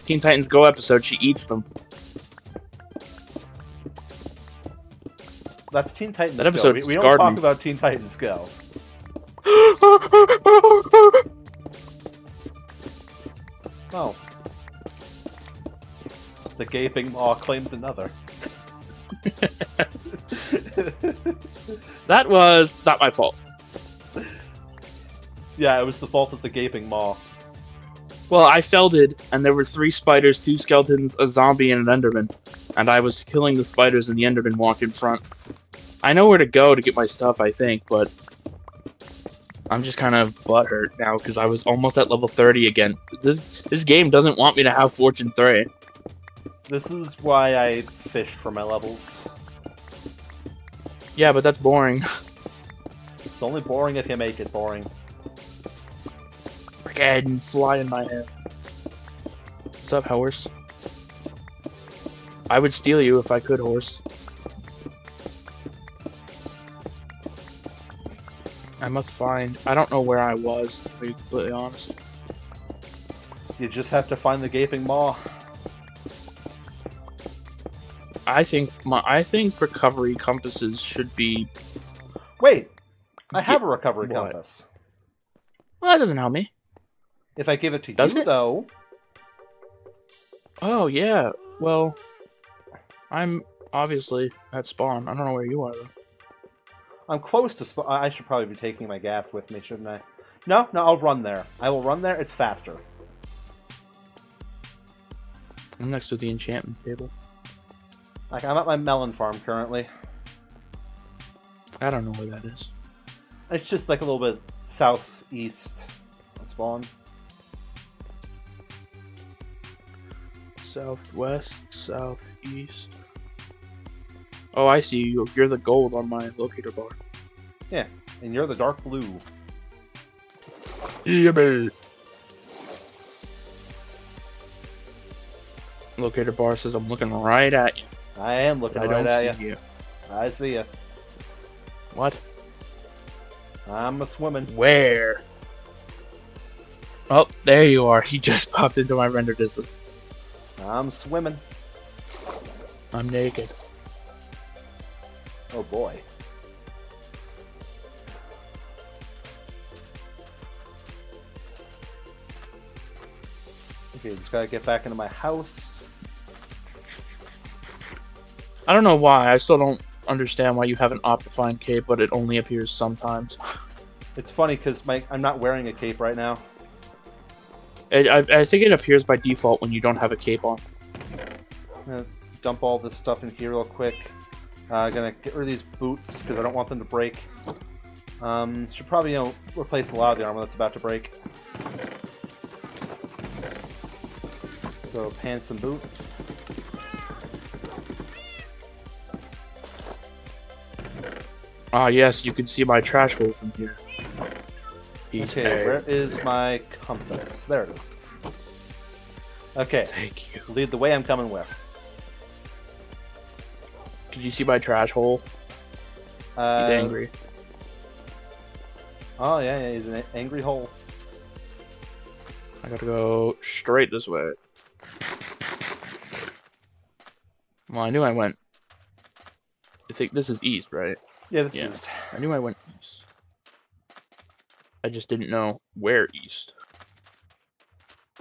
Teen Titans Go episode, she eats them. That's Teen Titans That episode Go. We don't scarred talk me. about Teen Titans Go. Oh. The gaping maw claims another. That was not my fault. Yeah, it was the fault of the gaping maw. Well, I felded, and there were 3 spiders, 2 skeletons, a zombie, and an enderman. And I was killing the spiders, and the enderman walked in front. I know where to go to get my stuff, I think, but I'm just kind of butthurt now, because I was almost at level 30 again. This game doesn't want me to have Fortune 3. This is why I fish for my levels. Yeah, but that's boring. It's only boring if you make it boring. Freaking fly in my head. What's up, horse? I would steal you if I could, horse. I must find... I don't know where I was, to be completely honest. You just have to find the gaping maw. I think recovery compasses should be... Wait! I have a recovery What? compass. Well, that doesn't help me. If I give it to Does you, it? though... Oh, yeah. Well, I'm obviously at spawn. I don't know where you are, though. I'm close to spawn. I should probably be taking my gas with me, shouldn't I? No, I'll run there. I will run there. It's faster. I'm next to the enchantment table. Like, I'm at my melon farm currently. I don't know where that is. It's just like a little bit southeast of spawn. Southwest, southeast. Oh, I see you. You're the gold on my locator bar. Yeah, and you're the dark blue. Yeah, baby. Locator bar says I'm looking right at you. I am looking I right don't at see you. you. I see you. What? I'm a swimming. Where? Oh, there you are. You just popped into my render distance. I'm swimming. I'm naked. Oh boy. Okay, just gotta get back into my house. I don't know why. I still don't understand why you have an Optifine cape, but it only appears sometimes. It's funny because I'm not wearing a cape right now. I think it appears by default when you don't have a cape on. I'm gonna dump all this stuff in here real quick. Gonna get rid of these boots because I don't want them to break. Should probably, replace a lot of the armor that's about to break. So, pants and boots. Ah, yes, you can see my trash hole from here. Okay, where is my compass? There it is. Okay, Thank you. lead the way. I'm coming with. Did you see my trash hole? He's angry. Oh, yeah, he's an angry hole. I gotta go straight this way. Well, I knew I went. I think this is east, right? Yeah, this Yeah. is. I knew I went east. I just didn't know where east.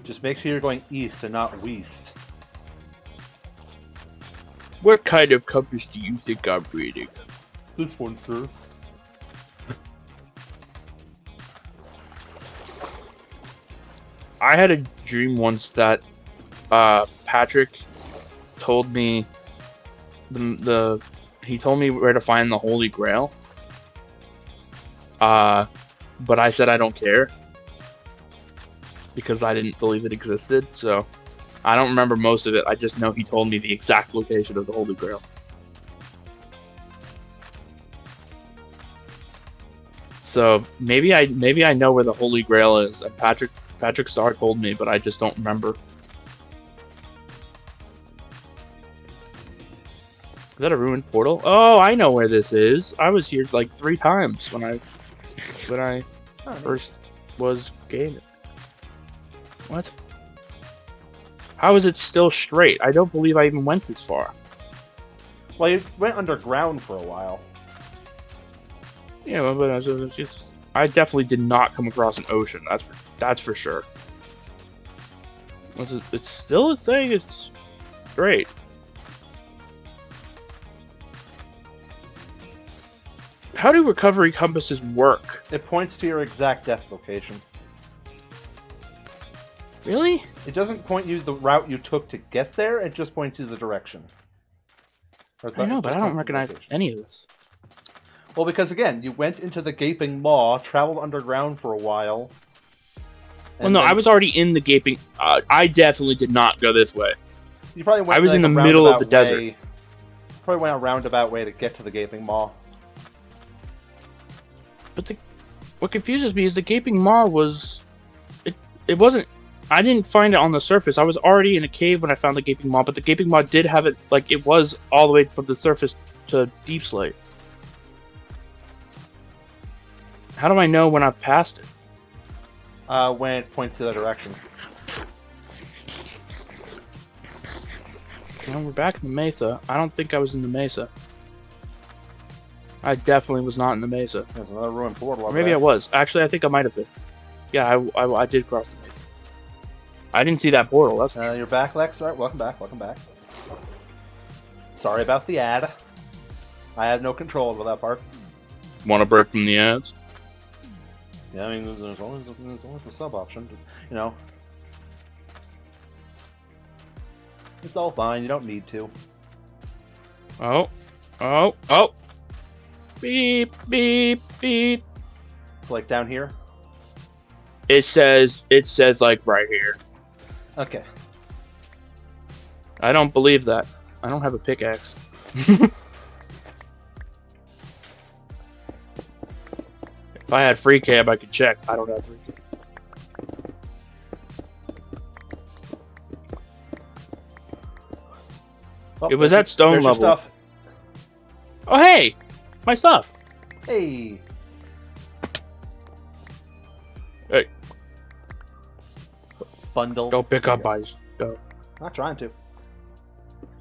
Just make sure you're going east and not west. What kind of compass do you think I'm reading? This one, sir. I had a dream once that Patrick told me he told me where to find the Holy Grail. But I said I don't care because I didn't believe it existed. So I don't remember most of it. I just know he told me the exact location of the Holy Grail. So maybe I know where the Holy Grail is. And Patrick Starr told me, but I just don't remember. Is that a ruined portal? Oh, I know where this is. I was here like 3 times when I first was gaming. What? How is it still straight? I don't believe I even went this far. Well, you went underground for a while. Yeah, but I definitely did not come across an ocean. That's for sure. It's still saying it's straight. How do recovery compasses work? It points to your exact death location. Really? It doesn't point you the route you took to get there, it just points you the direction. I know, but I don't recognize any of this. Well, because again, you went into the Gaping Maw, traveled underground for a while. Well, no, I was already in the Gaping... I definitely did not go this way. You probably went I was like in the a middle of the roundabout desert. way. Probably went a roundabout way to get to the Gaping Maw. But what confuses me is the Gaping Maw was... It wasn't... I didn't find it on the surface. I was already in a cave when I found the Gaping Maw, but the Gaping Maw did have it... Like, it was all the way from the surface to Deep Slate. How do I know when I've passed it? When it points to the direction. Well, we're back in the Mesa. I don't think I was in the Mesa. I definitely was not in the Mesa. There's another ruined portal Or over maybe there. I was. Actually, I think I might have been. Yeah, I did cross the Mesa. I didn't see that portal. That's for sure. You're back, Lex. All right, welcome back. Welcome back. Sorry about the ad. I had no control over that part. Want to break from the ads? Yeah, I mean, there's always the sub option. You know, it's all fine. You don't need to. Oh. Beep, beep, beep. It's like down here. It says like right here. Okay. I don't believe that. I don't have a pickaxe. If I had free cab, I could check. I don't have free cab. Oh, It was at stone there's your level. Stuff. Oh, hey! My stuff! Hey. Hey. Bundle. Go pick up my stuff. Not trying to.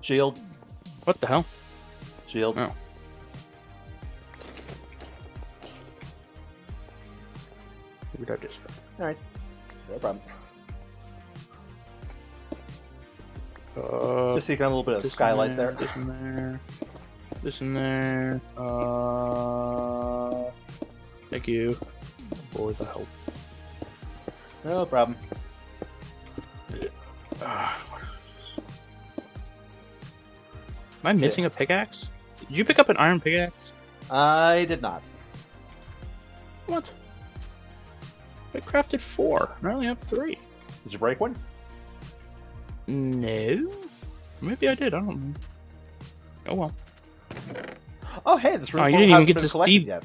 Shield. What the hell? Shield. Oh. Maybe I just... Alright. No problem. Just so you got a little bit of this skylight in there. This in there. This in there. Thank you for the help. No problem. Am I missing a pickaxe? Did you pick up an iron pickaxe? I did not. What? I crafted 4. I only have 3. Did you break one? No. Maybe I did. I don't know. Oh well. Oh, hey, this room Oh, you didn't even hasn't get been to collected see- yet.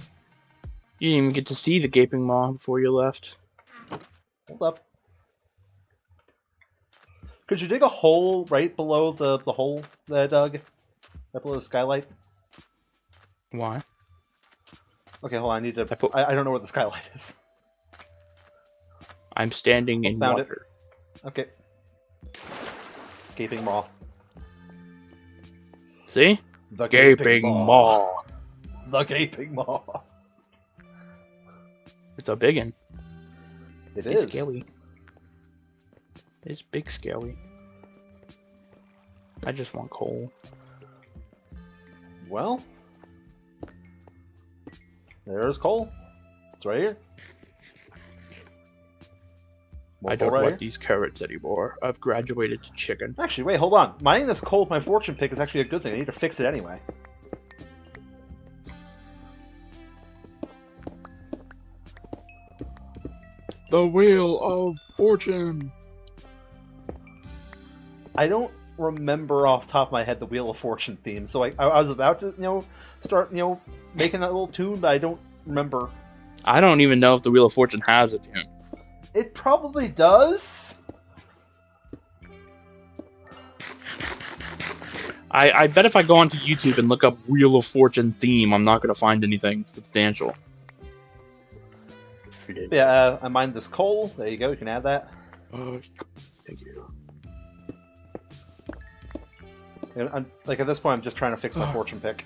You didn't even get to see the gaping maw before you left. Hold up. Could you dig a hole right below the hole that I dug? Right below the skylight? Why? Okay, hold on. I need to. I put- I don't know where the skylight is. I'm standing in Found it. water. Okay. Gaping maw. See? The Gaping maw. The gaping maw. It's a big one. It It's is. scary. It's big scary. I just want coal. Well, there's coal. It's right here. More I coal don't right want here. these carrots anymore. I've graduated to chicken. Actually, wait, hold on. Mining this coal with my fortune pick is actually a good thing. I need to fix it anyway. The Wheel of Fortune. I don't remember off the top of my head the Wheel of Fortune theme, so I was about to, start, making that little tune, but I don't remember. I don't even know if the Wheel of Fortune has a tune. It probably does. I bet if I go onto YouTube and look up Wheel of Fortune theme, I'm not going to find anything substantial. Yeah, I mined this coal. There you go. You can add that. Thank you. And like at this point, I'm just trying to fix my fortune pick.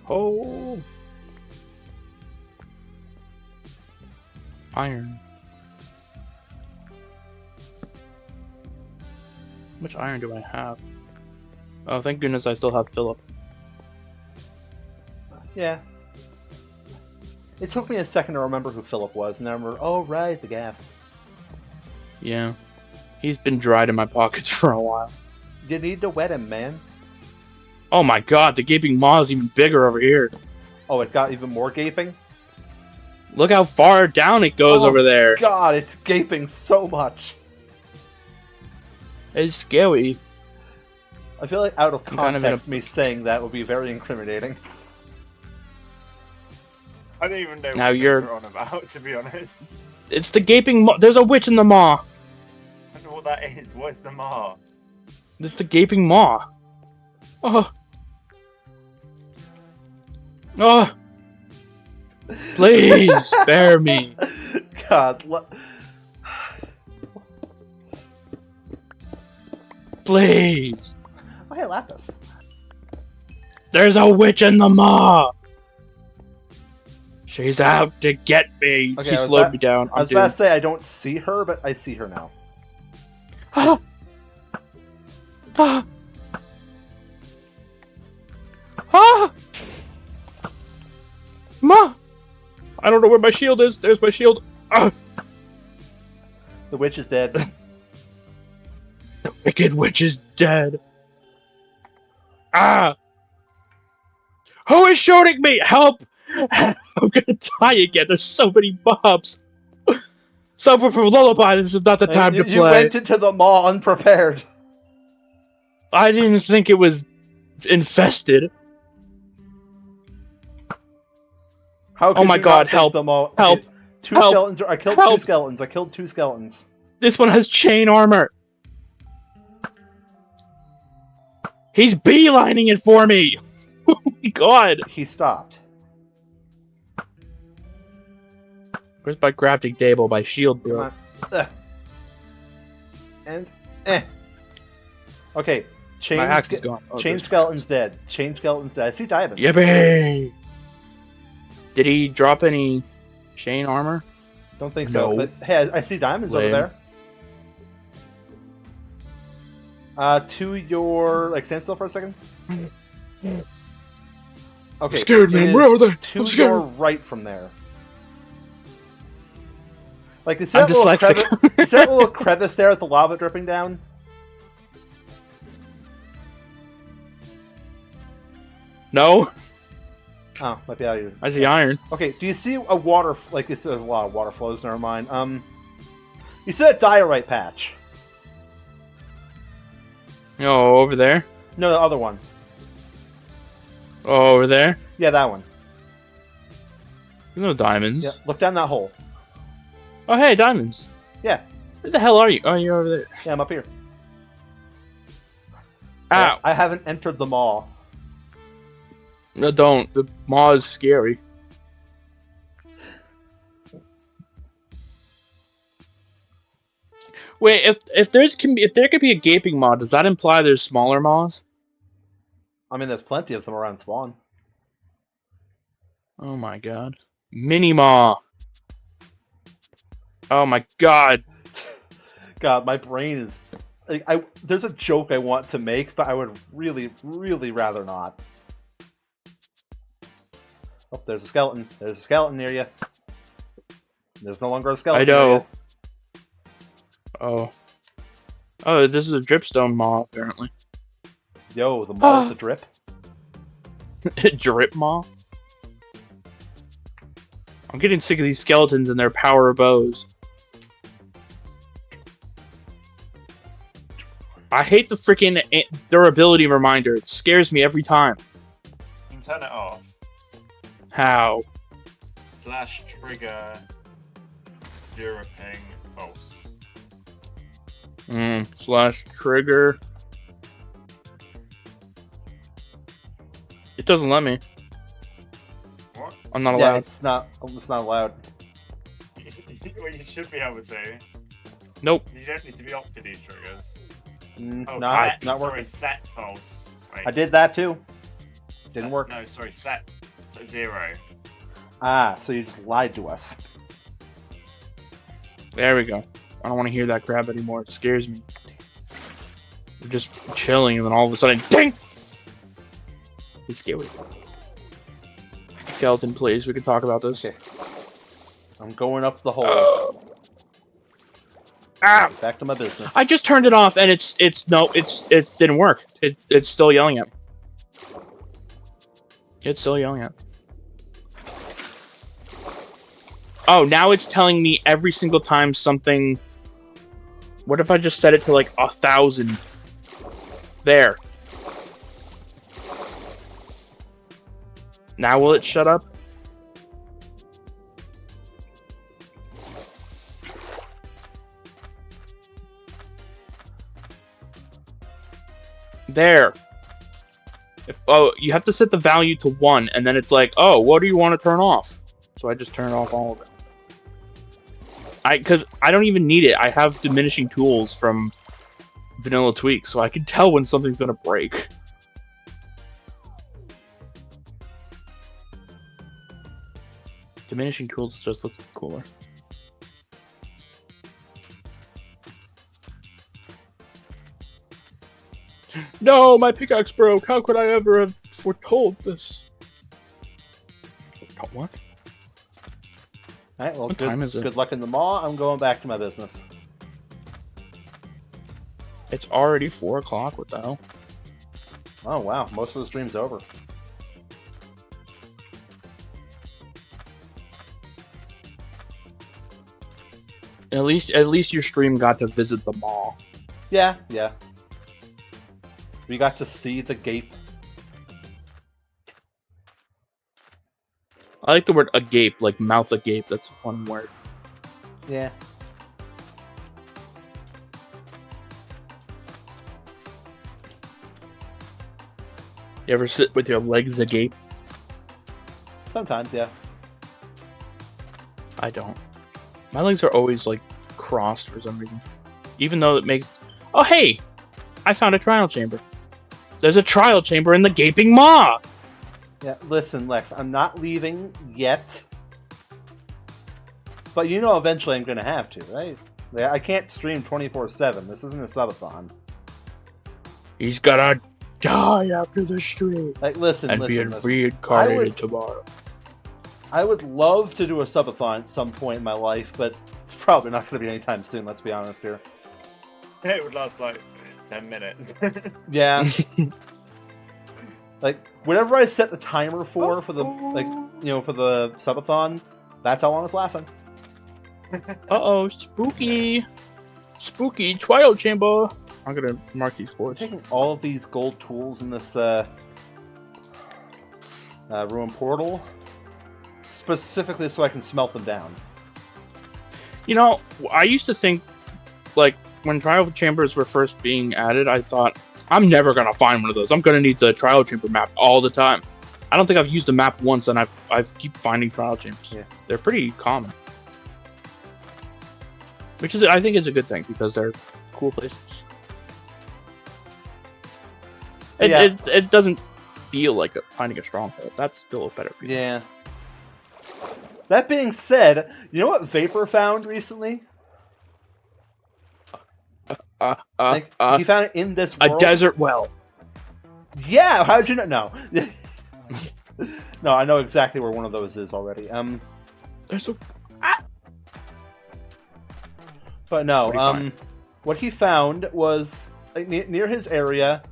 Coal. Iron. How much iron do I have? Oh, thank goodness I still have Philip. Yeah. It took me a second to remember who Philip was, and I remember, oh right, the gas. Yeah. He's been dried in my pockets for a while. You need to wet him, man. Oh my god, the gaping maw is even bigger over here. Oh, it got even more gaping? Look how far down it goes over there. God, it's gaping so much. It's scary. I feel like out of I'm kind context, of in me saying that would be very incriminating. I don't even know Now what you're- you're on about, to be honest. It's the gaping maw. There's a witch in the maw. I don't know what that is. What's the mar? It's the gaping maw. Oh. Oh. Please spare me. God, Please. oh, hey, Lapis. There's a witch in the maw. She's out to get me. Okay, She I was slowed about- me down. I was about to say I don't see her, but I see her now. Ah! Ah! Ah! Ma! I don't know where my shield is. There's my shield. Ah! The witch is dead. The wicked witch is dead. Ah! Who is shooting me? Help! I'm gonna die again. There's so many mobs. Someone from Lullaby, this is not the time to play. You went into the maw unprepared. I didn't think it was infested. How could Oh my you God, not think help, the maw? help, Okay, two help, skeletons. I killed help. 2 skeletons. I killed 2 skeletons. This one has chain armor. He's beelining it for me. Oh my god. He stopped. Where's my crafting table? My shield Come broke. on. And okay. Chain, My axe is gone. Oh, chain there's- skeleton's dead. Chain skeleton's dead. I see diamonds. Yippee! Did he drop any chain armor? Don't think so. No. But hey, I see diamonds Lame. over there. To your stand still for a second. Okay. Scared, man. it Where is are they? To I'm scared. your right from there. Like you see I'm that little dyslexic. crevice? You see that little crevice there with the lava dripping down? No, Oh, might be out of your. I see iron. Okay, do you see a water like this? A lot of water flows. Never mind. You see that diorite patch? Oh, over there. No, the other one. Oh, over there. Yeah, that one. There's no diamonds. Yeah, look down that hole. Oh, hey, diamonds. Yeah, Where the hell are you? Oh, you're over there. yeah, I'm up here. Ow! I haven't entered the mall. No, don't. The maw is scary. Wait, if there could be a gaping maw, does that imply there's smaller maws? I mean, there's plenty of them around spawn. Oh my god. Mini maw. Oh my god. God, my brain is... Like, there's a joke I want to make, but I would really, really rather not. Oh, there's a skeleton. There's a skeleton near you. There's no longer a skeleton I know. near you. Oh. Oh, this is a dripstone maw, apparently. Yo, the mall with the drip. Drip maw? I'm getting sick of these skeletons and their power bows. I hate the freaking durability reminder. It scares me every time. You can turn it off. How? / trigger Duraping pulse. / trigger. It doesn't let me. What? I'm not Yeah, allowed. it's not allowed. Well, you should be able to. Nope. You don't need to be opt to these triggers. Oh, Not sorry, working. set pulse. Wait. I did that too. Didn't work. No, sorry, set 0. Ah, so you just lied to us. There we go. I don't want to hear that crap anymore. It scares me. We're just chilling, and then all of a sudden, ding! He's scary. Skeleton, please. We can talk about this. Okay. I'm going up the hole. Ah! Back to my business. I just turned it off, and it didn't work. It's still yelling at me. It's still yelling at me. Oh, now it's telling me every single time something... What if I just set it to like 1,000? There. Now will it shut up? There. Oh, you have to set the value to 1, and then it's like, oh, what do you want to turn off? So I just turn off all of it. Because I don't even need it. I have diminishing tools from Vanilla Tweak, so I can tell when something's gonna break. Diminishing tools just looks cooler. No, my pickaxe broke. How could I ever have foretold this? What? Alright, well, What time is it? Good luck in the mall. I'm going back to my business. It's already 4 o'clock. What the hell? Oh, wow. Most of the stream's over. At least your stream got to visit the mall. Yeah, yeah. We got to see the gape. I like the word agape, like mouth agape. That's one word. Yeah. You ever sit with your legs agape? Sometimes, yeah. I don't. My legs are always like crossed for some reason. Even though it makes... Oh, hey! I found a trial chamber. There's a trial chamber in the gaping maw! Yeah, listen, Lex, I'm not leaving yet. But you know eventually I'm going to have to, right? Yeah, I can't stream 24/7. This isn't a subathon. He's gonna die after the stream. Like, listen, And be listen. reincarnated tomorrow. I would love to do a subathon at some point in my life, but it's probably not going to be anytime soon, let's be honest here. It would last like 10 minutes. Yeah. Like, whatever I set the timer for the, like, you know, for the subathon, that's how long it's lasting. Uh-oh, spooky. Spooky trial chamber. I'm gonna mark these I'm boards. taking all of these gold tools in this ruin portal specifically so I can smelt them down. You know, I used to think, like, when trial chambers were first being added, I thought, I'm never gonna find one of those. I'm gonna need the trial chamber map all the time. I don't think I've used the map once, and I've keep finding trial chambers. Yeah. They're pretty common, which is I think is a good thing because they're cool places. It doesn't feel like finding a stronghold. That's still a better feeling. Yeah. That being said, you know what Vapor found recently? He found it in this world. A desert well. Yeah, how'd you know? No. No, I know exactly where one of those is already. There's a... But no, what he found was, like, near his area,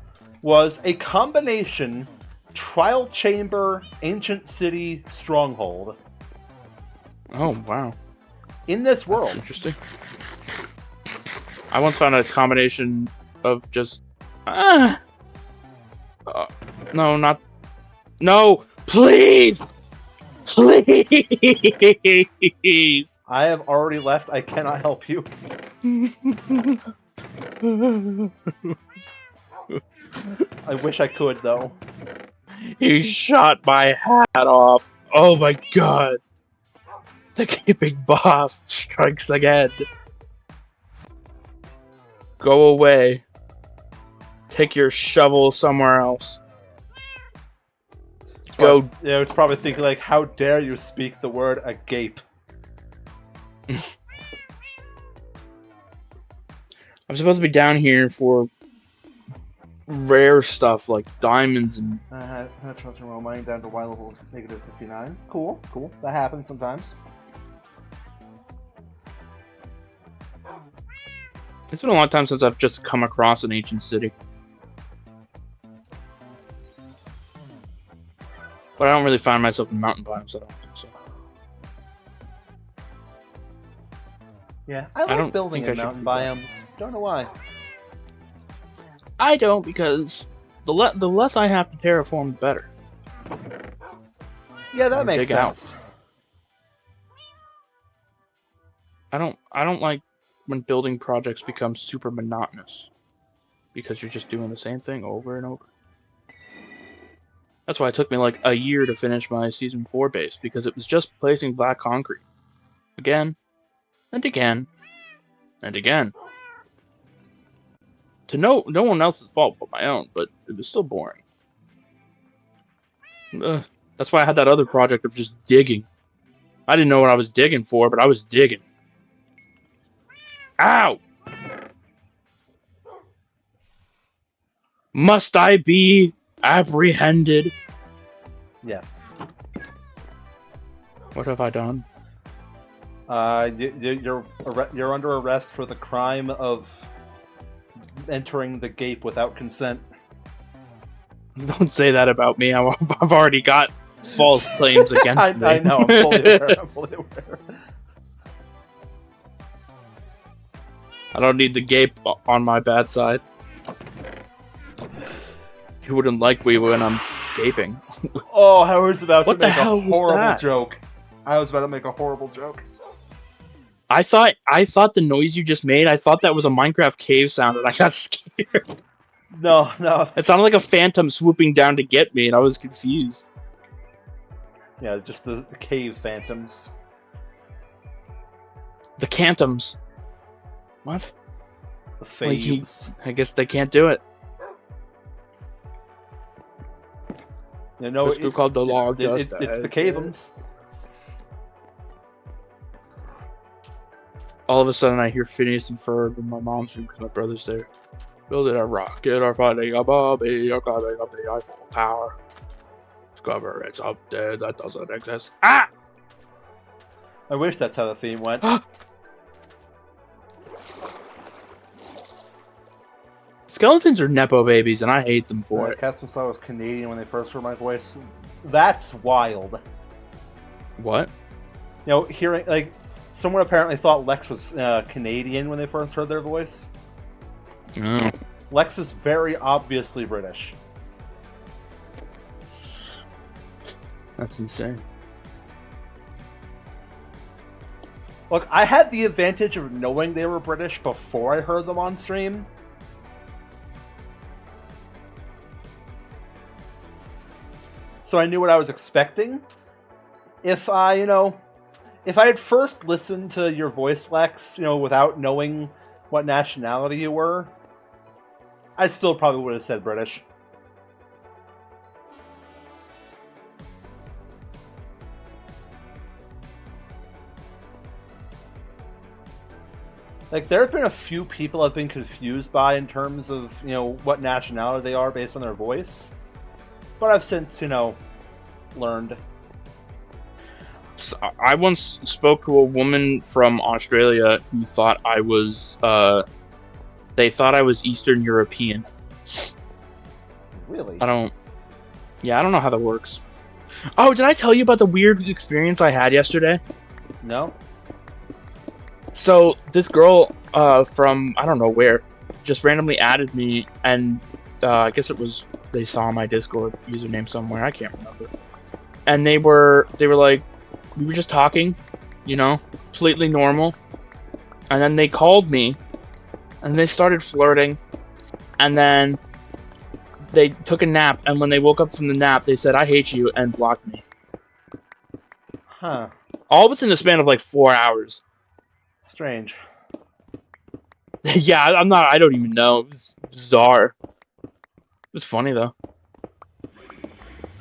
was a combination trial chamber, ancient city, stronghold. Oh, wow. In this world. That's interesting. I once found a combination of just... no, not... No! Please! Please! I have already left. I cannot help you. I wish I could, though. He shot my hat off. Oh my god. The gaping boss strikes again. Go away. Take your shovel somewhere else. Go. Yeah, it's probably thinking, like, how dare you speak the word agape? I'm supposed to be down here for rare stuff like diamonds and... mining down to Y level negative 59. Cool, cool. That happens sometimes. It's been a long time since I've just come across an ancient city. But I don't really find myself in mountain biomes at all. So. Yeah, I like building in mountain biomes. Don't know why. I don't, because the less I have to terraform, the better. Yeah, that makes sense. I don't like when building projects become super monotonous, because you're just doing the same thing over and over. That's why it took me like a year to finish my Season 4 base, because it was just placing black concrete. Again, and again, and again. To no one else's fault but my own, but it was still boring. That's why I had that other project of just digging. I didn't know what I was digging for, but I was digging. Ow! Must I be apprehended? Yes. What have I done? You're under arrest for the crime of entering the gape without consent. Don't say that about me. I've already got false claims against me. I know. I'm fully aware. I'm fully aware. I don't need the gape on my bad side. You wouldn't like me when I'm gaping. Oh, I was about to make a horrible joke. I was about to make a horrible joke. I thought the noise you just made, I thought that was a Minecraft cave sound, and I got scared. No. It sounded like a phantom swooping down to get me, and I was confused. Yeah, just the cave phantoms. The cantums. What? The faves. I guess they can't do it. You know, it's called the law of justice. It's the caveums. All of a sudden, I hear Phineas and Ferb in my mom's room because my brother's there. Building a rocket or fighting a Bobby or climbing up the Eiffel Tower. Discover it's up there that doesn't exist. Ah! I wish that's how the theme went. Skeletons are Nepo babies, and I hate them for it. Cats thought I was Canadian when they first heard my voice. That's wild. What? You know, hearing, like, someone apparently thought Lex was Canadian when they first heard their voice. Oh. Lex is very obviously British. That's insane. Look, I had the advantage of knowing they were British before I heard them on stream. So I knew what I was expecting. If I had first listened to your voice, Lex, without knowing what nationality you were, I still probably would have said British. Like, there have been a few people I've been confused by in terms of, what nationality they are based on their voice. But I've since, learned. So I once spoke to a woman from Australia who thought I was, they thought I was Eastern European. Really? I don't know how that works. Oh, did I tell you about the weird experience I had yesterday? No? So this girl from I don't know where just randomly added me, and I guess they saw my Discord username somewhere. I can't remember. And they were like, we were just talking, completely normal. And then they called me, and they started flirting, and then they took a nap. And when they woke up from the nap, they said, "I hate you," and blocked me. Huh. All within the span of like 4 hours. Strange. Yeah, I don't even know. It was bizarre. It was funny, though.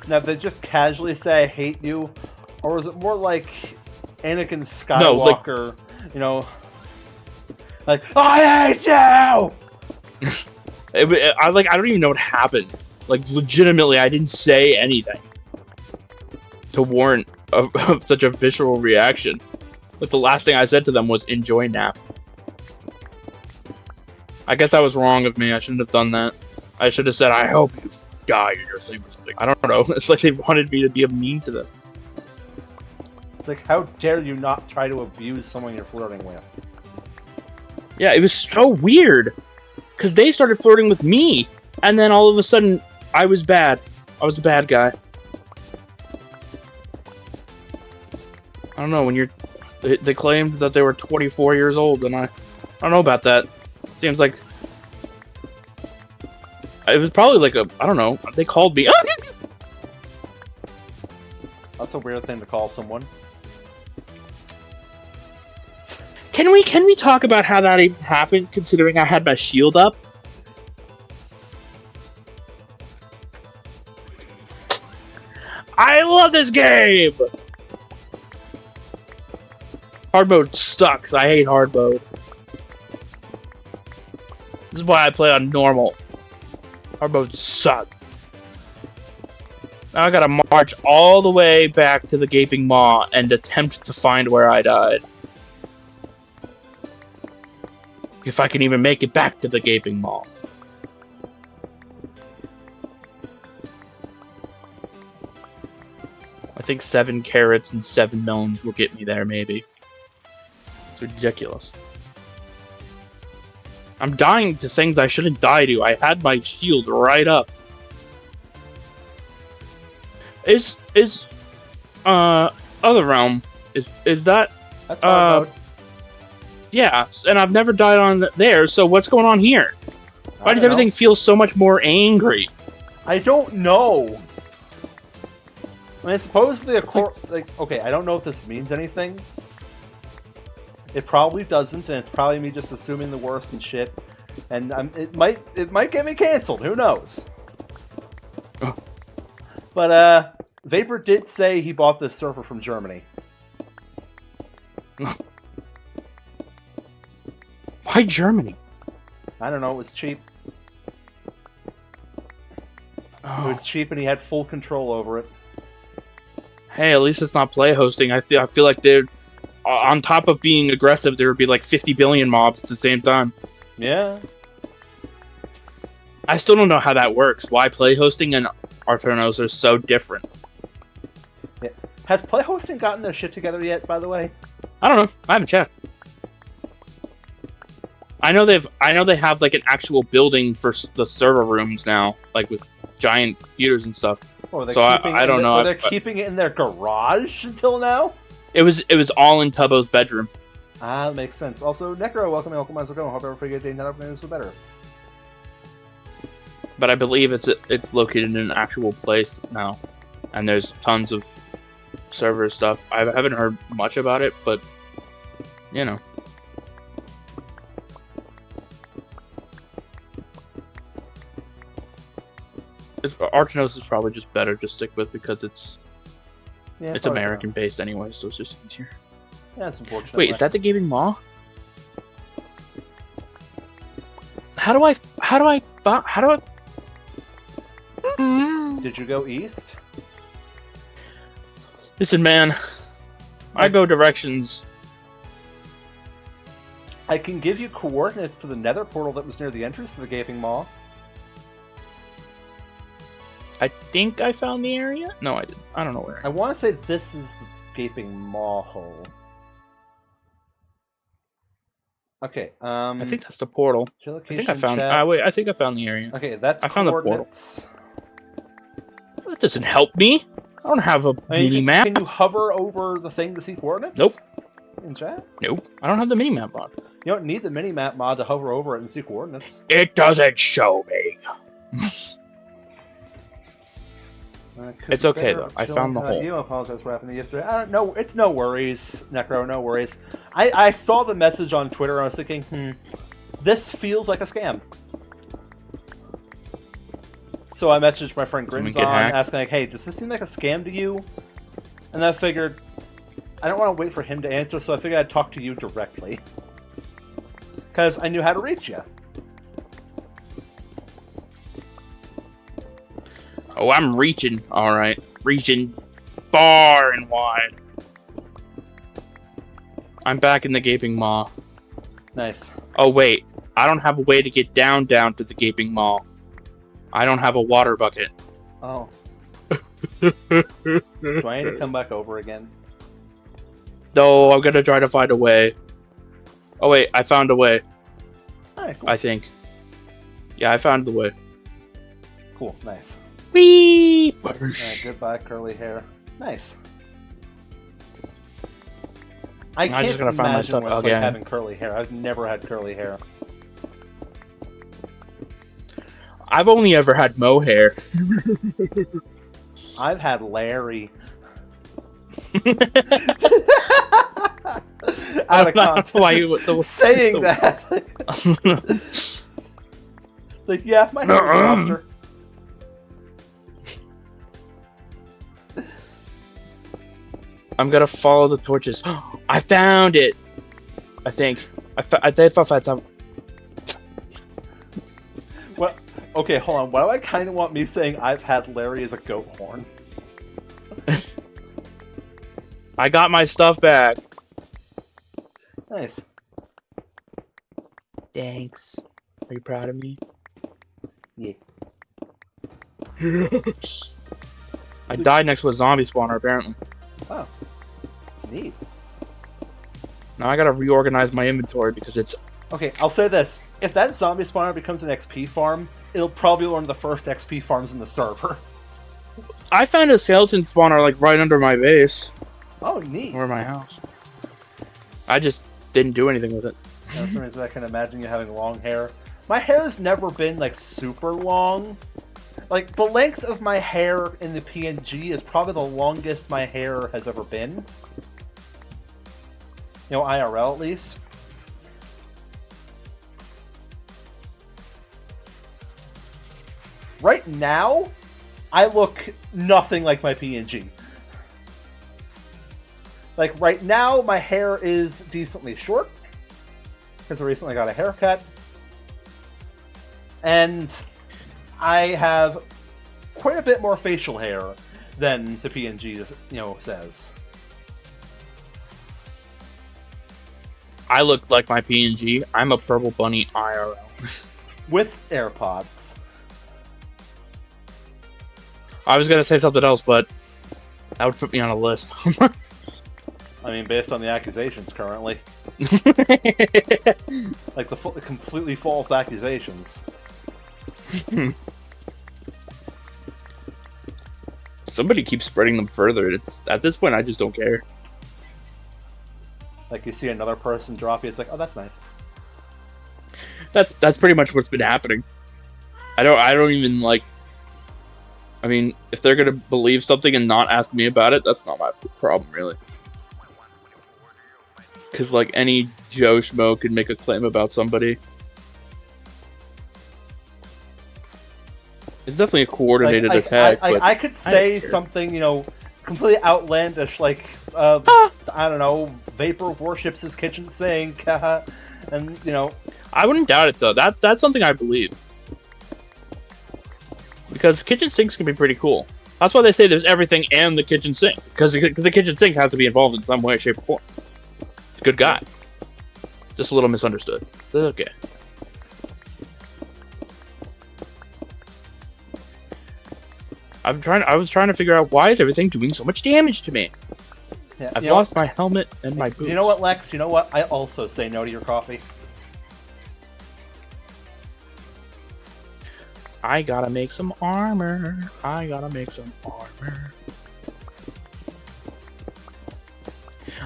Now, did they just casually say, "I hate you"? Or was it more like Anakin Skywalker, like, "I hate you"? I don't even know what happened. Like, legitimately, I didn't say anything to warrant of such a visceral reaction. But the last thing I said to them was, "Enjoy nap." I guess that was wrong of me. I shouldn't have done that. I should have said, "I hope you die in your sleep" or something. I don't know. It's like they wanted me to be mean to them. It's like, how dare you not try to abuse someone you're flirting with? Yeah, it was so weird. Because they started flirting with me. And then all of a sudden, I was bad. I was the bad guy. I don't know, when they claimed that they were 24 years old, and I don't know about that. It seems like it was probably like I don't know, they called me. That's a weird thing to call someone. Can we talk about how that even happened, considering I had my shield up? I love this game! Hard mode sucks. I hate hard mode. This is why I play on normal. Hard mode sucks. Now I gotta march all the way back to the Gaping Maw and attempt to find where I died. If I can even make it back to the Gaping Maw. I think 7 carrots and 7 melons will get me there, maybe. It's ridiculous. I'm dying to things I shouldn't die to. I had my shield right up. Is Other Realm, is that That's hard mode. yeah, and I've never died on there, so what's going on here? Why does don't everything know. feel so much more angry? I don't know. I mean, supposedly okay, I don't know if this means anything. It probably doesn't, and it's probably me just assuming the worst and shit. And it might get me canceled. Who knows? Oh. But Vapor did say he bought this server from Germany. Why Germany? I don't know. It was cheap. Oh. It was cheap, and he had full control over it. Hey, at least it's not play hosting. I feel like they're on top of being aggressive. There would be like 50 billion mobs at the same time. Yeah. I still don't know how that works. Why play hosting and Artonos are so different. Yeah. Has play hosting gotten their shit together yet? By the way, I don't know. I haven't checked. I know they have like an actual building for the server rooms now, like with giant computers and stuff. or are they So keeping I don't know. Are they keeping it in their garage until now? It was all in Tubbo's bedroom. Ah, that makes sense. Also, Necro, welcome, welcome, how's it going? Hope every good day, not everything is so better. But I believe it's located in an actual place now, and there's tons of server stuff. I haven't heard much about it, but you know. Archnos is probably just better to stick with because it's American based anyway, so it's just easier. Yeah, it's unfortunate. Wait, is that the Gaping Maw? How do I? Did you go east? Listen, man. I go directions. I can give you coordinates to the nether portal that was near the entrance to the Gaping Maw. I think I found the area? No, I didn't. I don't know where. I want to say this is the Gaping Maw hole. Okay, I think that's the portal. I think I found. Wait, I think I found the area. Okay, that's I found the portal. coordinates. That doesn't help me. I don't have a mini map. Can you hover over the thing to see coordinates? Nope. In chat? Nope. I don't have the mini map mod. You don't need the mini map mod to hover over it and see coordinates. It doesn't show me. It's okay though. I found the hole. You apologize for happening yesterday. I don't know. It's no worries, Necro. No worries. I saw the message on Twitter. And I was thinking, this feels like a scam. So I messaged my friend Grimson asking, like, hey, does this seem like a scam to you? And then I figured, I don't want to wait for him to answer, so I figured I'd talk to you directly. Because I knew how to reach you. Oh, I'm reaching. Alright. Reaching far and wide. I'm back in the Gaping Maw. Nice. Oh, wait. I don't have a way to get down to the Gaping Maw. I don't have a water bucket. Oh. Do I need to come back over again? No, I'm gonna try to find a way. Oh, wait. I found a way. Alright, cool. I think. Yeah, I found the way. Cool, nice. Whee! Goodbye, curly hair. Nice. I just can't gotta find my imagine stuff what it's again. like having curly hair. I've never had curly hair. I've only ever had mohair. I've had Larry. Out of context. Why saying that. Like, yeah, my hair is a monster. I'm gonna follow the torches. I found it. I think. I found something. Well, okay, hold on. Why do I kind of want me saying I've had Larry as a goat horn? I got my stuff back. Nice. Thanks. Are you proud of me? Yeah. I died next to a zombie spawner, apparently. Oh. Neat. Now I gotta reorganize my inventory because it's... Okay, I'll say this. If that zombie spawner becomes an XP farm, it'll probably be one of the first XP farms in the server. I found a skeleton spawner, like, right under my base. Oh, neat. Or my house. I just didn't do anything with it. For some reason I can imagine you having long hair. My hair's never been, like, super long. Like, the length of my hair in the PNG is probably the longest my hair has ever been. You know, IRL at least. Right now, I look nothing like my PNG. Like, right now, my hair is decently short. Because I recently got a haircut. And I have quite a bit more facial hair than the PNG, says. I look like my PNG. I'm a purple bunny IRL. With AirPods. I was gonna say something else, but that would put me on a list. I mean, based on the accusations currently. Like the completely false accusations. Somebody keeps spreading them further. It's at this point, I just don't care. Like you see another person drop you, it's like, oh, that's nice. That's pretty much what's been happening. I don't even like. I mean, if they're gonna believe something and not ask me about it, that's not my problem, really. Because like any Joe Schmo could make a claim about somebody. It's definitely a coordinated attack. I could say something, you know, completely outlandish, like I don't know, Vapor worships his kitchen sink, and you know. I wouldn't doubt it though. That's something I believe. Because kitchen sinks can be pretty cool. That's why they say there's everything and the kitchen sink. Because the kitchen sink has to be involved in some way, shape, or form. He's a good guy. Just a little misunderstood. But okay. I was trying to figure out why is everything doing so much damage to me. Yeah, I've lost my helmet and my boots. You know what, Lex? You know what? I also say no to your coffee. I gotta make some armor. I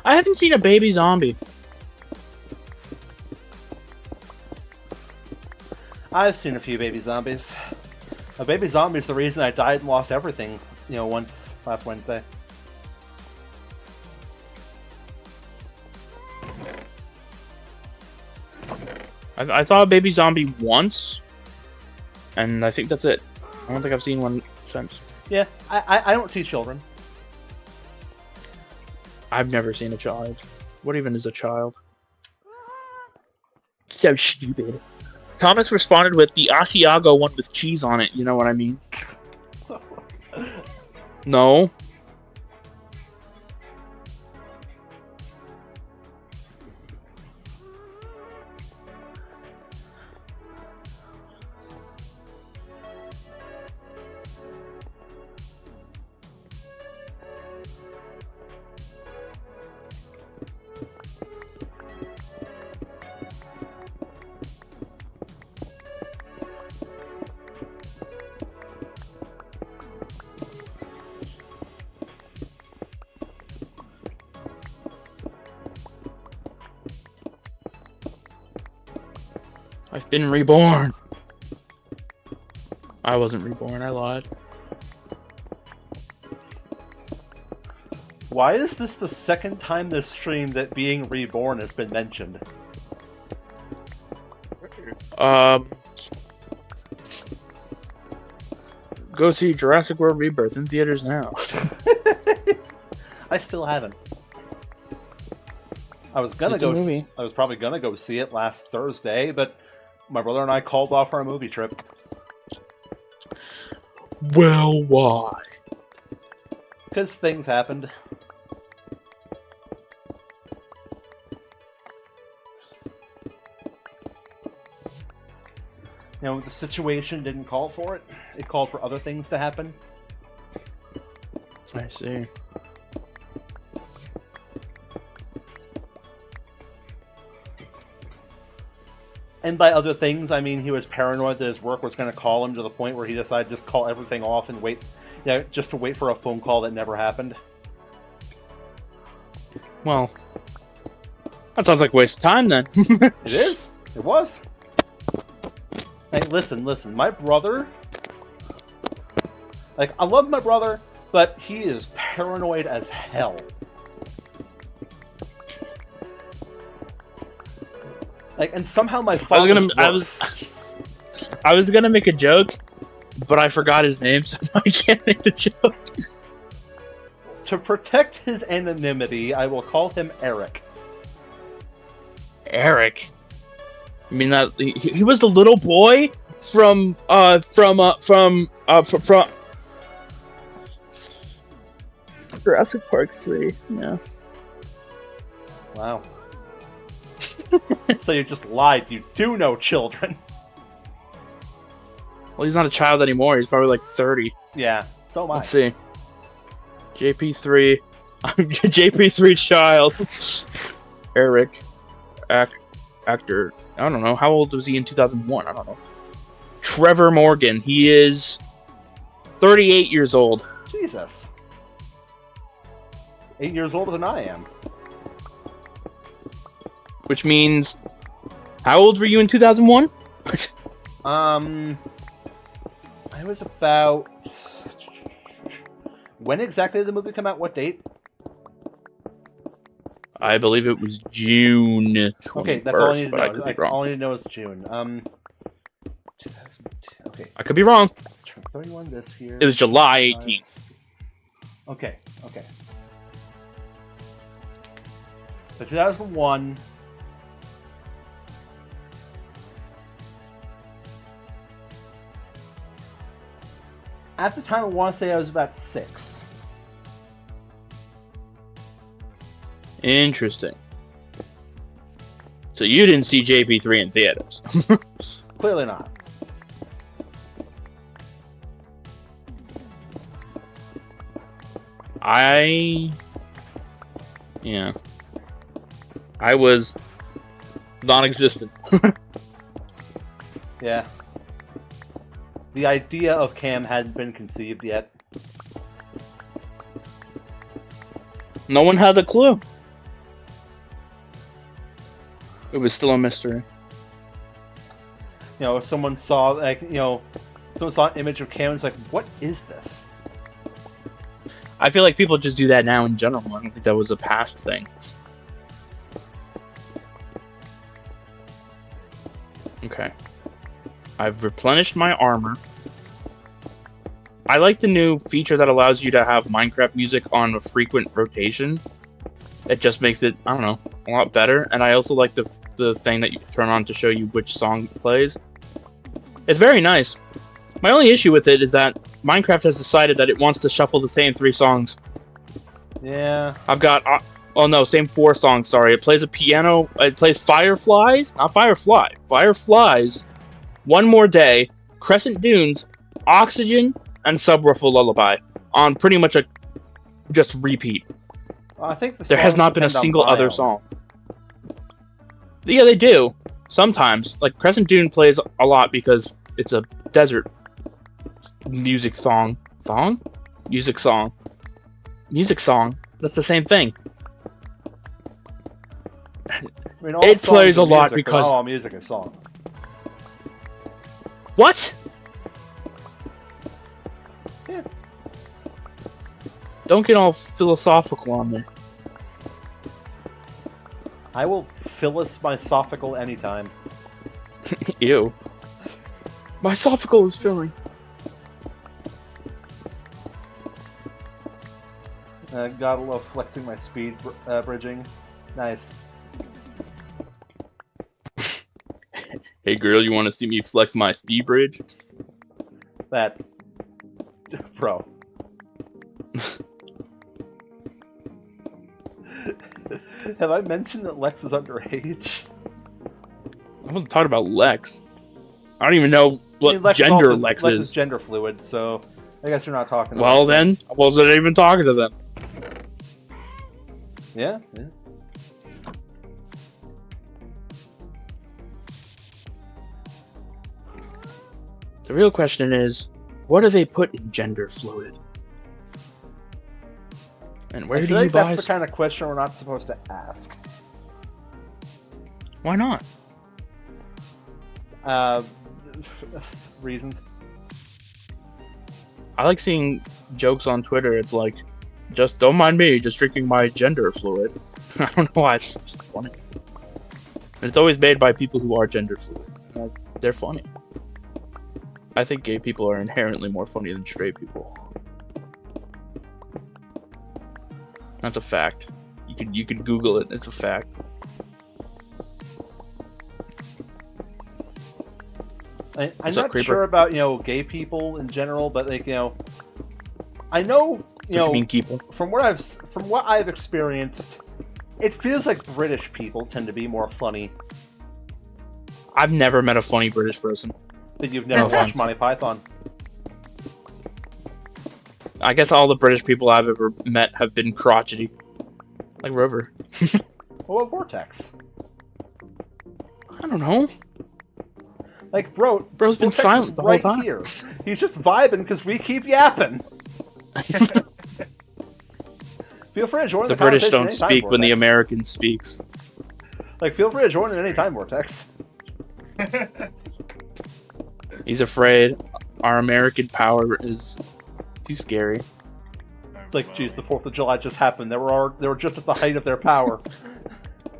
haven't seen a baby zombie. I've seen a few baby zombies. A baby zombie is the reason I died and lost everything, you know, once last Wednesday. I saw a baby zombie once, and I think that's it. I don't think I've seen one since. Yeah, I don't see children. I've never seen a child. What even is a child? So stupid. Thomas responded with the Asiago one with cheese on it. You know what I mean? No. I've been reborn. I wasn't reborn, I lied. Why is this the second time this stream that being reborn has been mentioned? Go see Jurassic World Rebirth in theaters now. I still haven't. I was gonna go. I was probably gonna go see it last Thursday, but my brother and I called off our movie trip. Well, why? Because things happened. You know, the situation didn't call for it. It called for other things to happen. I see. And by other things, I mean he was paranoid that his work was going to call him to the point where he decided to just call everything off and wait, you know, just to wait for a phone call that never happened. Well, that sounds like a waste of time then. It is. It was. Hey, listen. My brother... Like, I love my brother, but he is paranoid as hell. Like, and somehow my father. I was gonna make a joke, but I forgot his name, so I can't make the joke. To protect his anonymity, I will call him Eric. Eric? You mean that he was the little boy from Jurassic Park 3? Yeah. Wow. So you just lied. You do know children. Well, he's not a child anymore. He's probably like 30. Yeah. So am I. Let's see. JP3. JP3 child. Eric. Actor. I don't know. How old was he in 2001? I don't know. Trevor Morgan. He is 38 years old. Jesus. 8 years older than I am. Which means, how old were you in 2001? I was about... When exactly did the movie come out? What date? I believe it was June 21st, Okay, that's all I need to but know. I could be wrong. All I need to know is June. 2002. Okay, I could be wrong. turn 31 this year. It was July 18th. Okay. So 2001. At the time, I want to say I was about 6. Interesting. So you didn't see JP3 in theaters. Clearly not. Yeah. I was non-existent. Yeah. The idea of Cam hadn't been conceived yet. No one had a clue. It was still a mystery. You know, if someone saw, someone saw an image of Cam and was like, what is this? I feel like people just do that now in general. I don't think that was a past thing. Okay. I've replenished my armor. I like the new feature that allows you to have Minecraft music on a frequent rotation. It just makes it, I don't know, a lot better. And I also like the thing that you can turn on to show you which song plays. It's very nice. My only issue with it is that Minecraft has decided that it wants to shuffle the same 3 songs. Yeah. I've got, same 4 songs, sorry. It plays a piano, it plays Fireflies, not Firefly, Fireflies, One More Day, Crescent Dunes, Oxygen, and Subwoofer Lullaby on pretty much a just repeat. I think there has not been a single other song. Yeah, they do. Sometimes. Like, Crescent Dune plays a lot because it's a desert music song. Music song. That's the same thing. I mean, all it songs plays are a lot music, because... all music is songs. What? Yeah. Don't get all philosophical on me. I will philosophical anytime. Ew. My esophagus is filling. Gotta love flexing my speed bridging. Nice. Hey girl, you want to see me flex my speed bridge? That... Bro. Have I mentioned that Lex is underage? I wasn't talking about Lex. I don't even know what Lex gender Lex is gender fluid, so I guess you're not talking well about then, I wasn't even talking to them. Yeah. The real question is, what do they put in gender fluid? And where I do feel you like buy? That's the kind of question we're not supposed to ask. Why not? Reasons. I like seeing jokes on Twitter. It's like, just don't mind me, just drinking my gender fluid. I don't know why it's just funny. And it's always made by people who are gender fluid. They're funny. I think gay people are inherently more funny than straight people. That's a fact. You can Google it. It's a fact. I'm not sure about gay people in general, but like I know you mean people. From what I've experienced, it feels like British people tend to be more funny. I've never met a funny British person. That you've never watched Monty Python. I guess all the British people I've ever met have been crotchety. Like Rover. What about Vortex? I don't know. Like, bro's been silent the whole time. Here. He's just vibing because we keep yapping. Feel free to join the British don't anytime, speak when the Vortex. American speaks. Like, feel free to join at any time, Vortex. He's afraid. Our American power is too scary. It's like, geez, the 4th of July just happened. They were just at the height of their power.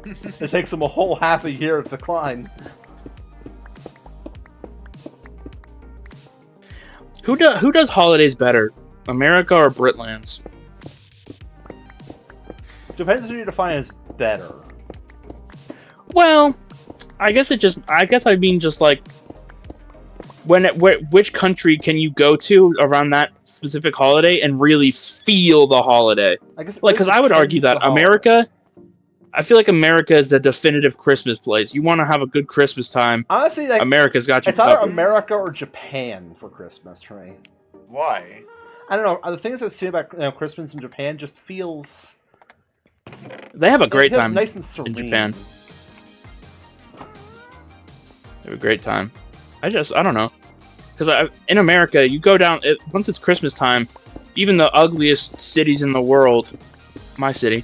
It takes them a whole half a year to decline. Who does holidays better, America or Britlands? Depends who you define as better. Well, I guess I mean just like which country can you go to around that specific holiday and really feel the holiday? I guess Like, because I would argue that America, I feel like America is the definitive Christmas place. You want to have a good Christmas time. Honestly, like, America's got you it's either covered. America or Japan for Christmas for me. Why? I don't know. The things I've seen about Christmas in Japan just feels... They have a great it feels time nice and serene. in Japan. They have a great time. I don't know. Because in America, you go down, once it's Christmas time, even the ugliest cities in the world, my city,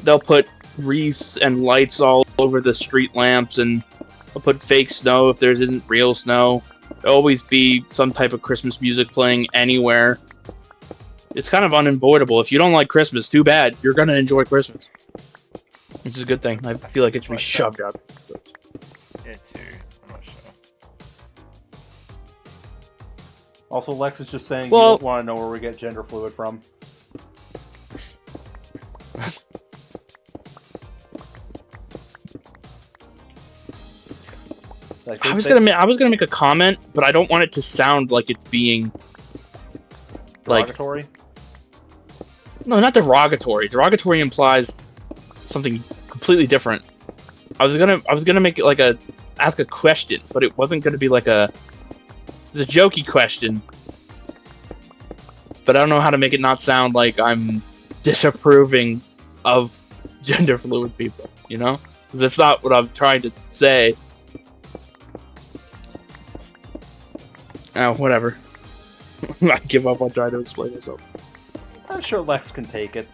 they'll put wreaths and lights all over the street lamps, and they'll put fake snow if there isn't real snow. There'll always be some type of Christmas music playing anywhere. It's kind of unavoidable. If you don't like Christmas, too bad. You're going to enjoy Christmas. Which is a good thing. I feel like it's been shoved out. Yeah, too. I'm not sure. Also, Lex is just saying Well, you don't want to know where we get gender fluid from. Like, I was gonna make a comment, but I don't want it to sound like it's being like derogatory. no, not derogatory. Derogatory implies something completely different. I was gonna make it like ask a question, but it wasn't gonna be like it's a jokey question. But I don't know how to make it not sound like I'm disapproving of gender fluid people, you know? Because that's not what I'm trying to say. Oh, whatever. I give up on trying to explain myself. I'm sure Lex can take it.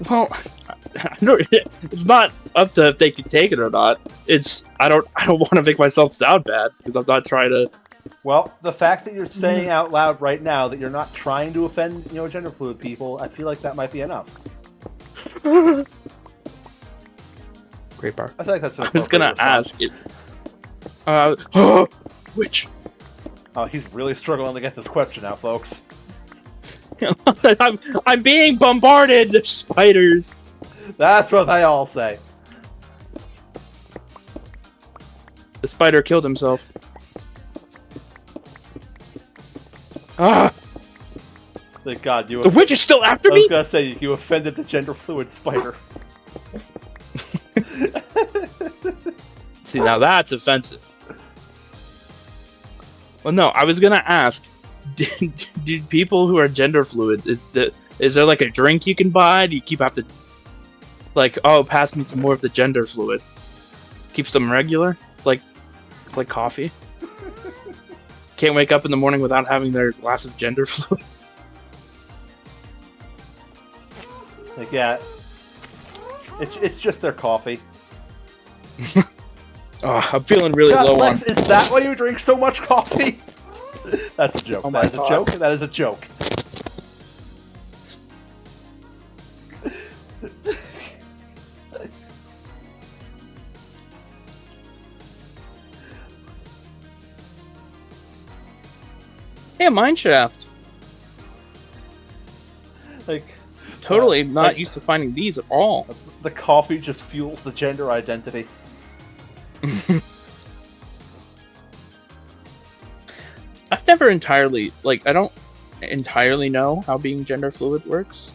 Well, it's not up to if they can take it or not. It's I don't want to make myself sound bad because I'm not trying to. Well, the fact that you're saying out loud right now that you're not trying to offend, gender fluid people, I feel like that might be enough. Great bar. I feel like that's an I was gonna appropriate ask it. Which? Oh, he's really struggling to get this question out, folks. I'm being bombarded. There's spiders. That's what they all say. The spider killed himself. Ah! Thank God you. The witch is still after I me. was gonna say you offended the gender fluid spider. See, now that's offensive. Well, no, I was gonna ask: do people who are gender fluid is there like a drink you can buy? Do you have to like, oh, pass me some more of the gender fluid? Keeps them regular, like coffee. Can't wake up in the morning without having their glass of gender fluid. Like, yeah, it's just their coffee. Oh, I'm feeling really God, low Lex, on. is that why you drink so much coffee? That's a joke. Oh my That is a God. joke. That is a joke. Hey, a mine shaft. Like, Totally not like- used to finding these at all. the coffee just fuels the gender identity. I've never entirely, I don't entirely know how being gender fluid works.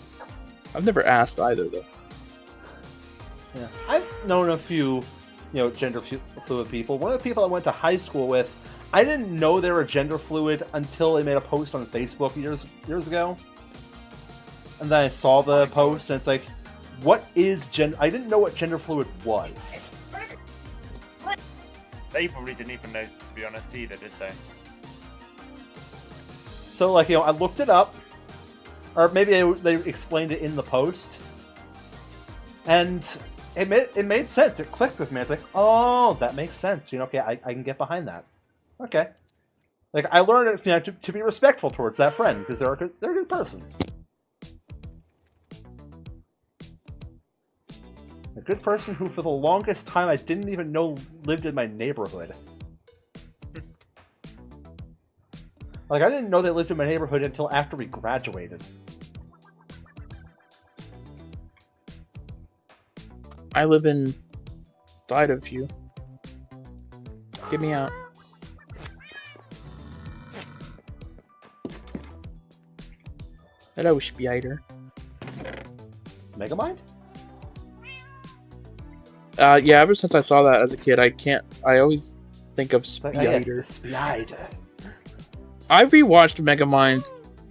I've never asked either, though. Yeah, I've known a few, gender fluid people. One of the people I went to high school with, I didn't know they were gender fluid until they made a post on Facebook years ago. And then I saw the post, and it's like, what is gender? I didn't know what gender fluid was. They probably didn't even know, to be honest, either, did they? So, I looked it up, or maybe they explained it in the post, and it made sense. It clicked with me. It's like, oh, that makes sense. Okay, I can get behind that. Okay. Like, I learned to be respectful towards that friend, because they're a good person. A good person who, for the longest time, I didn't even know lived in my neighborhood. Like, I didn't know they lived in my neighborhood until after we graduated. I live inside of you. Get me out. Hello, spider. Megamind? Yeah, ever since I saw that as a kid, I always think of Spider. Spider. Spider. I rewatched Megamind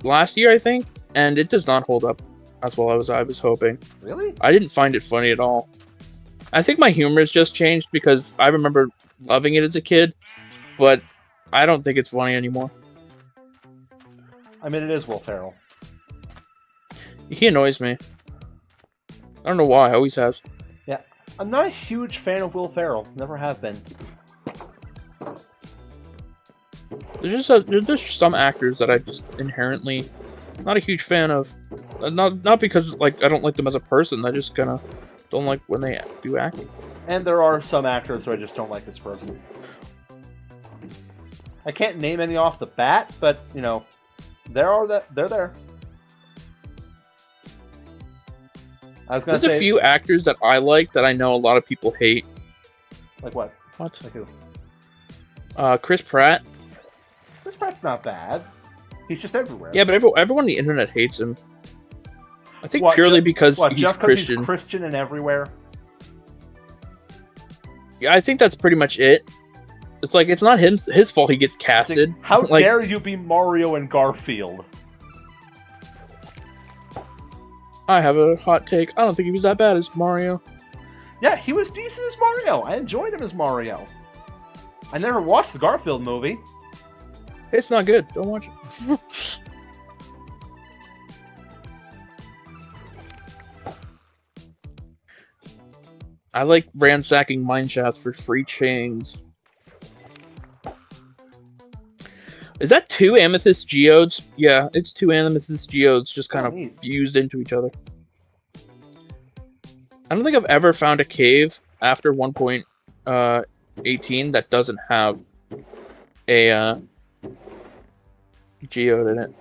last year, I think, and it does not hold up as well as I was hoping. Really? I didn't find it funny at all. I think my humor's just changed because I remember loving it as a kid, but I don't think it's funny anymore. I mean, it is Will Ferrell. He annoys me. I don't know why, always has. Yeah. I'm not a huge fan of Will Ferrell. Never have been. There's just some actors that I just inherently not a huge fan of. Not because like I don't like them as a person. I just kind of don't like when they do acting. And there are some actors who I just don't like as person. I can't name any off the bat, but they're there. I was gonna There's say a few actors that I like that I know a lot of people hate. Like what? What? Like who? Chris Pratt. Chris Pratt's not bad. He's just everywhere. Yeah, but everyone on the internet hates him. I think What, purely because he's just Christian. He's Christian and everywhere? Yeah, I think that's pretty much it. It's like it's not his fault he gets casted. Like, how like, dare you be Mario and Garfield? I have a hot take. I don't think he was that bad as Mario. Yeah, he was decent as Mario. I enjoyed him as Mario. I never watched the Garfield movie. It's not good. Don't watch it. I like ransacking mineshafts for free chains. Is that 2 amethyst geodes? Yeah, it's 2 amethyst geodes just kind of fused into each other. I don't think I've ever found a cave after 1.18 that doesn't have a geode in it.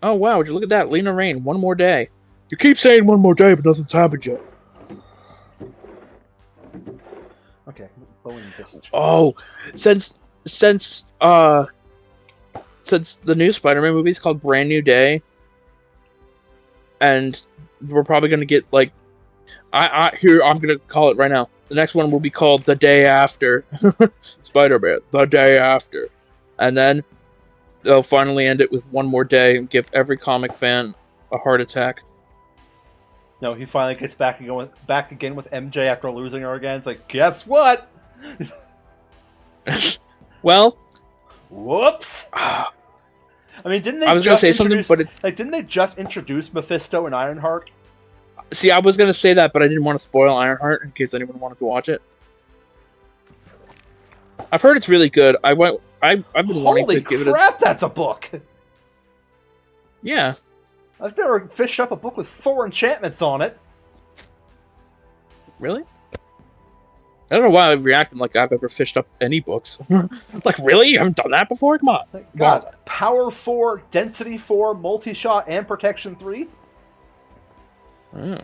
Oh wow, would you look at that? Lena Rain, 1 more day. You keep saying 1 more day, but nothing's happened yet. Okay. Oh, since the new Spider-Man movie is called Brand New Day, and we're probably gonna get like, I'm gonna call it right now. The next one will be called The Day After Spider-Man, The Day After, and then they'll finally end it with 1 more day and give every comic fan a heart attack. No, he finally gets back again with MJ after losing her again. It's like, guess what? Well, whoops. I mean, didn't they? I was gonna say something, but it's like, didn't they just introduce Mephisto and Ironheart? See, I was gonna say that, but I didn't want to spoil Ironheart in case anyone wanted to watch it. I've heard it's really good. I've been wanting to give it a... Holy crap, that's a book! Yeah. I've never fished up a book with 4 enchantments on it. Really? I don't know why I'm reacting like I've ever fished up any books. Like, really? You haven't done that before? Come on. God, wow. Power 4, Density 4, Multi-Shot, and Protection 3? Oh.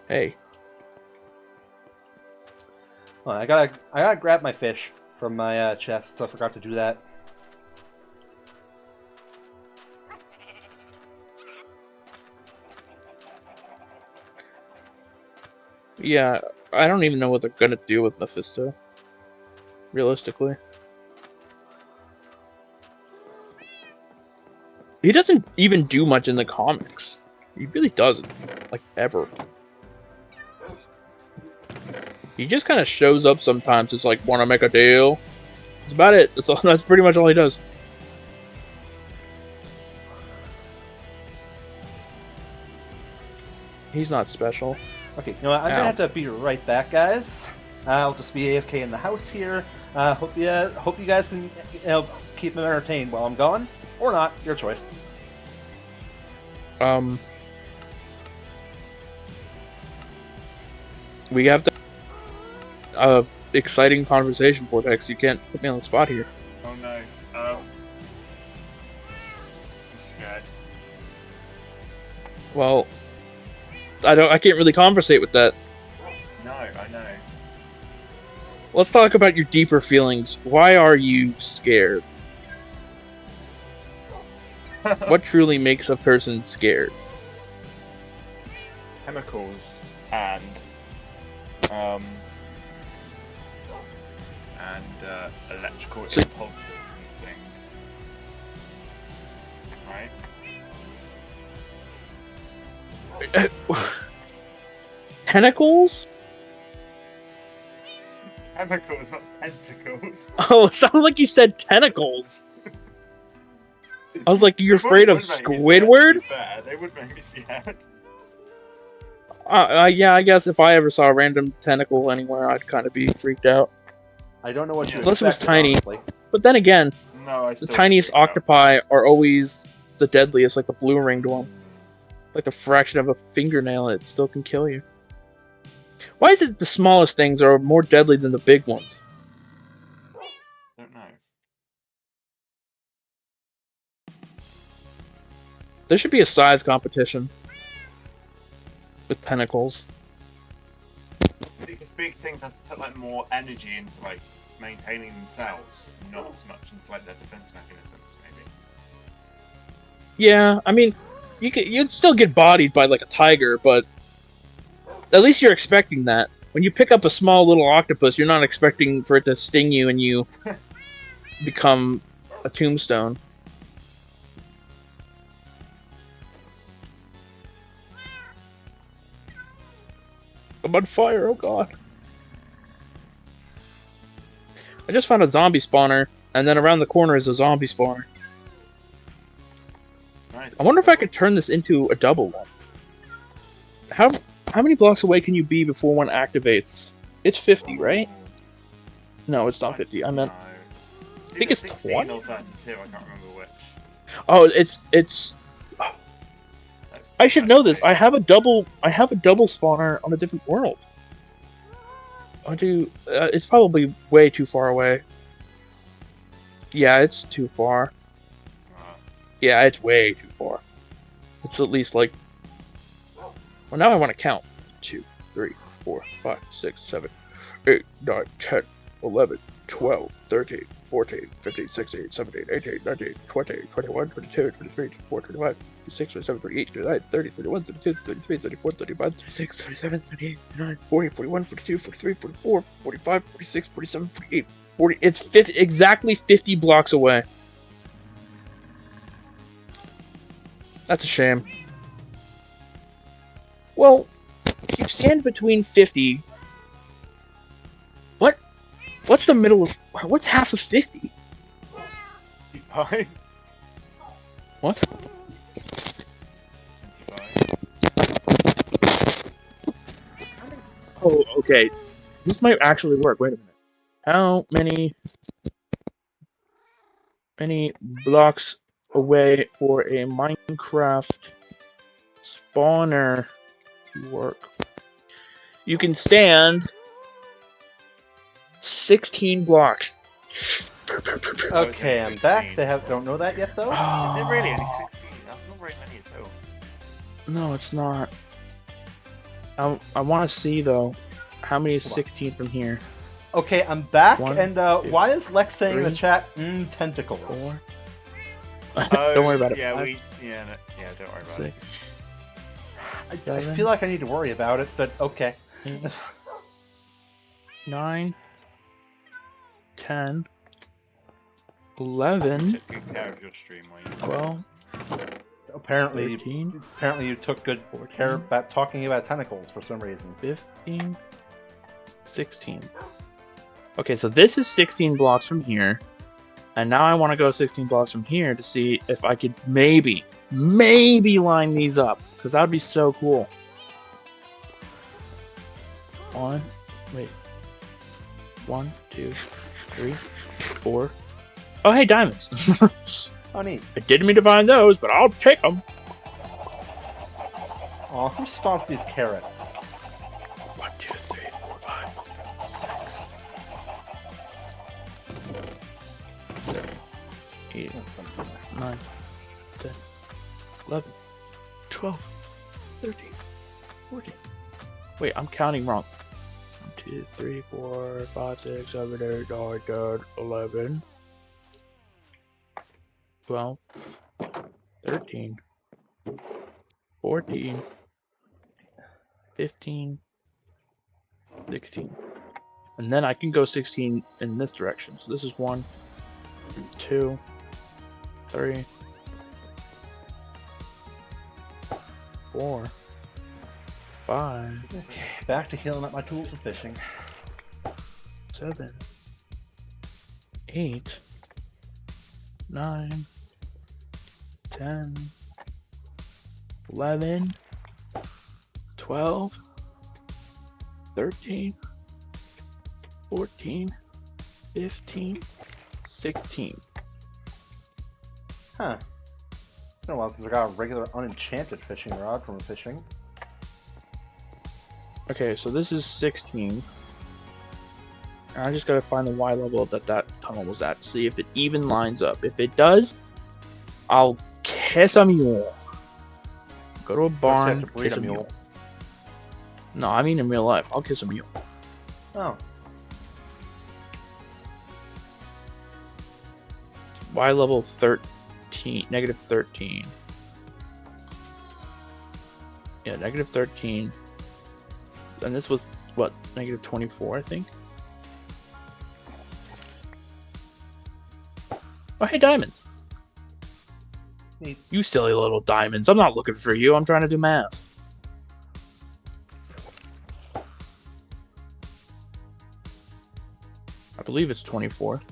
Hey. Oh, I gotta grab my fish from my chest, so I forgot to do that. Yeah, I don't even know what they're gonna do with Mephisto. Realistically. He doesn't even do much in the comics. He really doesn't. Like, ever. He just kind of shows up sometimes. It's like, wanna make a deal? That's about it. That's pretty much all he does. He's not special. Okay, you know what? I'm Ow. gonna have to be right back, guys. I'll just be AFK in the house here. Hope you guys can keep them entertained while I'm gone, or not. Your choice. We have to exciting conversation, Vortex. You can't put me on the spot here. Oh no. I'm scared. Well, I can't really conversate with that. No, I know. Let's talk about your deeper feelings. Why are you scared? What truly makes a person scared? Chemicals and electrical impulses and things. Right? Tentacles? Chemicals, not tentacles. Oh, it sounded like you said tentacles. I was like, you're afraid of Squidward? To be fair, they would make me scared. Yeah, I guess if I ever saw a random tentacle anywhere, I'd kind of be freaked out. I don't know what you Unless it was expected, tiny. honestly. But then again, No, the tiniest octopi are always the deadliest, like the blue-ringed one. Like the fraction of a fingernail, it still can kill you. Why is it the smallest things are more deadly than the big ones? I don't know. There should be a size competition with tentacles. Because big things have to put like more energy into like maintaining themselves, not as much into like their defense mechanisms, maybe. Yeah, I mean, you'd still get bodied by like a tiger, but at least you're expecting that. When you pick up a small little octopus, you're not expecting for it to sting you and you become a tombstone. I'm on fire, oh god. I just found a zombie spawner, and then around the corner is a zombie spawner. Nice. I wonder if I could turn this into a double one. How many blocks away can you be before one activates? It's 50, right? No, it's not 50. I meant... I think it's 20? or 32, I can't remember which. Oh, it's... I should know this. I have a double spawner on a different world. It's probably way too far away. Yeah, it's too far. Yeah, it's way too far. It's at least like... Well, now I want to count. 2, 3, 4, 5, 6, 7, 8, 9, 10, 11, 12, 13, 14, 15, 16, 17, 18, 19, 20, 21, 22, 23, 24, 25, 26, 27, 28, 29, 30, 31, 32, 33, 34, 35, 36, 37, 38, 39, 40, 41, 42, 43, 44, 45, 46, 47, 48, 40. It's 50, exactly 50 blocks away. That's a shame. Well, if you stand between 50... What's the middle of... What's half of 50? 25. What? 25. Oh, okay. This might actually work. Wait a minute. How many blocks away for a Minecraft spawner to work? You can stand 16 blocks. Okay, I'm back. They don't know that yet, though. Is it really only 16? That's not very many at all. No, it's not. I want to see, though, how many is 16 from here? Okay, I'm back, 1, and 2, why is Lex saying in the 3, chat, tentacles? 4. Oh, Don't worry about it. Yeah, 5, don't worry about 6. it. I feel like I need to worry about it, but okay. 8, 9, 10, 11, Took good care of your stream while you 12, Apparently, 13, you took good 14, care about talking about tentacles for some reason. 15, 16. Okay, so this is 16 blocks from here. And now I want to go 16 blocks from here to see if I could maybe line these up. Because that would be so cool. 1, wait. 1, 2, 3, 4. Oh, hey, diamonds. Oh, neat. I didn't mean to find those, but I'll take them. Aw, who stomped these carrots? 1, 2, 3, 4, 5, 6, 7, 8, 9, 10, 11, 12, 13, 14. Wait, I'm counting wrong. 1, 2, 3, 4, 5, 6, 7, 8, 9, 10, 11, 12, 13, 14, 15, 16. And then I can go 16 in this direction. So this is 1, 2, 3, 4, 5, Okay, back to healing up my tools of fishing. 7, 8, 9, 10, 11, 12, 13, 14, 15, 16. Huh. It's been a while since I got a regular unenchanted fishing rod from fishing. Okay, so this is 16. And I just gotta find the Y level that tunnel was at. See if it even lines up. If it does, I'll kiss a mule. Go to a barn, have to breed kiss a a mule. mule. No, I mean in real life. I'll kiss a mule. Oh. Y level 13, negative 13. Yeah, negative 13. And this was, what, negative 24, I think? Oh, hey, diamonds. Neat. You silly little diamonds. I'm not looking for you. I'm trying to do math. I believe it's 24.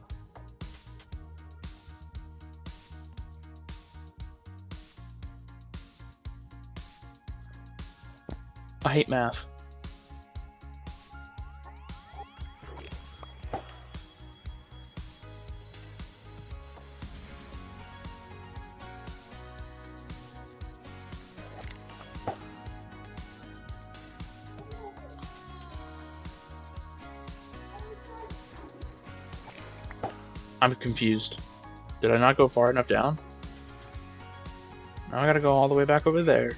I hate math. I'm confused. Did I not go far enough down? Now I gotta go all the way back over there.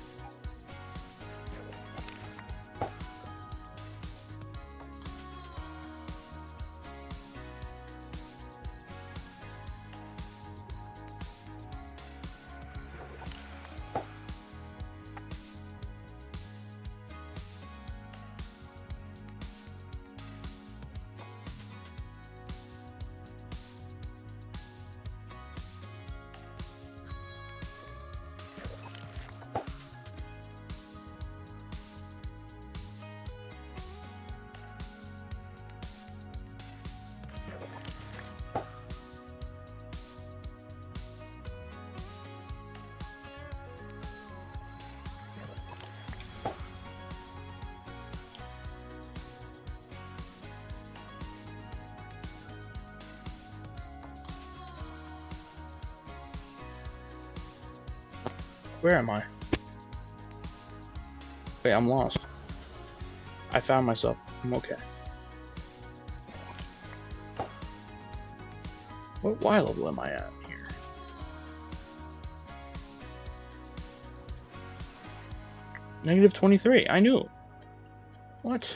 Where am I? Wait, I'm lost. I found myself. I'm okay. What Y level am I at here? Negative 23. I knew. What?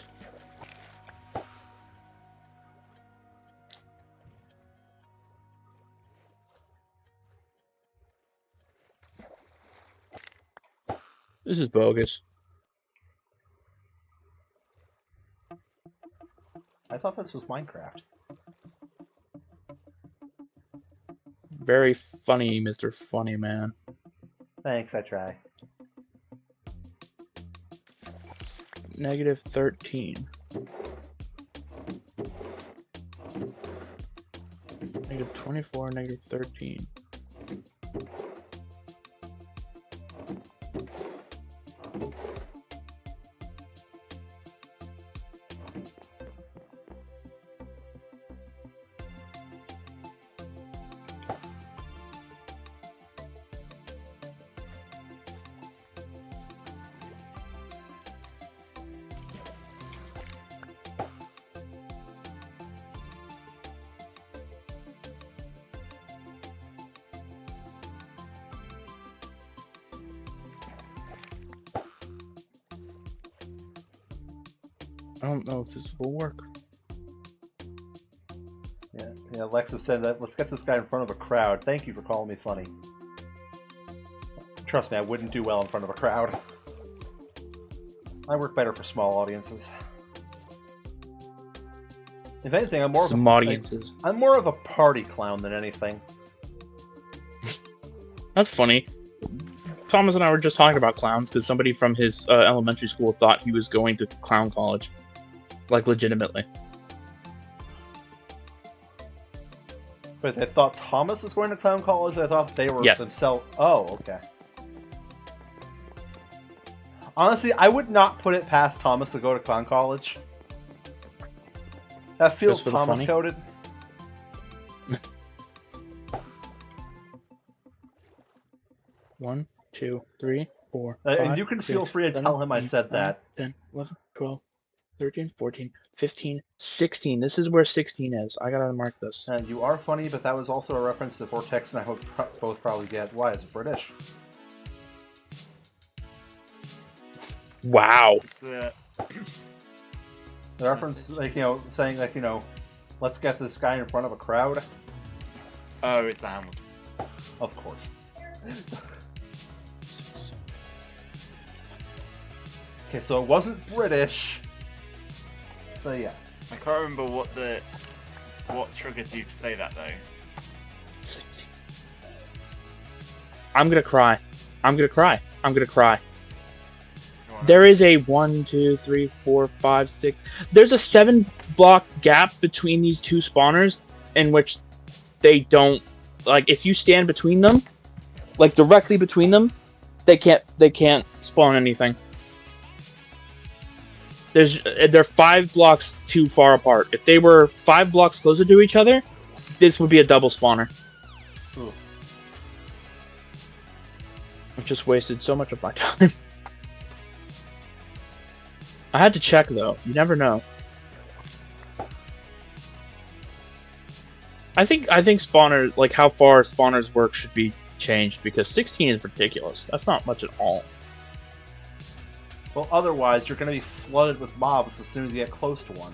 This is bogus. I thought this was Minecraft. Very funny, Mr. Funny Man. Thanks, I try. Negative 13. Negative 24, negative 13. I don't know if this will work. Yeah, Alexis said that, let's get this guy in front of a crowd. Thank you for calling me funny. Trust me, I wouldn't do well in front of a crowd. I work better for small audiences. If anything, I'm more Some audiences. I'm more of a party clown than anything. That's funny. Thomas and I were just talking about clowns because somebody from his elementary school thought he was going to clown college. Like, legitimately. But they thought Thomas was going to clown college? I thought they were Yes. themselves... Oh, okay. Honestly, I would not put it past Thomas to go to clown college. That feels Just for the Thomas funny? coded. 1, 2, 3, 4, And 5, you can feel 6, free to 7, tell him I 8, said 9, that. 10, 11, 12, 13, 14, 15, 16. This is where 16 is. I gotta mark this. And you are funny, but that was also a reference to Vortex, and I hope both probably get. Why is it British? Wow. It's the The reference, like, you know, saying, like, you know, let's get this guy in front of a crowd. oh, it's the Hamilton. Of course. Okay, so it wasn't British. So yeah. I can't remember what triggered you to say that though. I'm gonna cry. I'm gonna cry. I'm gonna cry. Go on. There is a 1, 2, 3, 4, 5, 6. There's a 7-block gap between these two spawners in which they don't, like, if you stand between them, like directly between them, they can't spawn anything. They're 5 blocks too far apart. If they were 5 blocks closer to each other, this would be a double spawner. Ooh. I've just wasted so much of my time. I had to check though. You never know. I think spawners, like how far spawners work, should be changed because 16 is ridiculous. That's not much at all. Well, otherwise, you're going to be flooded with mobs as soon as you get close to one.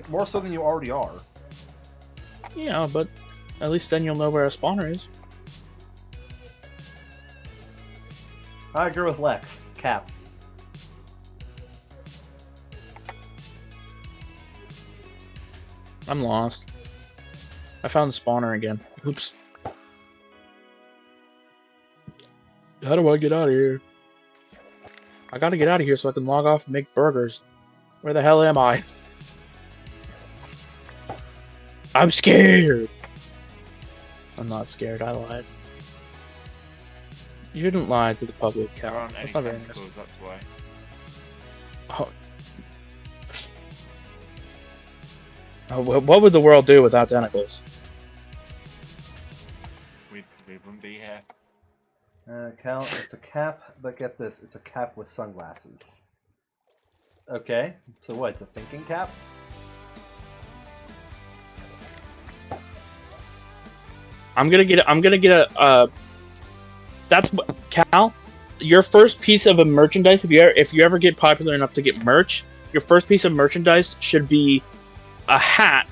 More so than you already are. Yeah, but at least then you'll know where a spawner is. I agree with Lex. Cap. I'm lost. I found the spawner again. Oops. How do I get out of here? I gotta get out of here so I can log off and make burgers. Where the hell am I? I'm scared! I'm not scared, I lied. You shouldn't lie to the public, Cal. There aren't That's any not very nice. tentacles, that's why. Oh. Oh, what would the world do without tentacles? We wouldn't be here. Cal, it's a cap, but get this, it's a cap with sunglasses. Okay, so what, it's a thinking cap? I'm gonna get a that's what, Cal, your first piece of a merchandise, if you ever get popular enough to get merch, your first piece of merchandise should be a hat.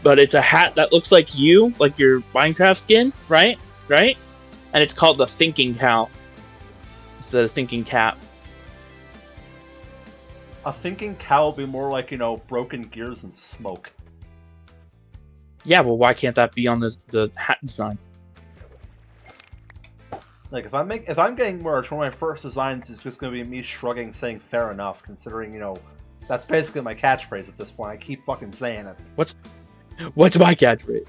But it's a hat that looks like you, like your Minecraft skin, right? Right? And it's called the Thinking Cal. Instead of Thinking Cap. A thinking cow will be more like, you know, broken gears and smoke. Yeah, well, why can't that be on the hat design? Like, if I'm getting merch, one of my first designs is just going to be me shrugging, saying fair enough, considering, you know, that's basically my catchphrase at this point. I keep fucking saying it. What's my catchphrase?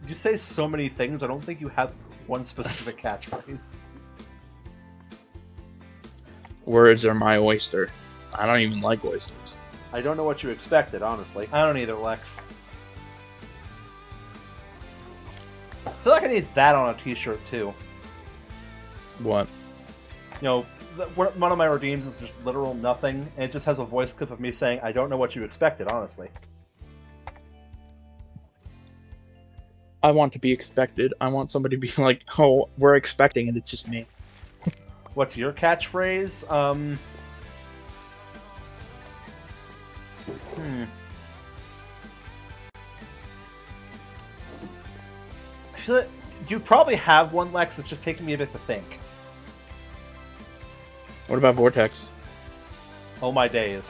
You say so many things, I don't think you have one specific catchphrase. Words are my oyster. I don't even like oysters. I don't know what you expected, honestly. I don't either, Lex. I feel like I need that on a t-shirt, too. What? You know, one of my redeems is just literal nothing, and it just has a voice clip of me saying, I don't know what you expected, honestly. I want to be expected. I want somebody to be like, oh, we're expecting, and it's just me. What's your catchphrase? Hmm. I feel like you probably have one, Lex. It's just taking me a bit to think. What about Vortex? Oh my days.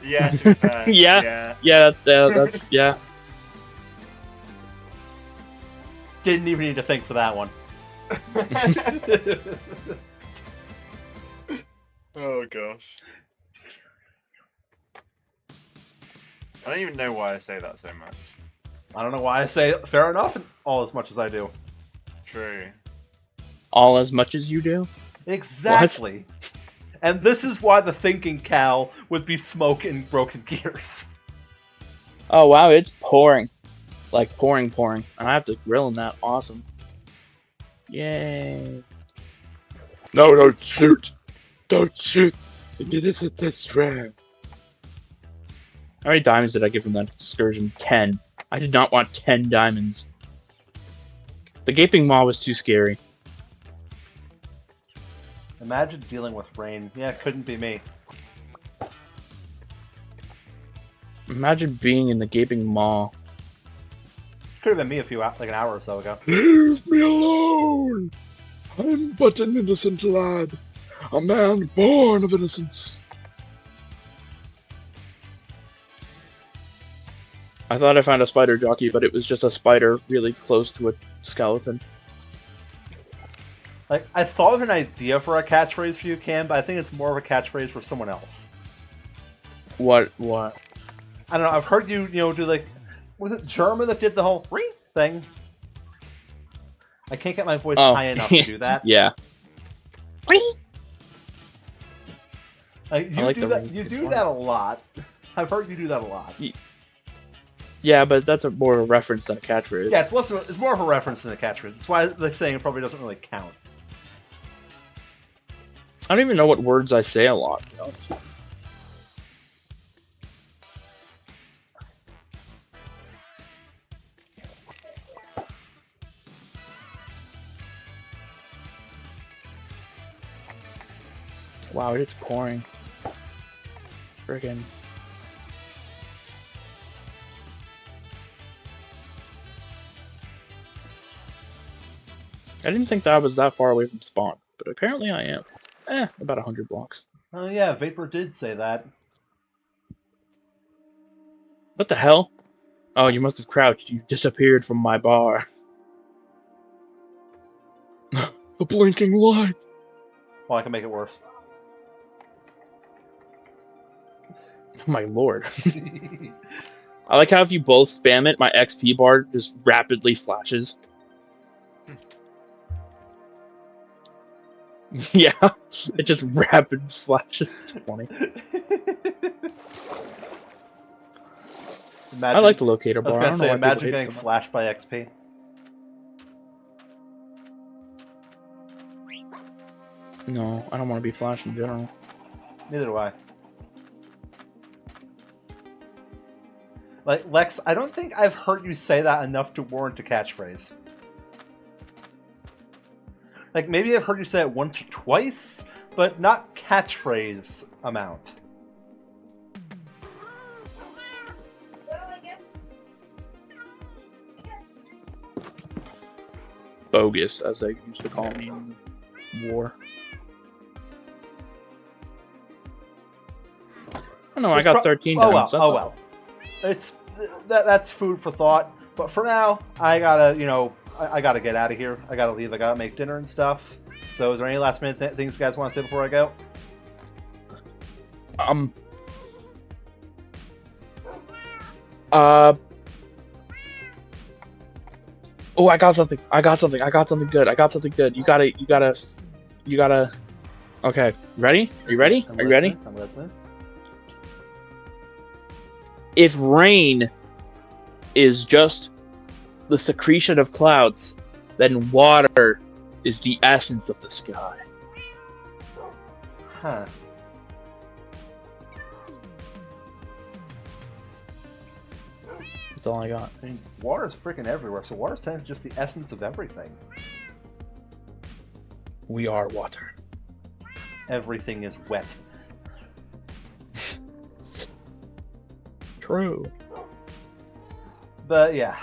Yeah, to be fair. Yeah. That's yeah. Didn't even need to think for that one. Oh gosh. I don't even know why I say that so much. I don't know why I say fair enough all as much as I do. True. All as much as you do? Exactly. And this is why the thinking cow would be smoke and broken gears. Oh wow, it's pouring. Like pouring. And I have to grill in that. Awesome. Yay. No, don't shoot. Don't shoot. It isn't this trap. How many diamonds did I give him that excursion? 10. I did not want 10 diamonds. The gaping maw was too scary. Imagine dealing with rain. Yeah, it couldn't be me. Imagine being in the gaping maw. Could have been me like an hour or so ago. Leave me alone. I'm but an innocent lad. A man born of innocence. I thought I found a spider jockey, but it was just a spider really close to a skeleton. Like, I thought of an idea for a catchphrase for you, Cam, but I think it's more of a catchphrase for someone else. What? I don't know, I've heard you, do like... Was it German that did the whole ring thing? I can't get my voice high enough to do that. Yeah. Like, you like do the that. ring. You It's do fun. that a lot. I've heard you do that a lot. Yeah, but that's more of a reference than a catchphrase. Yeah, it's more of a reference than a catchphrase. That's why the saying it probably doesn't really count. I don't even know what words I say a lot. Wow, it's pouring. Friggin'. I didn't think that I was that far away from spawn, but apparently I am. About 100 blocks. Oh yeah, Vapor did say that. What the hell? Oh, you must have crouched. You disappeared from my bar. The blinking light. Well, I can make it worse. My lord. I like how if you both spam it, my XP bar just rapidly flashes. Yeah, it just rapid flashes. It's funny. I like the locator I was bar. gonna say, why people imagine hate it getting so much. flashed by XP. No, I don't want to be flashed in general. Neither do I. Like, Lex, I don't think I've heard you say that enough to warrant a catchphrase. Like, maybe I've heard you say it once or twice, but not catchphrase amount. Bogus, as they used to call me in war. Oh no, I got 13 Oh well, diamonds. oh well. It's that's food for thought. But for now, I gotta, I gotta get out of here. I gotta leave. I gotta make dinner and stuff. So, is there any last minute things you guys want to say before I go? Oh, I got something good. You gotta. Okay, ready? Are you ready? Are you ready? I'm listening. If rain is just the secretion of clouds, then water is the essence of the sky. Huh. That's all I got. I mean, water's freaking everywhere, so water's kind of just the essence of everything. We are water. Everything is wet. True. But yeah.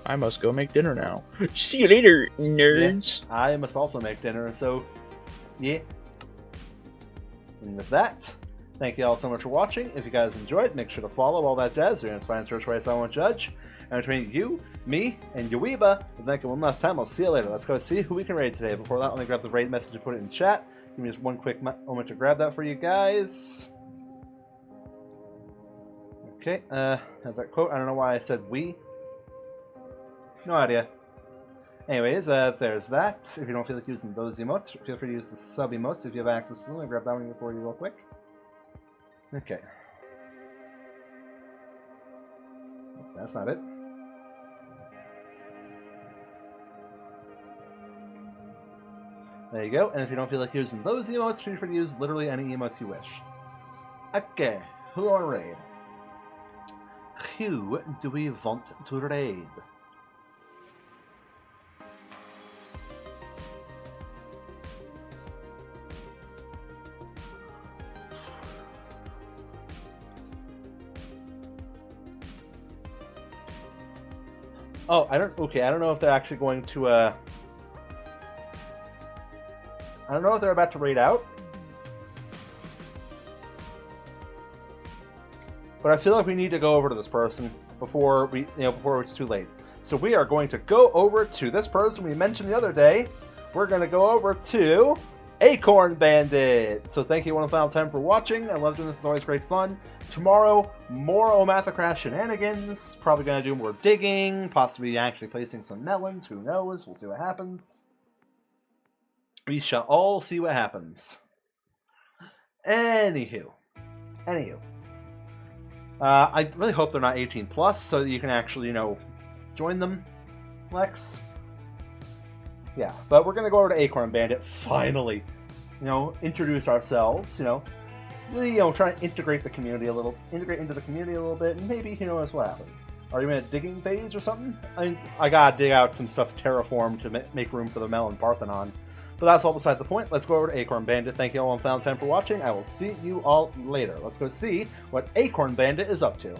I must go make dinner now. See you later, nerds. Yeah, I must also make dinner, so yeah. And with that, thank you all so much for watching. If you guys enjoyed, make sure to follow all that jazz. You're inspired search where I won't judge. And between you, me, and Yuiba, thank you one last time. I'll see you later. Let's go see who we can raid today. Before that, let me grab the raid message and put it in chat. Give me just one quick moment to grab that for you guys. Okay, have that quote. I don't know why I said we. No idea. Anyways, there's that. If you don't feel like using those emotes, feel free to use the sub emotes if you have access to them. I'll grab that one for you real quick. Okay. That's not it. There you go. And if you don't feel like using those emotes, feel free to use literally any emotes you wish. Okay, who are raid? Who do we want to raid? Oh, I don't know if they're actually going to, I don't know if they're about to raid out. But I feel like we need to go over to this person before before it's too late. So we are going to go over to this person we mentioned the other day. We're going to go over to Acorn Bandit. So thank you one final time for watching. I love doing this. It's always great fun. Tomorrow, more OmathaCraft shenanigans. Probably going to do more digging. Possibly actually placing some melons. Who knows? We'll see what happens. We shall all see what happens. Anywho. I really hope they're not 18 plus, so that you can actually, join them, Lex. Yeah, but we're gonna go over to Acorn Bandit finally. Introduce ourselves. Really, try to integrate into the community a little bit, and maybe who knows what happens. Are you in a digging phase or something? I gotta dig out some stuff to terraform to make room for the Melon Parthenon. But that's all beside the point. Let's go over to Acorn Bandit. Thank you all one final time for watching. I will see you all later. Let's go see what Acorn Bandit is up to.